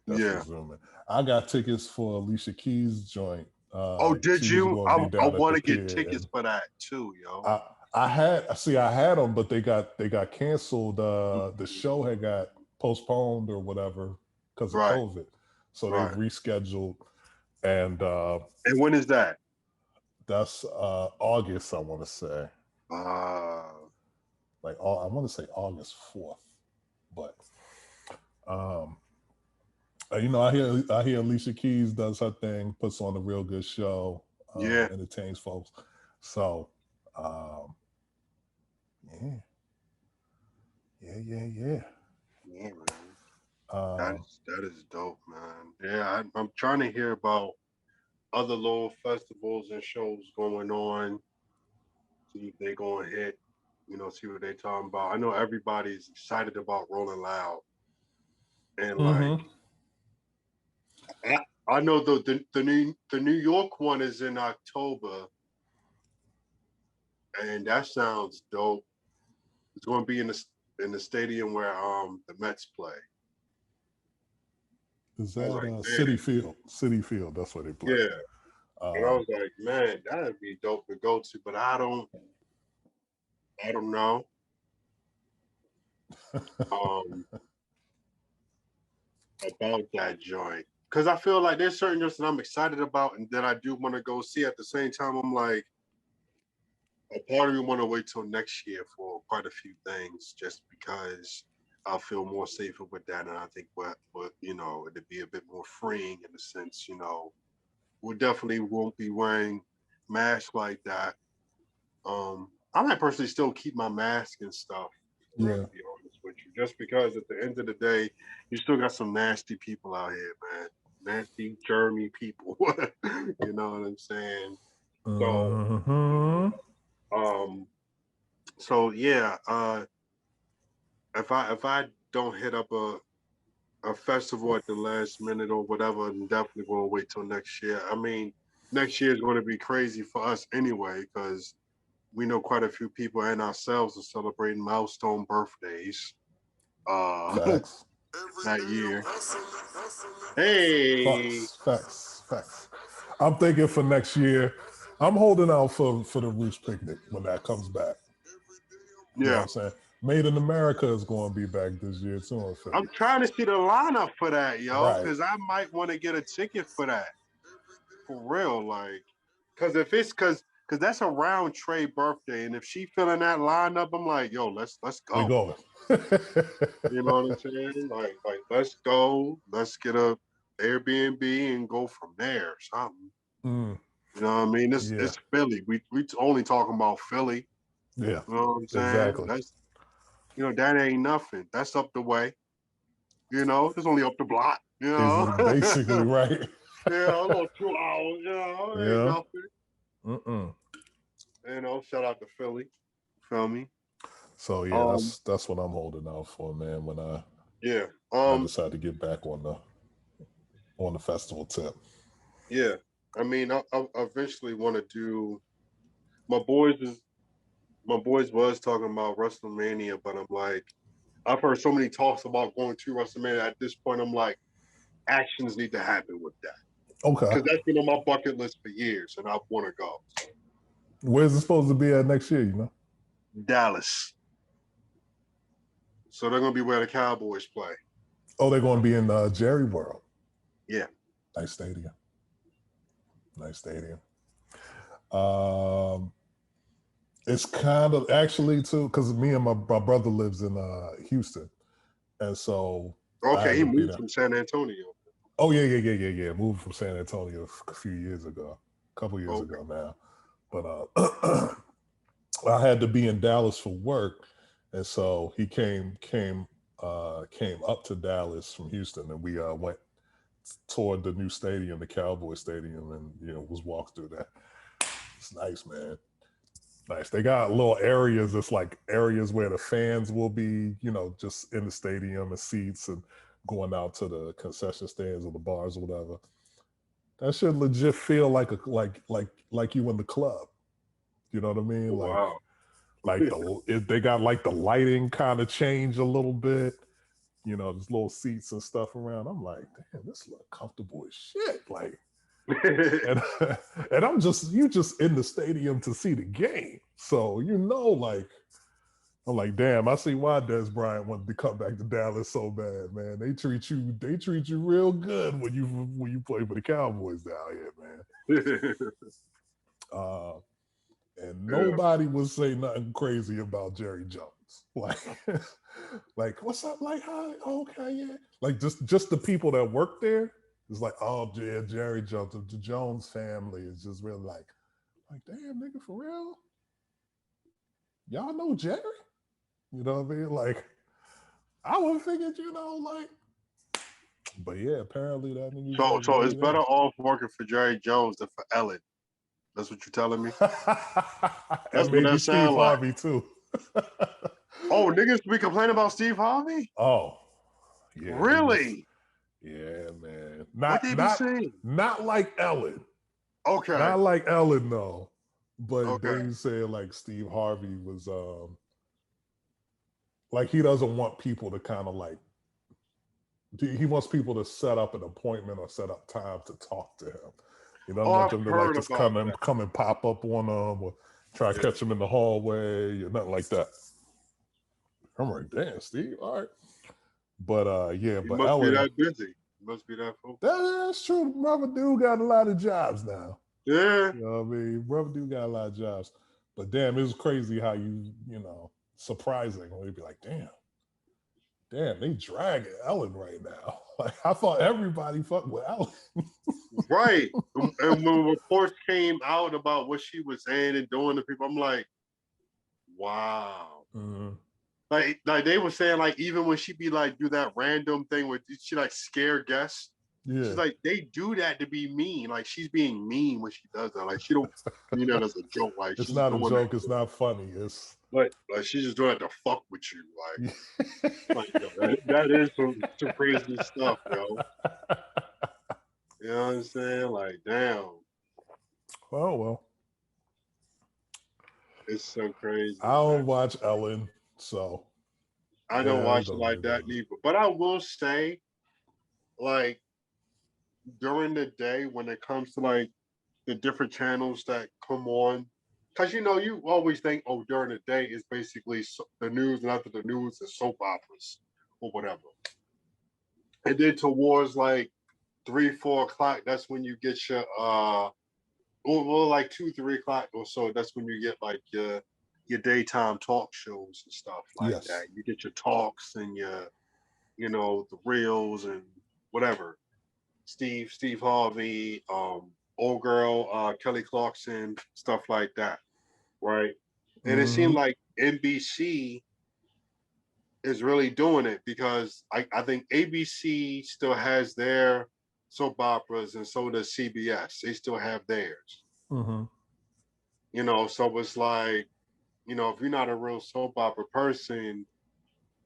resuming. I got tickets for Alicia Keys' joint. Did you? I want to get tickets and for that too, yo. I had them, but they got canceled. The show had got postponed or whatever because of COVID, so they rescheduled. And when is that? That's August, I want to say. Like I want to say August 4th, but you know, I hear Alicia Keys does her thing, puts on a real good show, entertains folks. So yeah. Yeah, man. That is dope, man. Yeah, I'm trying to hear about other little festivals and shows going on. See if they're going to hit. You know, see what they're talking about. I know everybody's excited about Rolling Loud, and like, I know the New York one is in October, and that sounds dope. It's going to be in the stadium where the Mets play. Is that Citi Field? Citi Field. That's where they play. Yeah. And I was like, man, that'd be dope to go to, but I don't know. About that joint. Because I feel like there's certain joints that I'm excited about and that I do want to go see. At the same time, I'm like, a part of me want to wait till next year for quite a few things just because I'll feel more safer with that. And I think what you know, it'd be a bit more freeing in the sense, you know, we definitely won't be wearing masks like that. I might personally still keep my mask and stuff. Yeah. To be honest with you, just because at the end of the day, you still got some nasty people out here, man. Nasty, germy people. You know what I'm saying? So yeah. If I don't hit up a festival at the last minute or whatever, I'm definitely going to wait till next year. I mean, next year is going to be crazy for us anyway, because we know quite a few people and ourselves are celebrating milestone birthdays that year. Hey, facts. I'm thinking for next year. I'm holding out for the Roots Picnic when that comes back. You know what I'm saying? Made in America is going to be back this year too. I'm trying to see the lineup for that, yo, because I might want to get a ticket for that. For real, like, because that's a round Trey birthday, and if she feeling that lineup, I'm like, yo, let's go. We going. You know what I'm saying? Like let's go. Let's get a Airbnb and go from there or something. You know what I mean? It's Philly. We only talking about Philly. Yeah. You know what I'm saying? Exactly. That's, you know, that ain't nothing. That's up the way. You know, it's only up the block. You know, basically right. Yeah, a little 2 hours. You know, ain't nothing. You know, shout out to Philly. Feel me? So yeah, that's what I'm holding out for, man. When I decide to get back on the festival tip. Yeah, I mean, I eventually want to do. My boys was talking about WrestleMania, but I'm like, I've heard so many talks about going to WrestleMania. At this point, I'm like, actions need to happen with that. Okay. Because that's been on my bucket list for years, and I want to go. Where's it supposed to be at next year? You know, Dallas. So they're gonna be where the Cowboys play. oh, they're going to be in Jerry World. Yeah. Nice stadium. It's kind of actually too because me and my brother lives in Houston, and so Okay, he moved from San Antonio. Oh yeah. Moved from San Antonio a few years ago, a couple years ago now. But I had to be in Dallas for work, and so he came up to Dallas from Houston, and we went toward the new stadium, the Cowboy Stadium, and was walked through that. It's nice, man. Nice. They got little areas. It's like areas where the fans will be, just in the stadium and seats and going out to the concession stands or the bars or whatever. That should legit feel like you in the club. You know what I mean? Wow. They got like the lighting kind of changed a little bit. There's little seats and stuff around. I'm like, damn, this look comfortable as shit. Like, and I'm just in the stadium to see the game. So I'm like, damn, I see why Des Bryant wanted to come back to Dallas so bad, man. They treat you real good when you play for the Cowboys down here, man. And nobody would say nothing crazy about Jerry Jones. Like what's up? Like, hi, okay, yeah. Like just the people that work there. It's like, oh yeah, Jerry Jones, the Jones family is just really like, damn, nigga, for real? Y'all know Jerry? You know what I mean? Like, I would have figured, but yeah, apparently that nigga. So it's better off working for Jerry Jones than for Ellen. That's what you're telling me? That's what that Steve Harvey too. Oh, niggas be complaining about Steve Harvey? Oh, yeah. Really? Yeah, man. What they be saying? Not like Ellen. Okay. Not like Ellen, though. But Okay. they say like Steve Harvey was like he doesn't want people to kind of like he wants people to set up an appointment or set up time to talk to him. He doesn't want them to like just come and pop up on them or try to catch him in the hallway or nothing like that. I'm like, damn, Steve, all right. But yeah, he but must Ellen, be that busy. He must be that focused. That's true. Brother dude got a lot of jobs now. Yeah. You know what I mean? Brother dude got a lot of jobs. But damn, it was crazy how surprising. We'd be like, damn, they dragging Ellen right now. Like I thought everybody fucked with Ellen. Right. And when reports came out about what she was saying and doing to people, I'm like, wow. Mm-hmm. Like they were saying, like, even when she be like do that random thing where she like scare guests. Yeah. She's like, they do that to be mean. Like she's being mean when she does that. Like she don't mean that as a joke. Like it's not a joke. It's not funny. It's like she's just doing it to fuck with you. Like, that is some crazy stuff, yo. You know what I'm saying? Like, damn. Oh well. It's so crazy. I don't watch Ellen, so I don't watch it like that either. But I will say, like, during the day when it comes to like the different channels that come on, because you always think, oh, during the day is basically the news, and after the news is soap operas or whatever. And then towards like 3-4 o'clock, that's when you get your well, like 2-3 o'clock or so, that's when you get like your daytime talk shows and stuff like that. You get your talks and your the reels and whatever. Steve Harvey, old girl, Kelly Clarkson, stuff like that, right? And it seemed like NBC is really doing it because I think ABC still has their soap operas and so does CBS. They still have theirs. So it's like, if you're not a real soap opera person,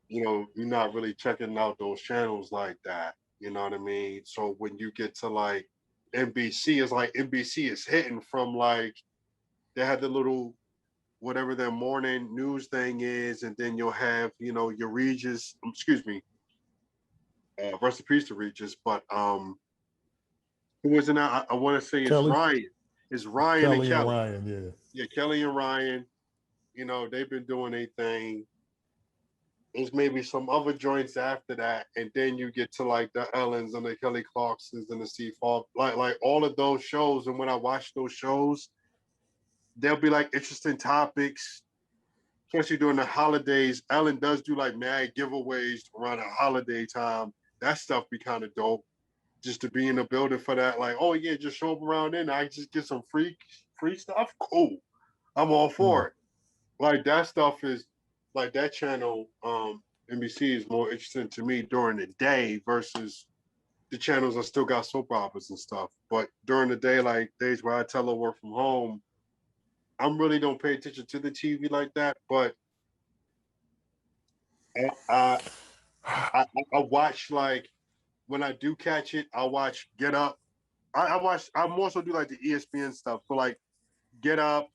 you're not really checking out those channels like that. You know what I mean? So when you get to like NBC, it's like NBC is hitting from like, they have the little, whatever their morning news thing is, and then you'll have, your Regis, excuse me, rest in peace to Regis, but Who was in that? I want to say it's Kelly? Ryan. It's Ryan and Kelly and Kelly. Ryan, yeah. Yeah, Kelly and Ryan. You know, they've been doing their thing. There's maybe some other joints after that, and then you get to like the Ellens and the Kelly Clarksons and the Steve Harvey, like all of those shows. And when I watch those shows, there'll be like interesting topics, especially during the holidays. Ellen does do like mad giveaways around the holiday time. That stuff be kind of dope. Just to be in the building for that, like, oh yeah, just show up around then. I just get some free stuff. Cool, I'm all for it. Like that stuff is like that channel. NBC is more interesting to me during the day versus the channels that still got soap operas and stuff. But during the day, like days where I tell her work from home, I'm really don't pay attention to the TV like that. But I watch like when I do catch it, I'll watch Get Up. I also do like the ESPN stuff. So like Get Up,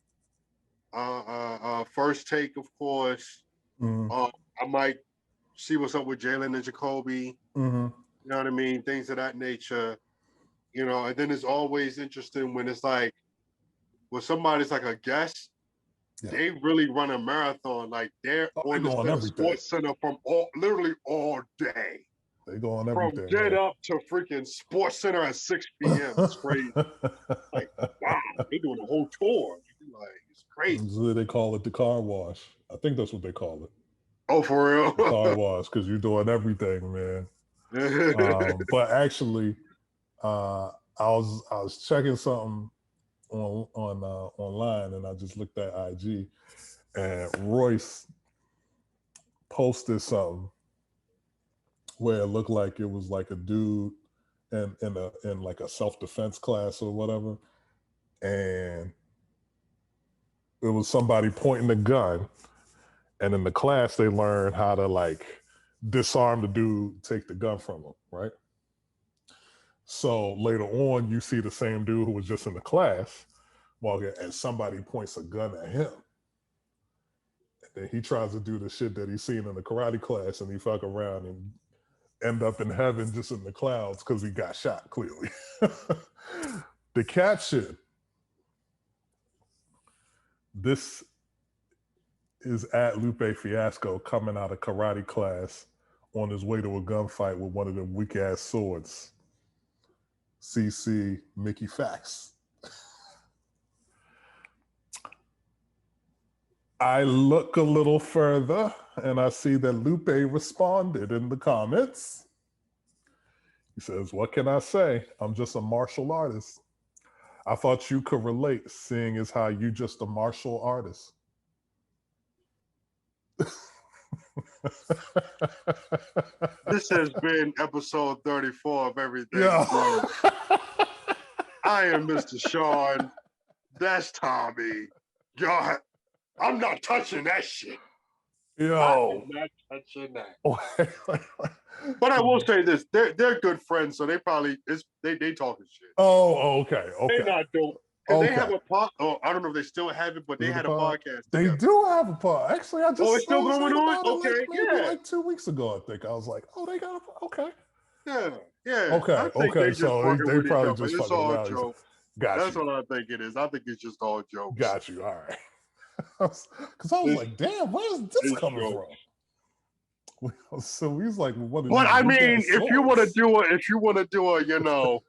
First Take, of course. I might see what's up with Jalen and Jacoby. You know what I mean? Things of that nature. You know, and then it's always interesting when it's like, when somebody's like a guest, they really run a marathon. Like they're on the Sports Center from literally all day. They go on everything. From Get Up to freaking Sports Center at 6 p.m. It's crazy. Like, wow, they doing a whole tour. Like, it's crazy. So they call it the car wash. I think that's what they call it. Oh, for real? The car wash, because you're doing everything, man. But actually, I was checking something online, and I just looked at IG, and Royce posted something where it looked like it was like a dude in like a self-defense class or whatever, and it was somebody pointing a gun, and in the class they learned how to like disarm the dude, take the gun from him, right? So later on, you see the same dude who was just in the class walking, and somebody points a gun at him. And then he tries to do the shit that he's seen in the karate class, and he fuck around and end up in heaven just in the clouds because he got shot, clearly. The caption, this is at Lupe Fiasco coming out of karate class on his way to a gunfight with one of them weak-ass swords. CC Mickey Facts. I look a little further and I see that Lupe responded in the comments. He says, "What can I say? I'm just a martial artist. I thought you could relate, seeing as how you just a martial artist." This has been episode 34 of Everything. Yeah. I am Mr. Shaun. That's Tommy. God, I'm not touching that shit. Yo. I'm not touching that. But I will say this: they're good friends, so they probably they talking shit. Oh, okay. They're not dope. Because they have a pod. Oh, I don't know if they still have it, but they had a podcast. They do have a pod. Actually, I just it's still going on. Okay, maybe like 2 weeks ago. I think I was like, oh, they got a okay. Yeah. Okay. So they probably just it's fucking all around. joke. That's what I think it is. I think it's just all jokes. Got you. All right. Because I was like, damn, where's this coming from? So he's like, what? But I mean, if you want to do a, you know,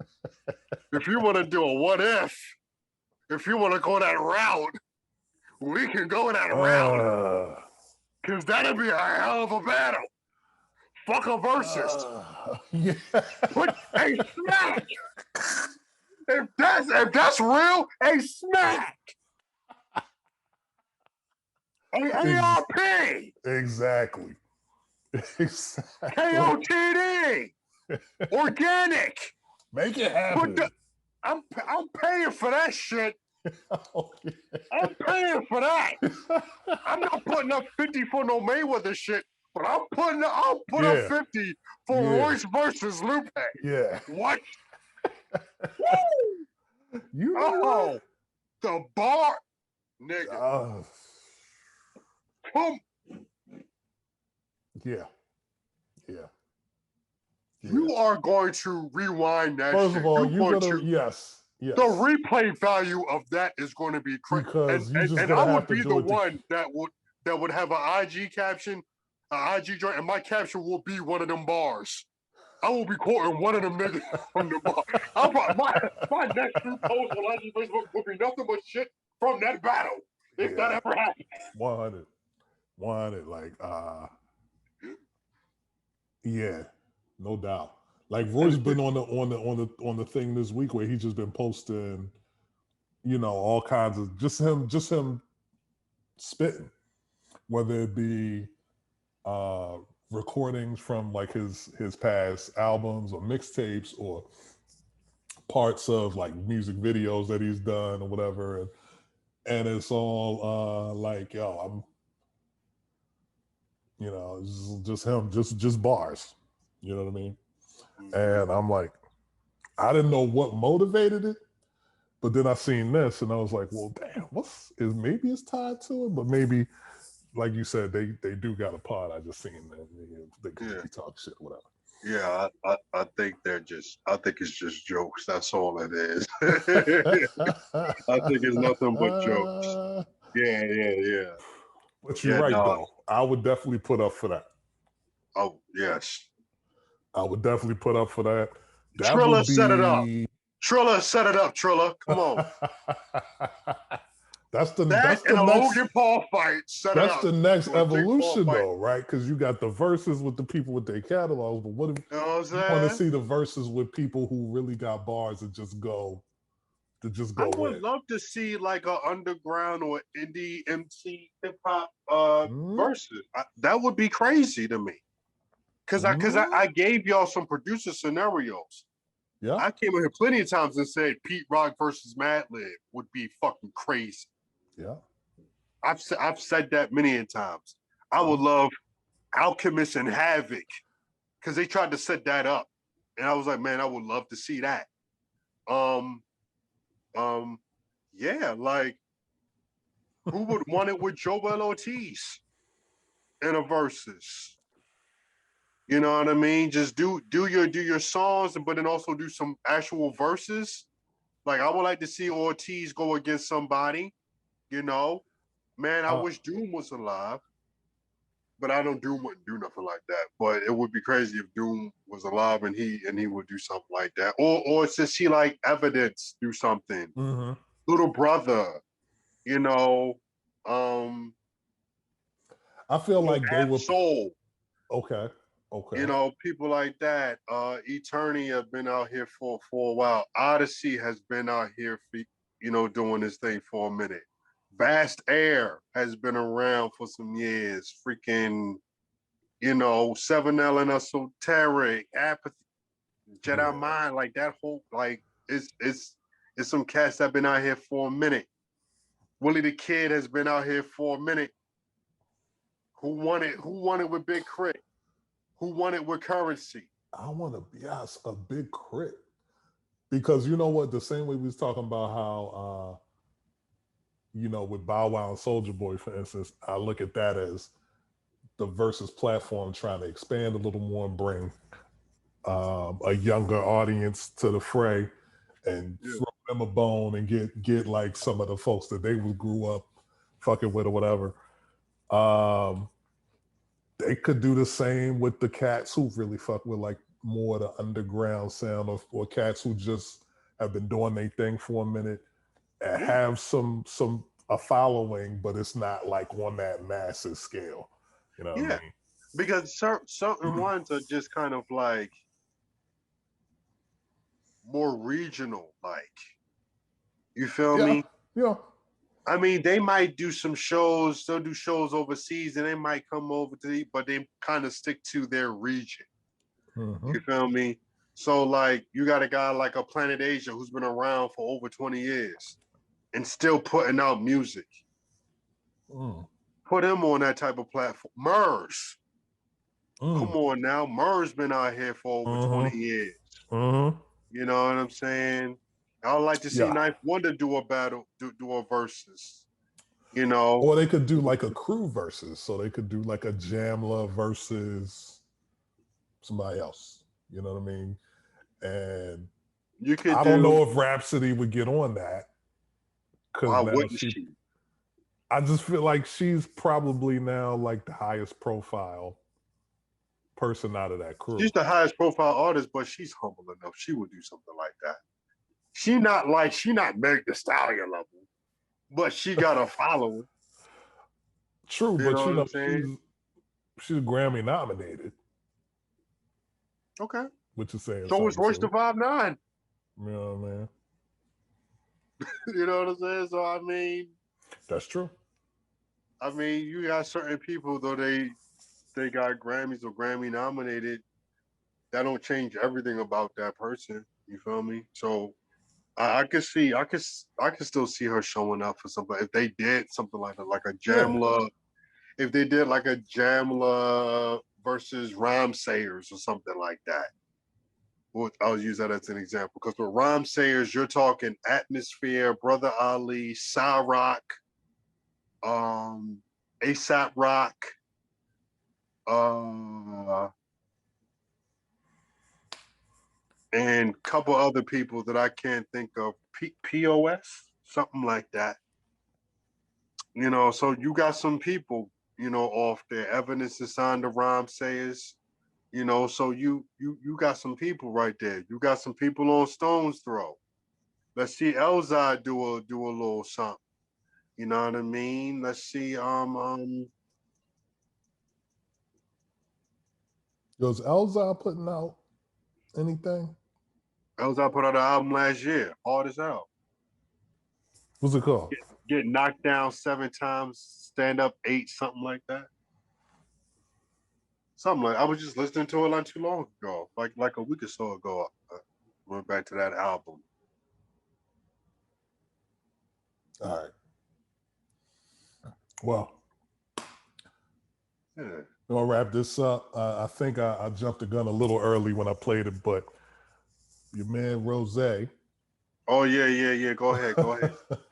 if you want to do a what if you want to go that route, we can go that route. Because that'd be a hell of a battle. Fuck a versus. Yeah. But hey, smack. If that's real, hey, smack. ARP. Exactly. KOTD. Organic. Make it happen. I'm paying for that shit. Oh, yeah. I'm paying for that. I'm not putting up 50 for no Mayweather shit, but I'll put up 50 for Royce versus Lupe. Yeah. What? You know the bar, nigga. Yeah. You are going to rewind that First shit. of all, you're going to, yes. The replay value of that is going to be crazy. Because you just and gonna I have would to be do the it one that would have an IG caption, an IG joint, and my caption will be one of them bars. I will be quoting one of them niggas from the bar. My next few posts on IG Facebook will be nothing but shit from that battle. If that ever happens. 100. Like, yeah, no doubt. Like Roy's been on the thing this week where he's just been posting, you know, all kinds of just him spitting, whether it be recordings from like his past albums or mixtapes or parts of like music videos that he's done or whatever, and it's all like, yo, I'm, you know, just him, just bars, you know what I mean? And I'm like, I didn't know what motivated it, but then I seen this and I was like, well, damn, maybe it's tied to it, but maybe, like you said, they do got a pod. I just seen that they could be talking shit, whatever. Yeah, I think it's just jokes. That's all it is. I think it's nothing but jokes. Yeah. But you're right, though. I would definitely put up for that. Oh, yes. I would definitely put up for that. Trilla set it up. Trilla set it up, Trilla. Come on. That's the next Logan Paul fight. That's the next evolution, though, right? Because you got the verses with the people with their catalogs, but what if you want to see the verses with people who really got bars that just go? I would love to see like an underground or indie MC hip hop verses. That would be crazy to me. Because I gave y'all some producer scenarios. Yeah, I came in here plenty of times and said Pete Rock versus Madlib would be fucking crazy. Yeah, I've said that many times. I would love Alchemist and Havoc because they tried to set that up, and I was like, man, I would love to see that. Yeah, like who would want it with Joel Ortiz in a versus? You know what I mean? Just do your songs, but then also do some actual verses. Like I would like to see Ortiz go against somebody. You know, man, I wish Doom was alive, but I know Doom wouldn't do nothing like that. But it would be crazy if Doom was alive and he would do something like that, or to see like Evidence do something. Mm-hmm. Little Brother, you know. I feel like they were Soul. Okay. You know, people like that. Eternity have been out here for a while. Odyssey has been out here for, you know, doing this thing for a minute. Vast Air has been around for some years. Freaking, you know, 7L and Esoteric, Apathy, Jedi Mind, like that whole, like, it's some cats that have been out here for a minute. Willie the Kid has been out here for a minute. Who won it with Big Crit? Who won it with Currency? I want a Big Crit. Because you know what? The same way we was talking about how, you know, with Bow Wow and Soulja Boy, for instance, I look at that as the Verzuz platform trying to expand a little more and bring a younger audience to the fray and throw them a bone and get like some of the folks that they grew up fucking with or whatever. They could do the same with the cats who really fuck with like more the underground sound or cats who just have been doing their thing for a minute and have a following, but it's not like on that massive scale. You know what I mean? Because certain ones are just kind of like more regional, like, you feel me? Yeah. I mean, they might do some shows, they'll do shows overseas and they might come over but they kind of stick to their region. Mm-hmm. You feel me? So like you got a guy like a Planet Asia who's been around for over 20 years and still putting out music. Put him on that type of platform. Murs. Come on now. Murs been out here for over 20 years. You know what I'm saying? I would like to see Knife Wonder do a battle, do a versus. You know. Or they could do like a crew versus. So they could do like a Jamla versus somebody else. You know what I mean? And You could I don't do. know if Rhapsody would get on that because Why now wouldn't she? I just feel like she's probably now like the highest profile person out of that crew. She's the highest profile artist, but she's humble enough. She would do something like that. She not Meg Thee Stallion level, but she got a following. True, You but know what I'm saying? she's Grammy nominated, Okay. which is saying So is something Royce too. the 5'9". You know what I mean? You know what I'm saying? So I mean, That's true. I mean, you got certain people though they got Grammys or Grammy nominated. That don't change everything about that person. You feel me? So I could see, I could still see her showing up for something if they did something like a Jamla. If they did like a Jamla versus Rhyme Sayers or something like that. Well, I'll use that as an example because with Rhyme Sayers, you're talking Atmosphere, Brother Ali, Cyrock, ASAP Rock, and a couple other people that I can't think of. POS, something like that. You know, so you got some people, you know, off there. Evidence is signed to Rhyme Sayers. You know, so you got some people right there. You got some people on Stone's Throw. Let's see Elzai do a little something. You know what I mean? Let's see Was Elzai putting out anything? Elzai put out an album last year, hard as hell. What's it called? Get knocked down 7 times, stand up 8, something like that. Something like I was just listening to it not too long ago, like a week or so ago. Went back to that album. All right. Well, Yeah. I'll wrap this up. I think I jumped the gun a little early when I played it, but your man Rose. Oh yeah. Go ahead.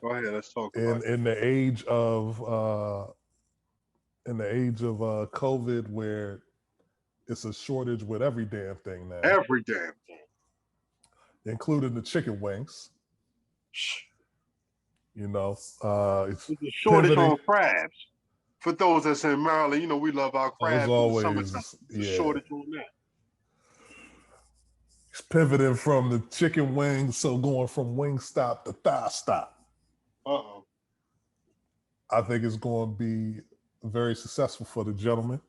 Let's talk about it. In the age of COVID, where it's a shortage with every damn thing now, Every damn thing, including the chicken wings. You know, it's there's a shortage pivoting. on crabs. For those that's in Maryland, you know we love our crabs. There's always, There's a shortage on that. It's pivoting from the chicken wings, so going from WingStop to Thigh Stop. I think it's going to be very successful for the gentleman.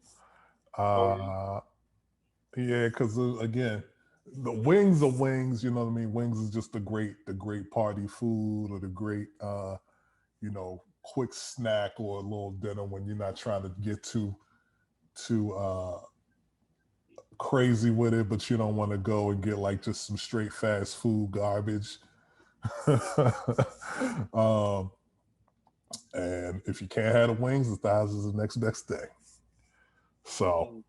Yeah, because again, the wings are wings. You know what I mean? Wings is just the great party food or the great, you know, quick snack or a little dinner when you're not trying to get too crazy with it, but you don't want to go and get like just some straight fast food garbage. And if you can't have the wings, the thighs is the next best thing. So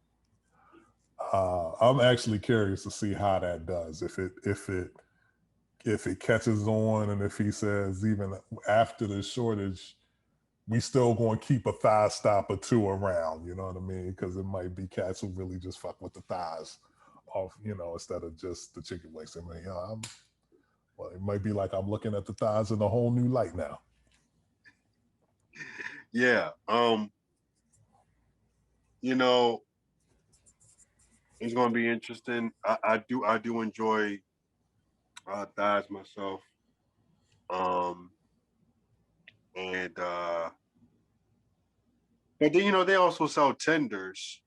I'm actually curious to see how that does. If it catches on, and if he says even after the shortage, we still going to keep a thigh stop or two around. You know what I mean? Because it might be cats who really just fuck with the thighs, off, you know, instead of just the chicken wings. I mean, well, it might be like I'm looking at the thighs in a whole new light now. Yeah. You know, it's going to be interesting. I do enjoy thighs myself. But then, you know, they also sell tenders.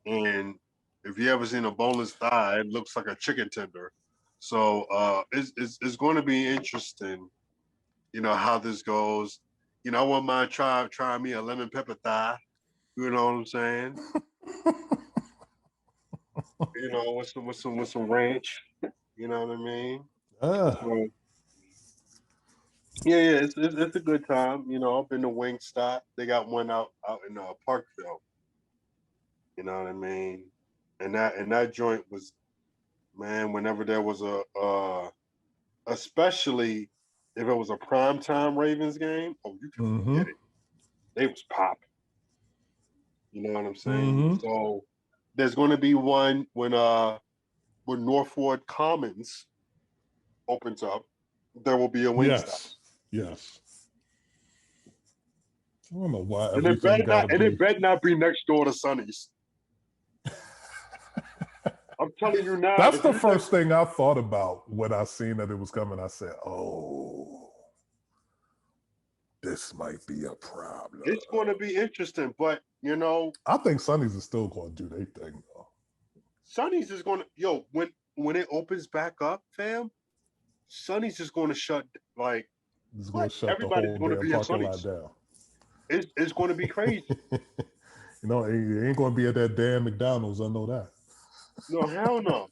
And if you ever seen a boneless thigh, it looks like a chicken tender. So it's going to be interesting, you know, how this goes. You know, I wouldn't mind trying me a lemon pepper thigh. You know what I'm saying? You know, with some ranch. You know what I mean? So, yeah, it's a good time. You know, I've been to WingStop. They got one out in Parkville. You know what I mean? And that joint was, man, whenever there was especially if it was a primetime Ravens game, oh, you can forget it. They was popping. You know what I'm saying? So there's going to be one when when Northwood Commons opens up, there will be a WingStop. Yes. I don't know why And it better not be next door to Sonny's. I'm telling you now. That's the first thing I thought about when I seen that it was coming. I said, "Oh, this might be a problem." It's going to be interesting, but I think Sonny's is still going to do their thing though. Sonny's is going to when it opens back up, fam. Sonny's is going to shut It's going to shut everybody's the whole going to damn be at parking lot Sonny's down. It's going to be crazy. It ain't going to be at that damn McDonald's. I know that. No, hell no.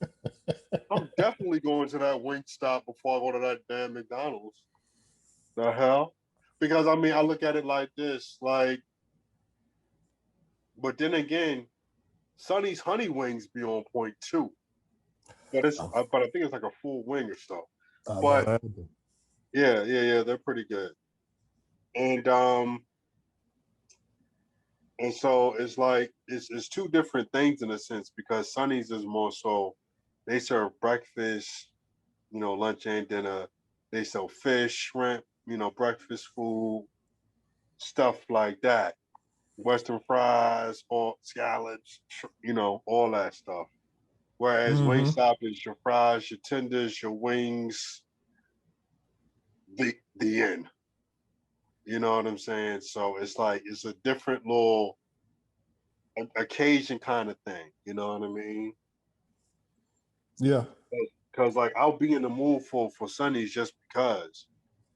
I'm definitely going to that WingStop before I go to that damn McDonald's. The hell? Because I look at it like this, but then again, Sonny's honey wings be on point too. But I think it's like a full wing or so. But yeah, they're pretty good. And so it's like it's two different things in a sense, because Sonny's is more so they serve breakfast, lunch and dinner. They sell fish, shrimp, breakfast food, stuff like that. Western fries, or scallops, all that stuff. Whereas WingStop is your fries, your tenders, your wings, the end. You know what I'm saying? So it's like it's a different little occasion kind of thing. You know what I mean? Yeah. Because I'll be in the mood for Sonny's just because.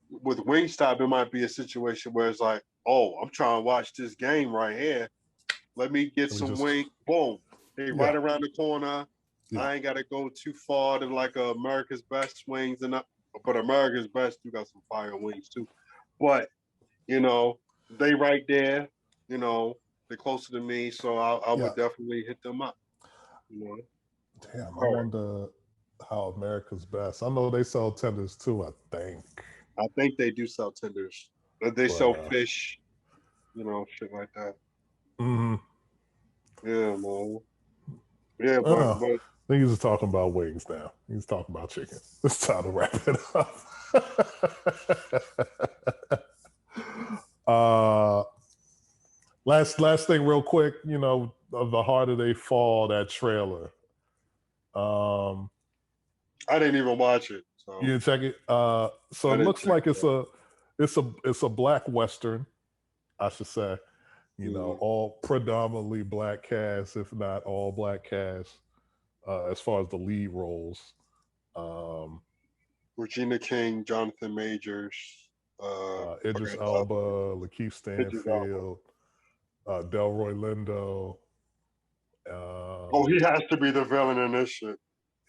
With WingStop, it might be a situation where it's like, oh, I'm trying to watch this game right here. Let me get some wing. Boom. They right around the corner. Yeah. I ain't got to go too far to America's Best Wings. But America's Best, you got some fire wings too. But, they right there. They're closer to me. So I would definitely hit them up. Damn, I wonder how America's Best. I know they sell tenders too, I think. I think they do sell tenders. They sell fish, shit like that. Mm-hmm. Yeah, man. Yeah, but I think he's talking about wings now. He's talking about chicken. It's time to wrap it up. Last thing real quick, of The Harder They Fall, that trailer. I didn't even watch it. So. You didn't check it? So it looks like it's a black Western, I should say. All predominantly black cast, if not all black cast, as far as the lead roles. Regina King, Jonathan Majors, Idris Elba, Lakeith Stanfield, Delroy Lindo. He has to be the villain in this shit.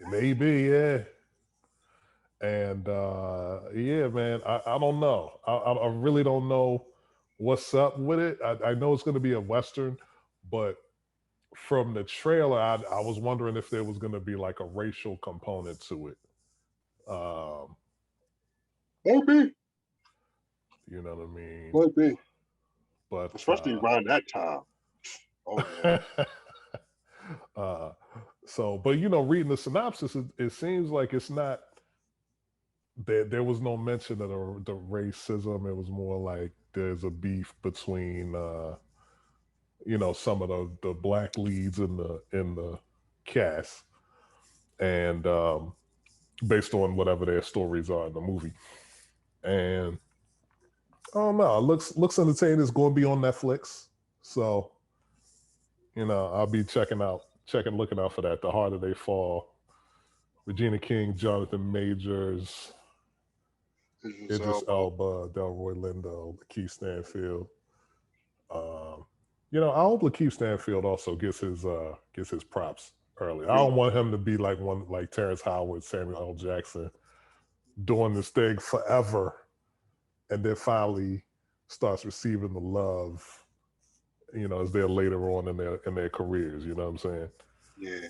Maybe, yeah. And man, I don't know. I really don't know what's up with it. I know it's going to be a Western, but from the trailer, I was wondering if there was going to be like a racial component to it. Maybe. You know what I mean? Maybe. But especially around that time. Oh yeah. But reading the synopsis, it seems like it's not. There was no mention of the racism. It was more like there's a beef between, some of the black leads in the cast, and based on whatever their stories are in the movie. And I don't know. It looks entertaining. It's going to be on Netflix, so I'll be looking out for that. The Harder They Fall. Regina King, Jonathan Majors, Idris Elba, Delroy Lindo, Lakeith Stanfield. I hope Lakeith Stanfield also gets his props early. I don't want him to be like Terrence Howard, Samuel L. Jackson, doing this thing forever, and then finally starts receiving the love, as they're later on in their careers. You know what I'm saying? Yeah.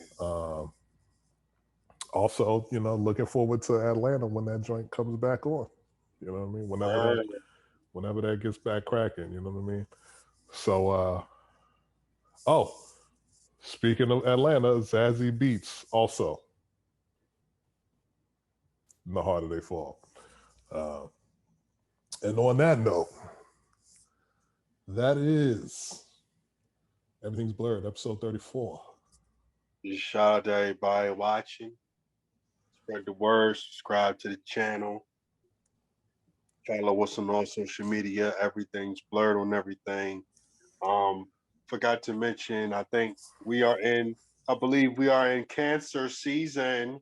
Also, looking forward to Atlanta when that joint comes back on. You know what I mean? Whenever that gets back cracking, you know what I mean? So, speaking of Atlanta, Zazie Beetz also the harder they fall. And on that note, that is Everything's Blurred, episode 34. Just shout out to everybody watching. Spread the word. Subscribe to the channel. Follow us on all social media. Everything's blurred on everything. Forgot to mention, I believe we are in cancer season.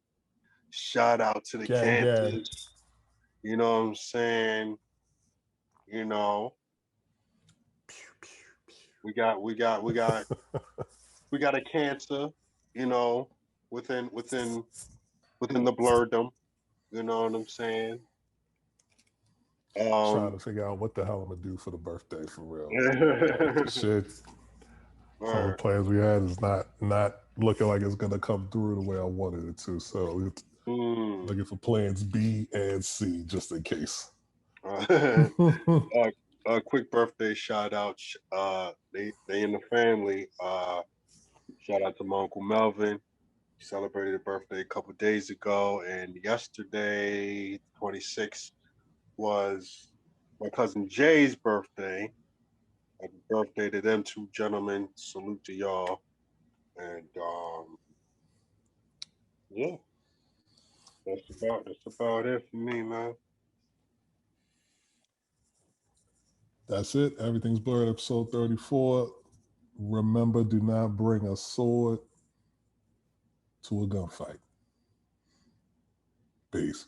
Shout out to the Gang, cancers. You know what I'm saying? You know, we got a cancer, you know, within the blurredom. You know what I'm saying? Trying to figure out what the hell I'm gonna do for the birthday for real. Shit. Some of the plans we had is not looking like it's gonna come through the way I wanted it to. So looking for plans B and C just in case. A quick birthday shout out. They in the family. Shout out to my Uncle Melvin. He celebrated a birthday a couple days ago, and yesterday, 26th, was my cousin Jay's birthday. Happy birthday to them two gentlemen. Salute to y'all. And yeah, that's about it for me, man. That's it. Everything's Blurred, episode 34. Remember, do not bring a sword to a gunfight. Peace.